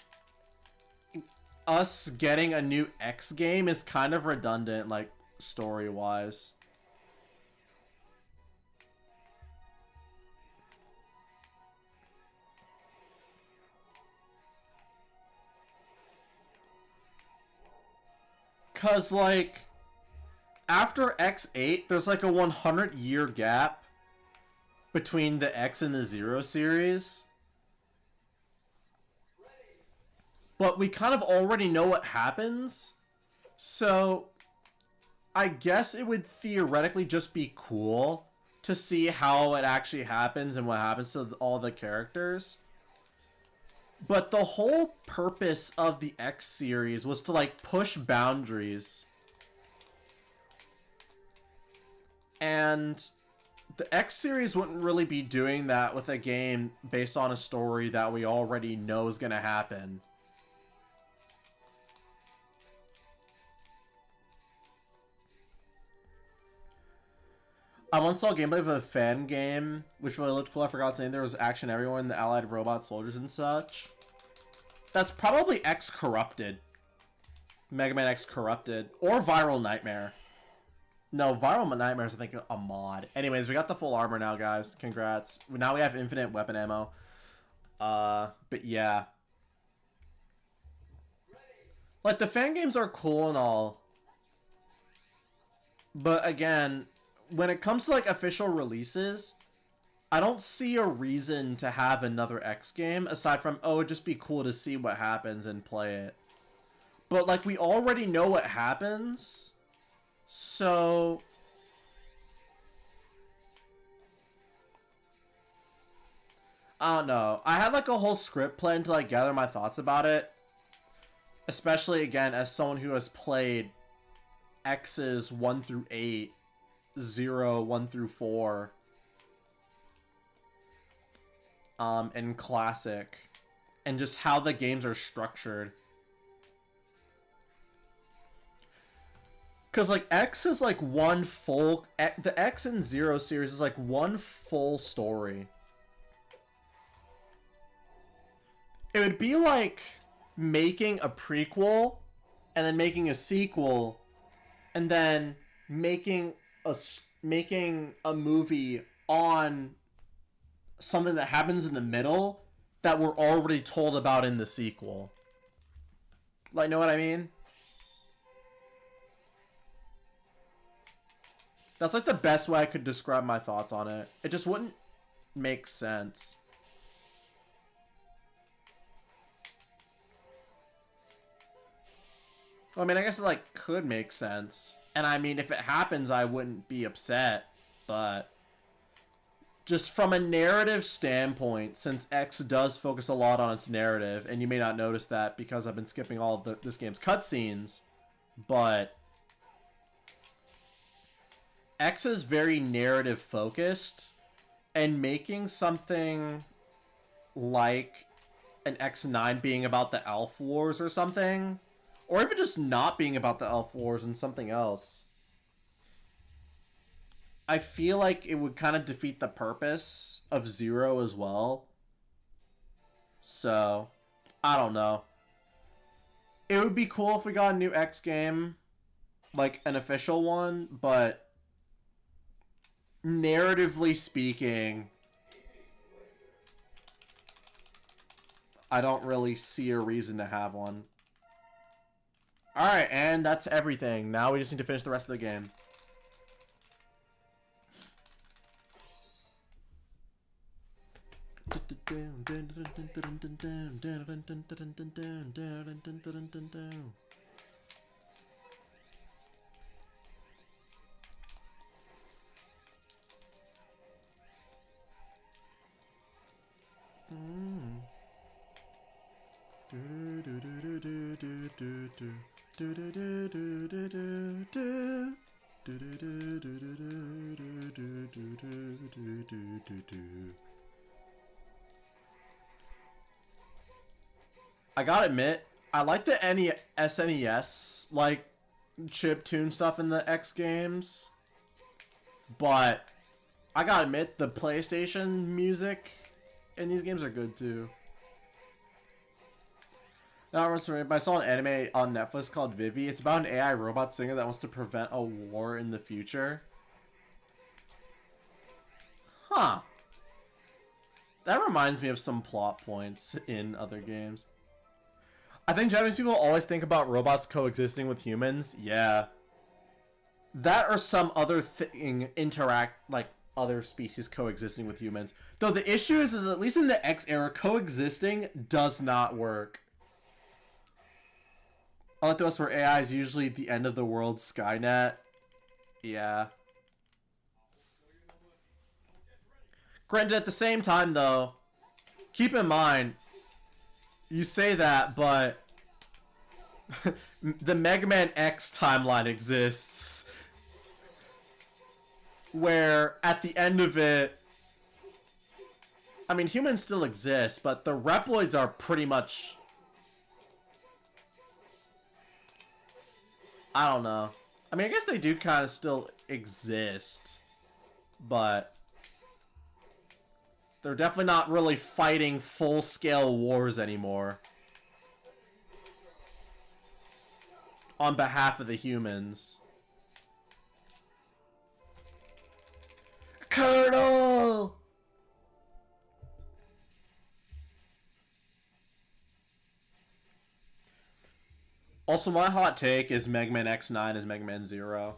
us getting a new X game is kind of redundant, like, story-wise. Cause, like, after X8, there's like a 100-year gap between the X and the Zero series. But we kind of already know what happens. So, I guess it would theoretically just be cool to see how it actually happens and what happens to all the characters. But the whole purpose of the X series was to, like, push boundaries. And the X series wouldn't really be doing that with a game based on a story that we already know is gonna happen. I once saw gameplay of a fan game, which really looked cool. I forgot its name. There was action everywhere in the allied robot soldiers and such. That's probably X Corrupted. Mega Man X Corrupted. Or Viral Nightmare. No, Viral Nightmare is, I think, a mod. Anyways, we got the full armor now, guys. Congrats. Now we have infinite weapon ammo. But yeah. Like, the fan games are cool and all. But again, when it comes to, like, official releases, I don't see a reason to have another X game, aside from, oh, it'd just be cool to see what happens and play it. But, like, we already know what happens, so I don't know. I had, like, a whole script planned to, like, gather my thoughts about it. Especially, again, as someone who has played X's 1 through 8, 0, 1 through 4, and Classic, and just how the games are structured. Because, like, X is, like, one full... The X and Zero series is, like, one full story. It would be like making a prequel, and then making a sequel, and then making a making a movie on something that happens in the middle that we're already told about in the sequel. Like, know what I mean? That's like the best way I could describe my thoughts on it. It just wouldn't make sense. Well, I mean, I guess it like could make sense. And I mean, if it happens, I wouldn't be upset. But just from a narrative standpoint, since X does focus a lot on its narrative, and you may not notice that because I've been skipping all of this game's cutscenes, but X is very narrative focused, and making something like an X9 being about the Elf Wars or something, or even just not being about the Elf Wars and something else, I feel like it would kind of defeat the purpose of Zero as well. So, I don't know. It would be cool if we got a new X game, like an official one, but narratively speaking, I don't really see a reason to have one. Alright, and that's everything. Now we just need to finish the rest of the game. I gotta admit, I like the SNES, like, chiptune stuff in the X games, but I gotta admit, the PlayStation music in these games are good too. Now, I saw an anime on Netflix called Vivi. It's about an AI robot singer that wants to prevent a war in the future. Huh. That reminds me of some plot points in other games. I think Japanese people always think about robots coexisting with humans. Yeah. That or some other thing like other species coexisting with humans. Though the issue is at least in the X era, coexisting does not work. Unlike those where AI is usually the end of the world Skynet. Yeah. Granted, at the same time, though, keep in mind, you say that, but the Mega Man X timeline exists. Where, at the end of it, I mean, humans still exist, but the Reploids are pretty much... I don't know. I mean, I guess they do kind of still exist, but they're definitely not really fighting full-scale wars anymore on behalf of the humans. Colonel! Also, my hot take is Mega Man X9 is Mega Man 0.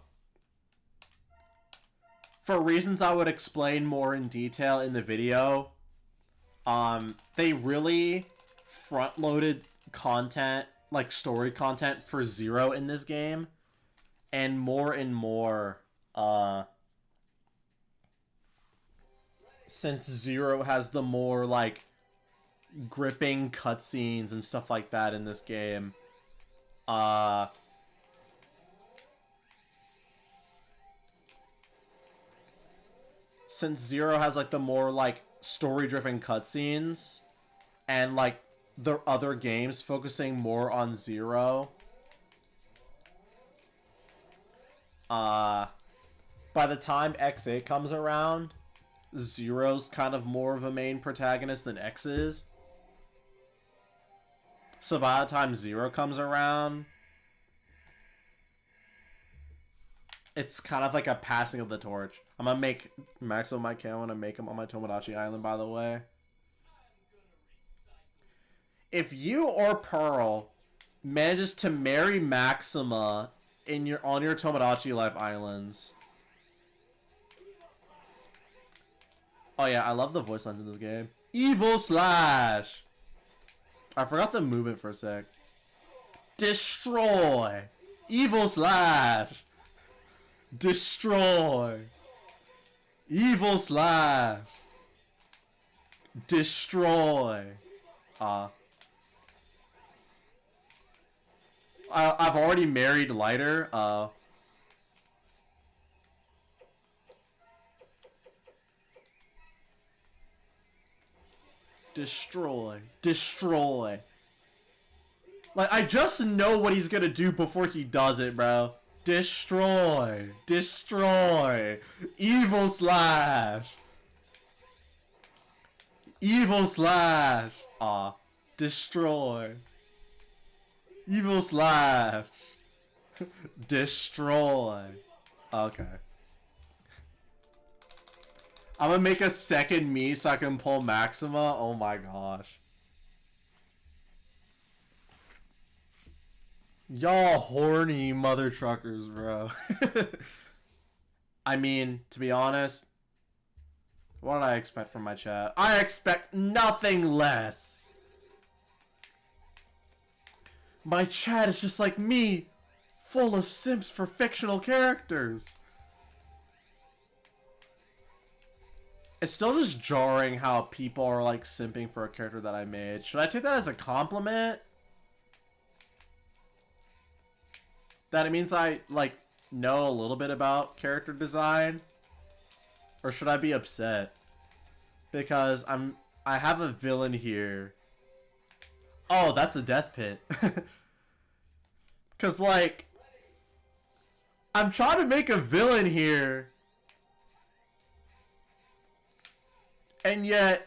For reasons I would explain more in detail in the video, they really front-loaded content, like story content for Zero in this game, and more, since Zero has the more, like, gripping cutscenes and stuff like that in this game, since Zero has, like, the more, like, story-driven cutscenes, and, like, the other games focusing more on Zero, by the time X8 comes around, Zero's kind of more of a main protagonist than X is. So by the time Zero comes around, It's kind of like a passing of the torch. I'm gonna make Maximo my cat. I want to make him on my Tomodachi Island, by the way. If you or Pearl manages to marry Maxima on your Tomodachi Life Islands. Oh yeah, I love the voice lines in this game. Evil Slash! I forgot the movement for a sec. Destroy! Evil Slash! Destroy! Evil Slash! Destroy! I've already married Lighter. Destroy. Destroy. Like, I just know what he's gonna do before he does it, bro. Destroy. Destroy. Evil Slash. Evil Slash. Destroy. Evil Slash. Destroy. Okay. I'm gonna make a second me so I can pull Maxima. Oh my gosh. Y'all horny mother truckers, bro. I mean, to be honest, what did I expect from my chat? I expect nothing less. My chat is just like me, full of simps for fictional characters. It's still just jarring how people are like simping for a character that I made. Should I take that as a compliment? That it means I like know a little bit about character design? Or should I be upset? Because I have a villain here. Oh, that's a death pit. Cause like I'm trying to make a villain here. And yet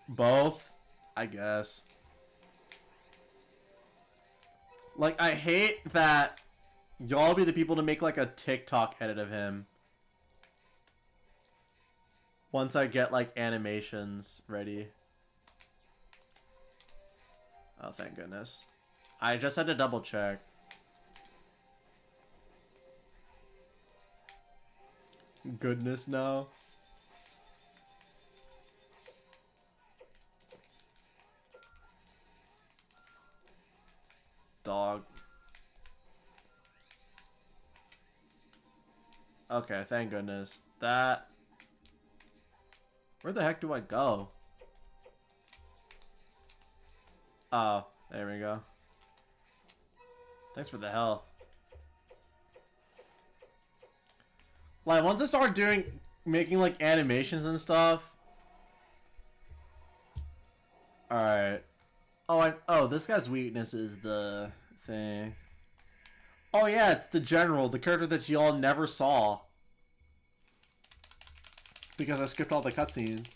both, I guess. Like, I hate that y'all be the people to make like a TikTok edit of him. Once I get like animations ready. Oh, thank goodness. I just had to double check. Goodness, no. Dog. Okay, thank goodness. That... Where the heck do I go? Oh, there we go. Thanks for the health. Like, once I start making like animations and stuff. Alright. Oh, this guy's weakness is the thing. Oh yeah, it's the general, the character that y'all never saw. Because I skipped all the cutscenes.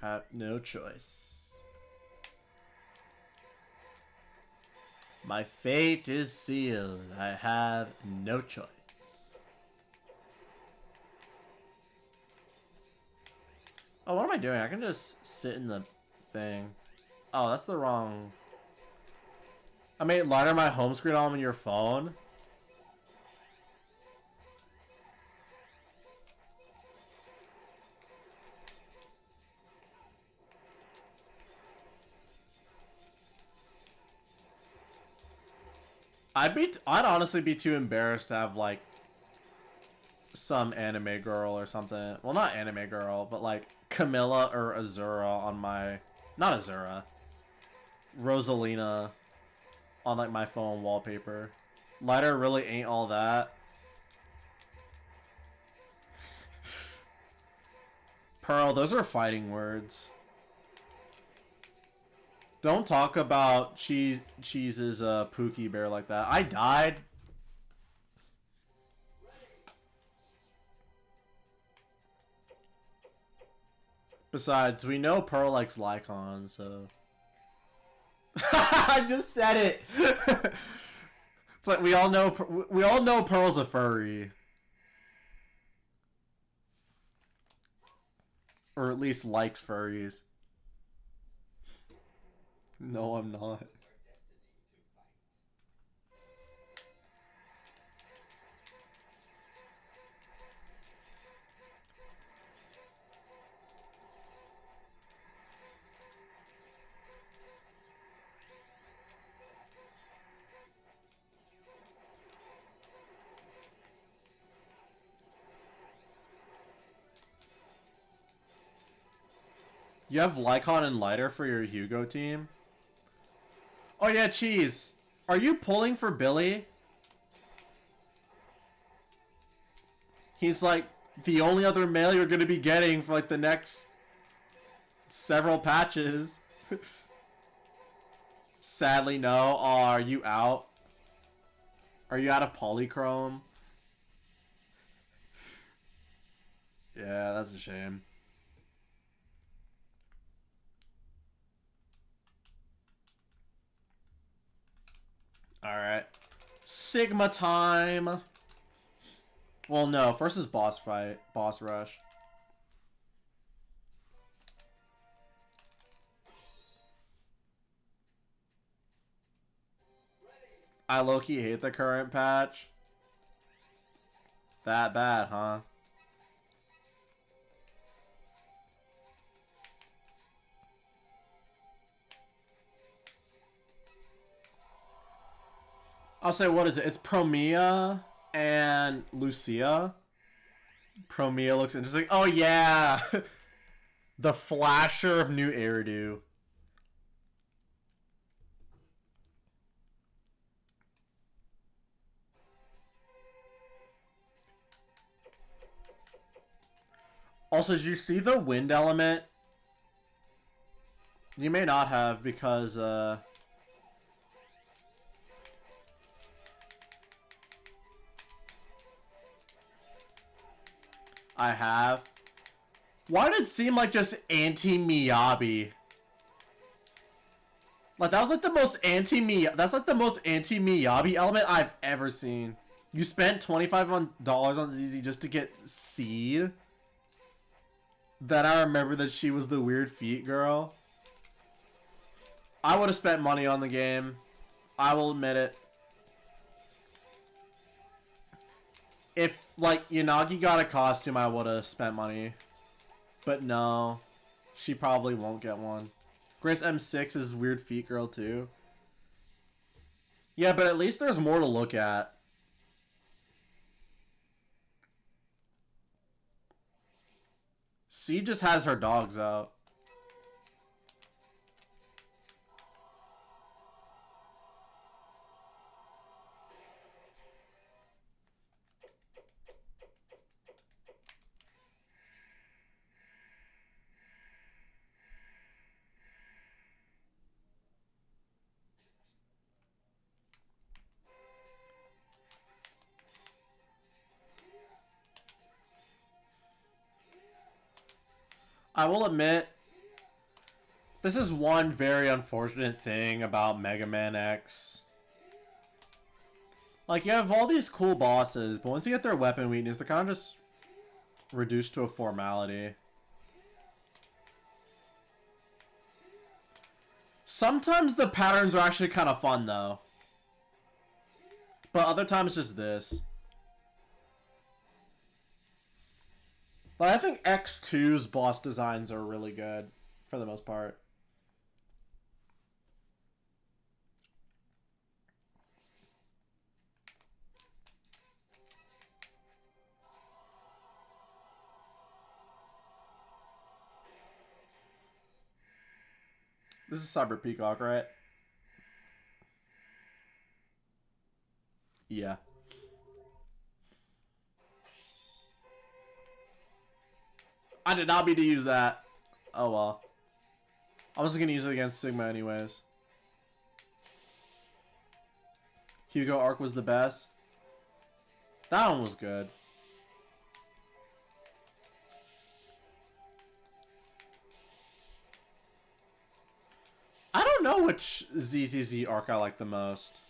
Have no choice. My fate is sealed. I have no choice. Oh, what am I doing? I can just sit in the thing. Oh, that's the wrong... I made lighter my home screen on your phone. I'd honestly be too embarrassed to have like some anime girl or something. Well, not anime girl, but like Camilla or Azura on my... Not Azura. Rosalina on like my phone wallpaper. Lighter really ain't all that. Pearl, those are fighting words. Don't talk about Cheese's Pookie Bear like that. I died. Besides, we know Pearl likes Lycon, so... I just said it. It's like we all know Pearl's a furry, or at least likes furries. No, I'm not. You have Lycon and Lighter for your Hugo team? Oh yeah, Cheese. Are you pulling for Billy? He's like the only other male you're gonna be getting for like the next several patches. Sadly, no. Oh, are you out? Are you out of Polychrome? Yeah, that's a shame. Alright. Sigma time. Well, no. First is boss fight. Boss rush. I low-key hate the current patch. That bad, huh? I'll say, what is it? It's Promia and Lucia. Promia looks interesting. Oh, yeah! The flasher of new Eridu. Also, did you see the wind element? You may not have because, I have. Why did it seem like just anti-Miyabi? Like, that was like the most anti-Miyabi... That's like the most anti-Miyabi element I've ever seen. You spent $25 on ZZ just to get Seed? Then I remember that she was the weird feet girl. I would have spent money on the game. I will admit it. If, like, Yanagi got a costume, I would have spent money. But no. She probably won't get one. Grace M6 is weird feet girl, too. Yeah, but at least there's more to look at. C just has her dogs out. I will admit, this is one very unfortunate thing about Mega Man X. Like, you have all these cool bosses, but once you get their weapon weakness, they're kind of just reduced to a formality. Sometimes the patterns are actually kind of fun, though. But other times, just this. But I think X2's boss designs are really good, for the most part. This is Cyber Peacock, right? Yeah. I did not mean to use that. Oh well. I wasn't gonna use it against Sigma anyways. Hugo Arc was the best. That one was good. I don't know which ZZZ arc I like the most.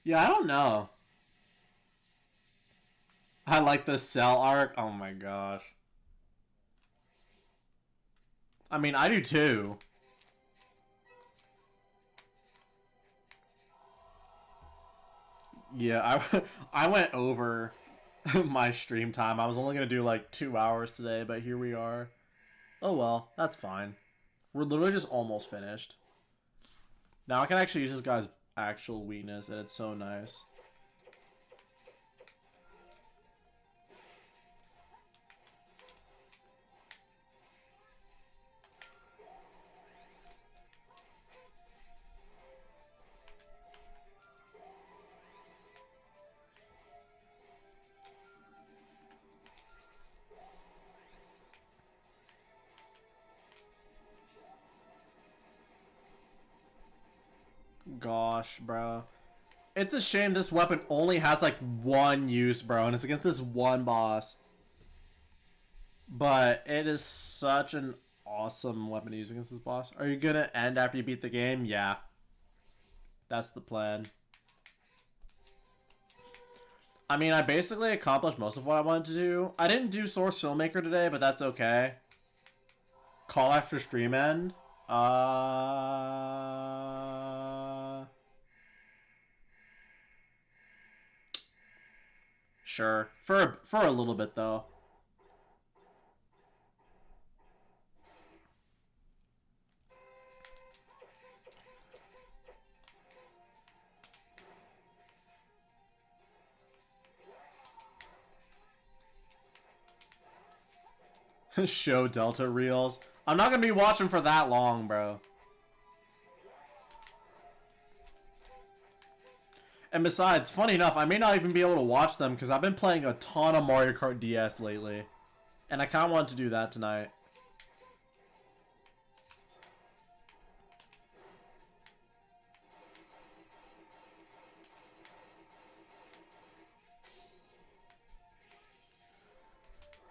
Yeah, I don't know. I like the Cell arc. Oh my gosh. I mean, I do too. Yeah, I went over my stream time. I was only gonna do like 2 hours today, but here we are. Oh well, that's fine. We're literally just almost finished. Now I can actually use this guy's actual weakness, and it's so nice. Gosh, bro. It's a shame this weapon only has like one use, bro, and it's against this one boss. But it is such an awesome weapon to use against this boss. Are you gonna end after you beat the game? Yeah. That's the plan. I mean, I basically accomplished most of what I wanted to do. I didn't do Source Filmmaker today, but that's okay. Call after stream end. Sure. For a little bit though. Show Delta reels. I'm not gonna be watching for that long, bro. And besides, funny enough, I may not even be able to watch them because I've been playing a ton of Mario Kart DS lately. And I kind of want to do that tonight.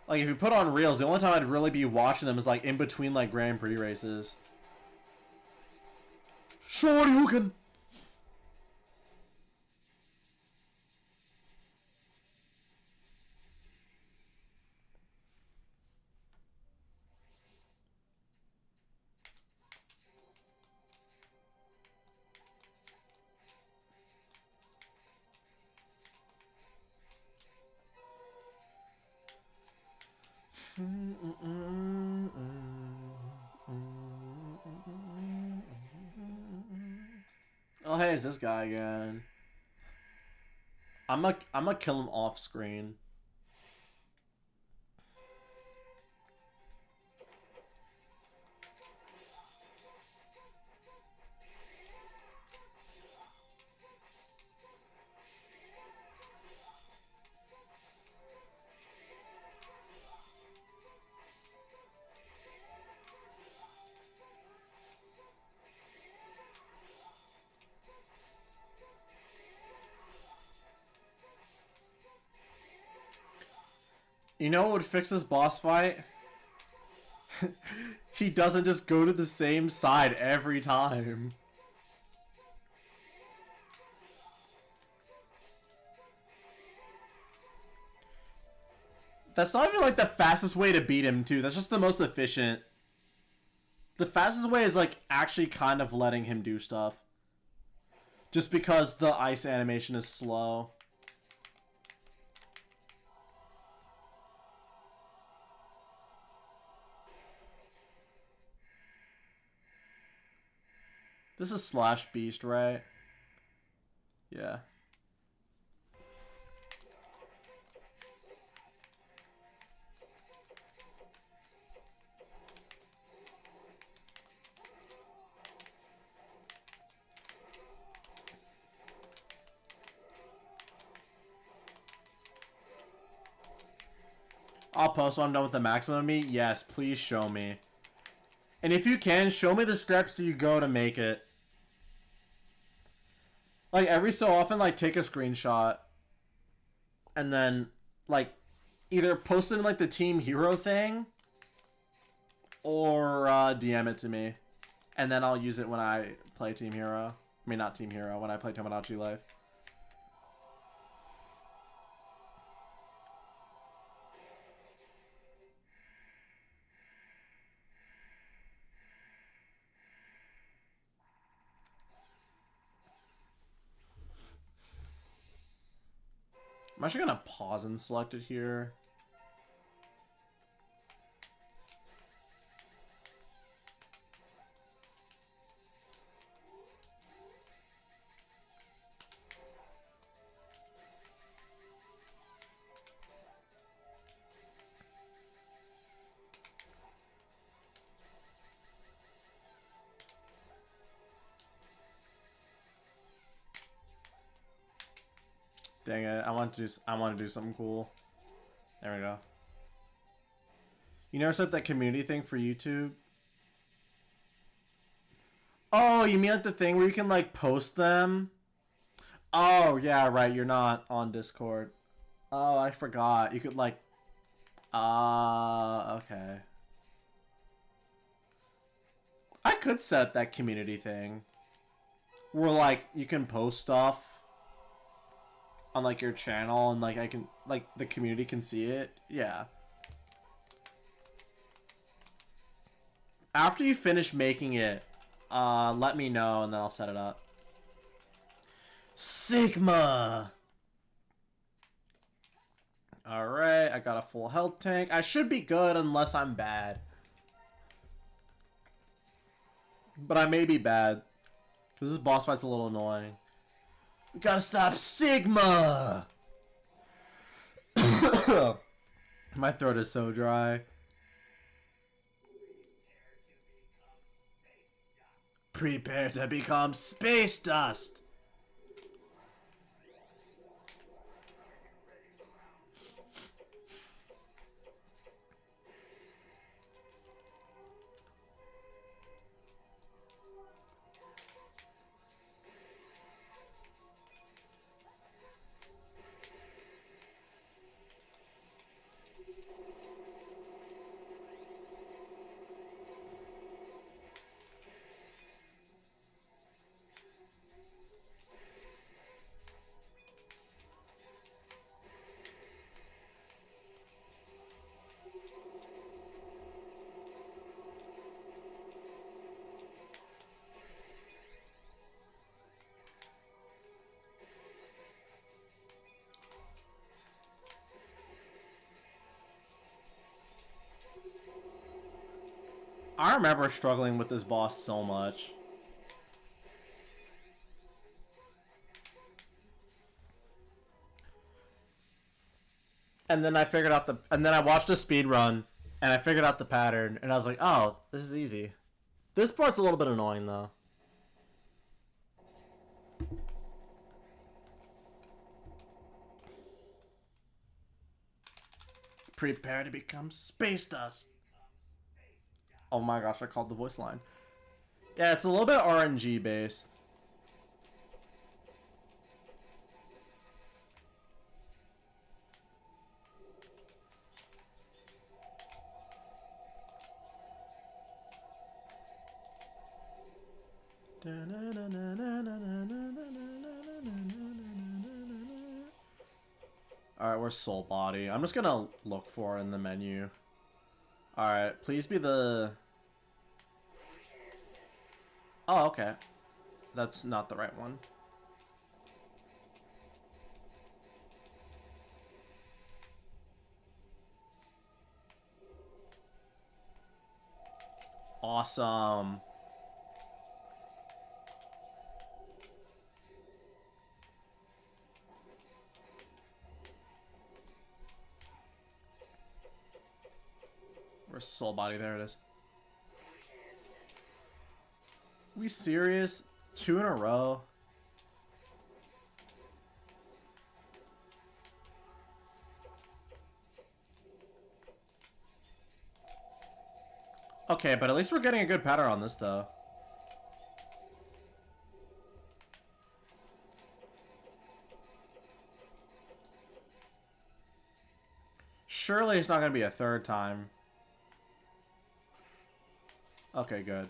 Like, if you put on reels, the only time I'd really be watching them is, like, in between, like, Grand Prix races. Shoryuken! Oh, hey, it's this guy again. I'm gonna kill him off screen. You know what would fix this boss fight? He doesn't just go to the same side every time. That's not even like the fastest way to beat him too. That's just the most efficient. The fastest way is like actually kind of letting him do stuff. Just because the ice animation is slow. This is Slash Beast, right? Yeah. I'll post when I'm done with the maximum meat. Yes, please show me. And if you can, show me the steps you go to make it. Like, every so often, like, take a screenshot. And then, like, either post it in, like, the Team Hero thing. Or DM it to me. And then I'll use it when I play Team Hero. I mean, not Team Hero, when I play Tomodachi Life. I'm actually gonna pause and select it here. Dang it! I want to do something cool. There we go. You never set that community thing for YouTube? Oh, you mean like the thing where you can like post them? Oh yeah, right. You're not on Discord. Oh, I forgot. You could like. Okay. I could set that community thing where like you can post stuff on like your channel and like I can like the community can see it. Yeah. After you finish making it, let me know and then I'll set it up. Sigma. Alright, I got a full health tank. I should be good unless I'm bad. But I may be bad. Because this boss fight's a little annoying. We gotta stop Sigma! My throat is so dry. Prepare to become space dust! I remember struggling with this boss so much. And then I figured out and then I watched a speed run and I figured out the pattern and I was like, oh, this is easy. This part's a little bit annoying though. Prepare to become space dust. Oh my gosh, I called the voice line. Yeah, it's a little bit RNG based. Alright, where's Soul Body? I'm just gonna look for it in the menu. Alright, please be the... Oh, okay. That's not the right one. Awesome. Where's Soul Body? There it is. We serious? 2 in a row? Okay, but at least we're getting a good pattern on this, though. Surely it's not going to be a third time. Okay, good.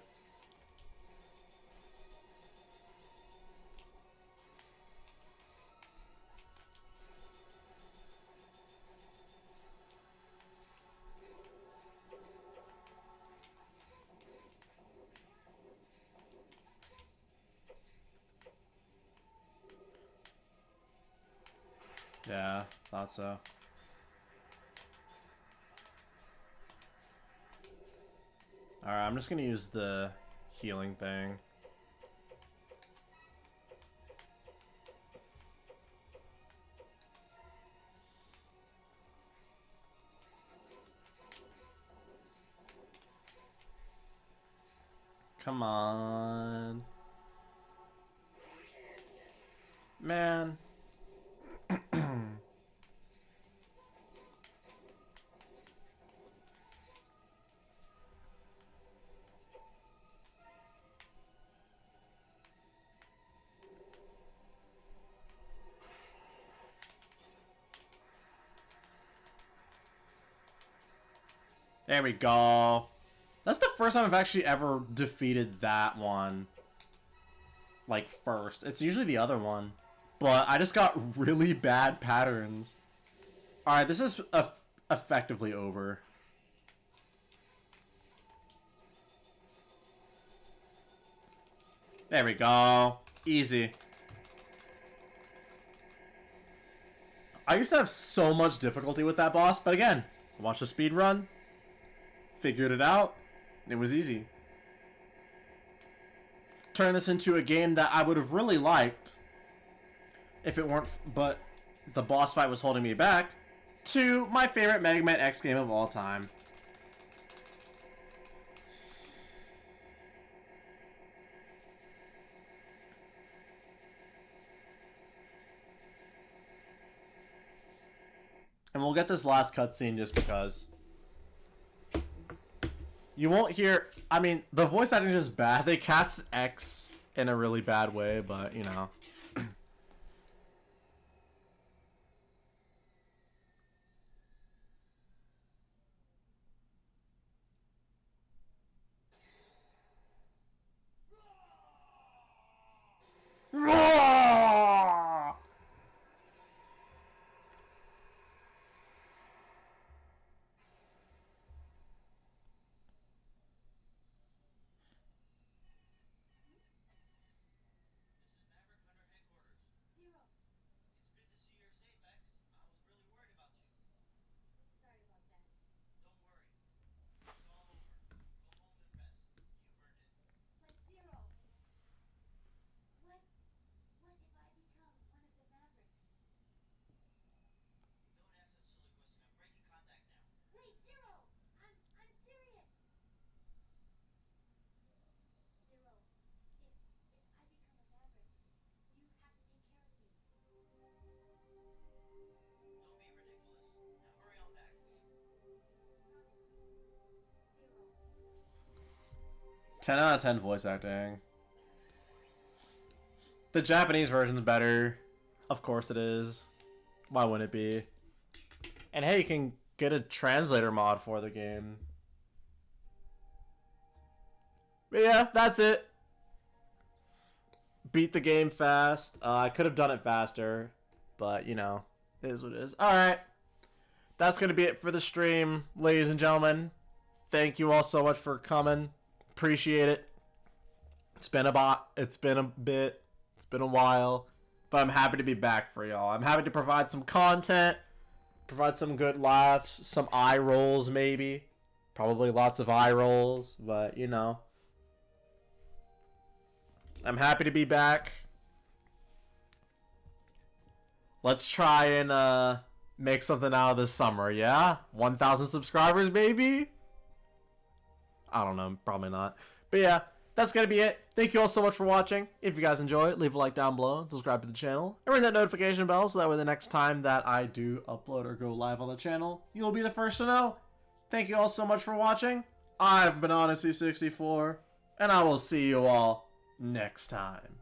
Yeah, thought so. Alright, I'm just gonna use the healing thing. Come on. Man. There we go. That's the first time I've actually ever defeated that one. Like, first. It's usually the other one. But I just got really bad patterns. Alright, this is effectively over. There we go. Easy. I used to have so much difficulty with that boss, but again, I watched a speed run, figured it out, and it was easy. Turn this into a game that I would have really liked if it weren't, but the boss fight was holding me back, to my favorite Mega Man X game of all time. And we'll get this last cutscene just because. You won't hear... I mean, the voice acting is bad. They cast X in a really bad way, but, you know. Ten out of 10 voice acting. The Japanese version's better. Of course it is. Why wouldn't it be? And hey, you can get a translator mod for the game. But yeah, that's it. Beat the game fast. I could have done it faster. But, you know, it is what it is. Alright. That's going to be it for the stream, ladies and gentlemen. Thank you all so much for coming. Appreciate it. It's been a bit. It's been a while. But I'm happy to be back for y'all. I'm happy to provide some content. Provide some good laughs. Some eye rolls, maybe. Probably lots of eye rolls. But, you know. I'm happy to be back. Let's try and make something out of this summer, yeah? 1,000 subscribers, baby? I don't know, probably not. But yeah, that's going to be it. Thank you all so much for watching. If you guys enjoy it, leave a like down below, subscribe to the channel, and ring that notification bell so that way the next time that I do upload or go live on the channel, you'll be the first to know. Thank you all so much for watching. I've been Honesty64, and I will see you all next time.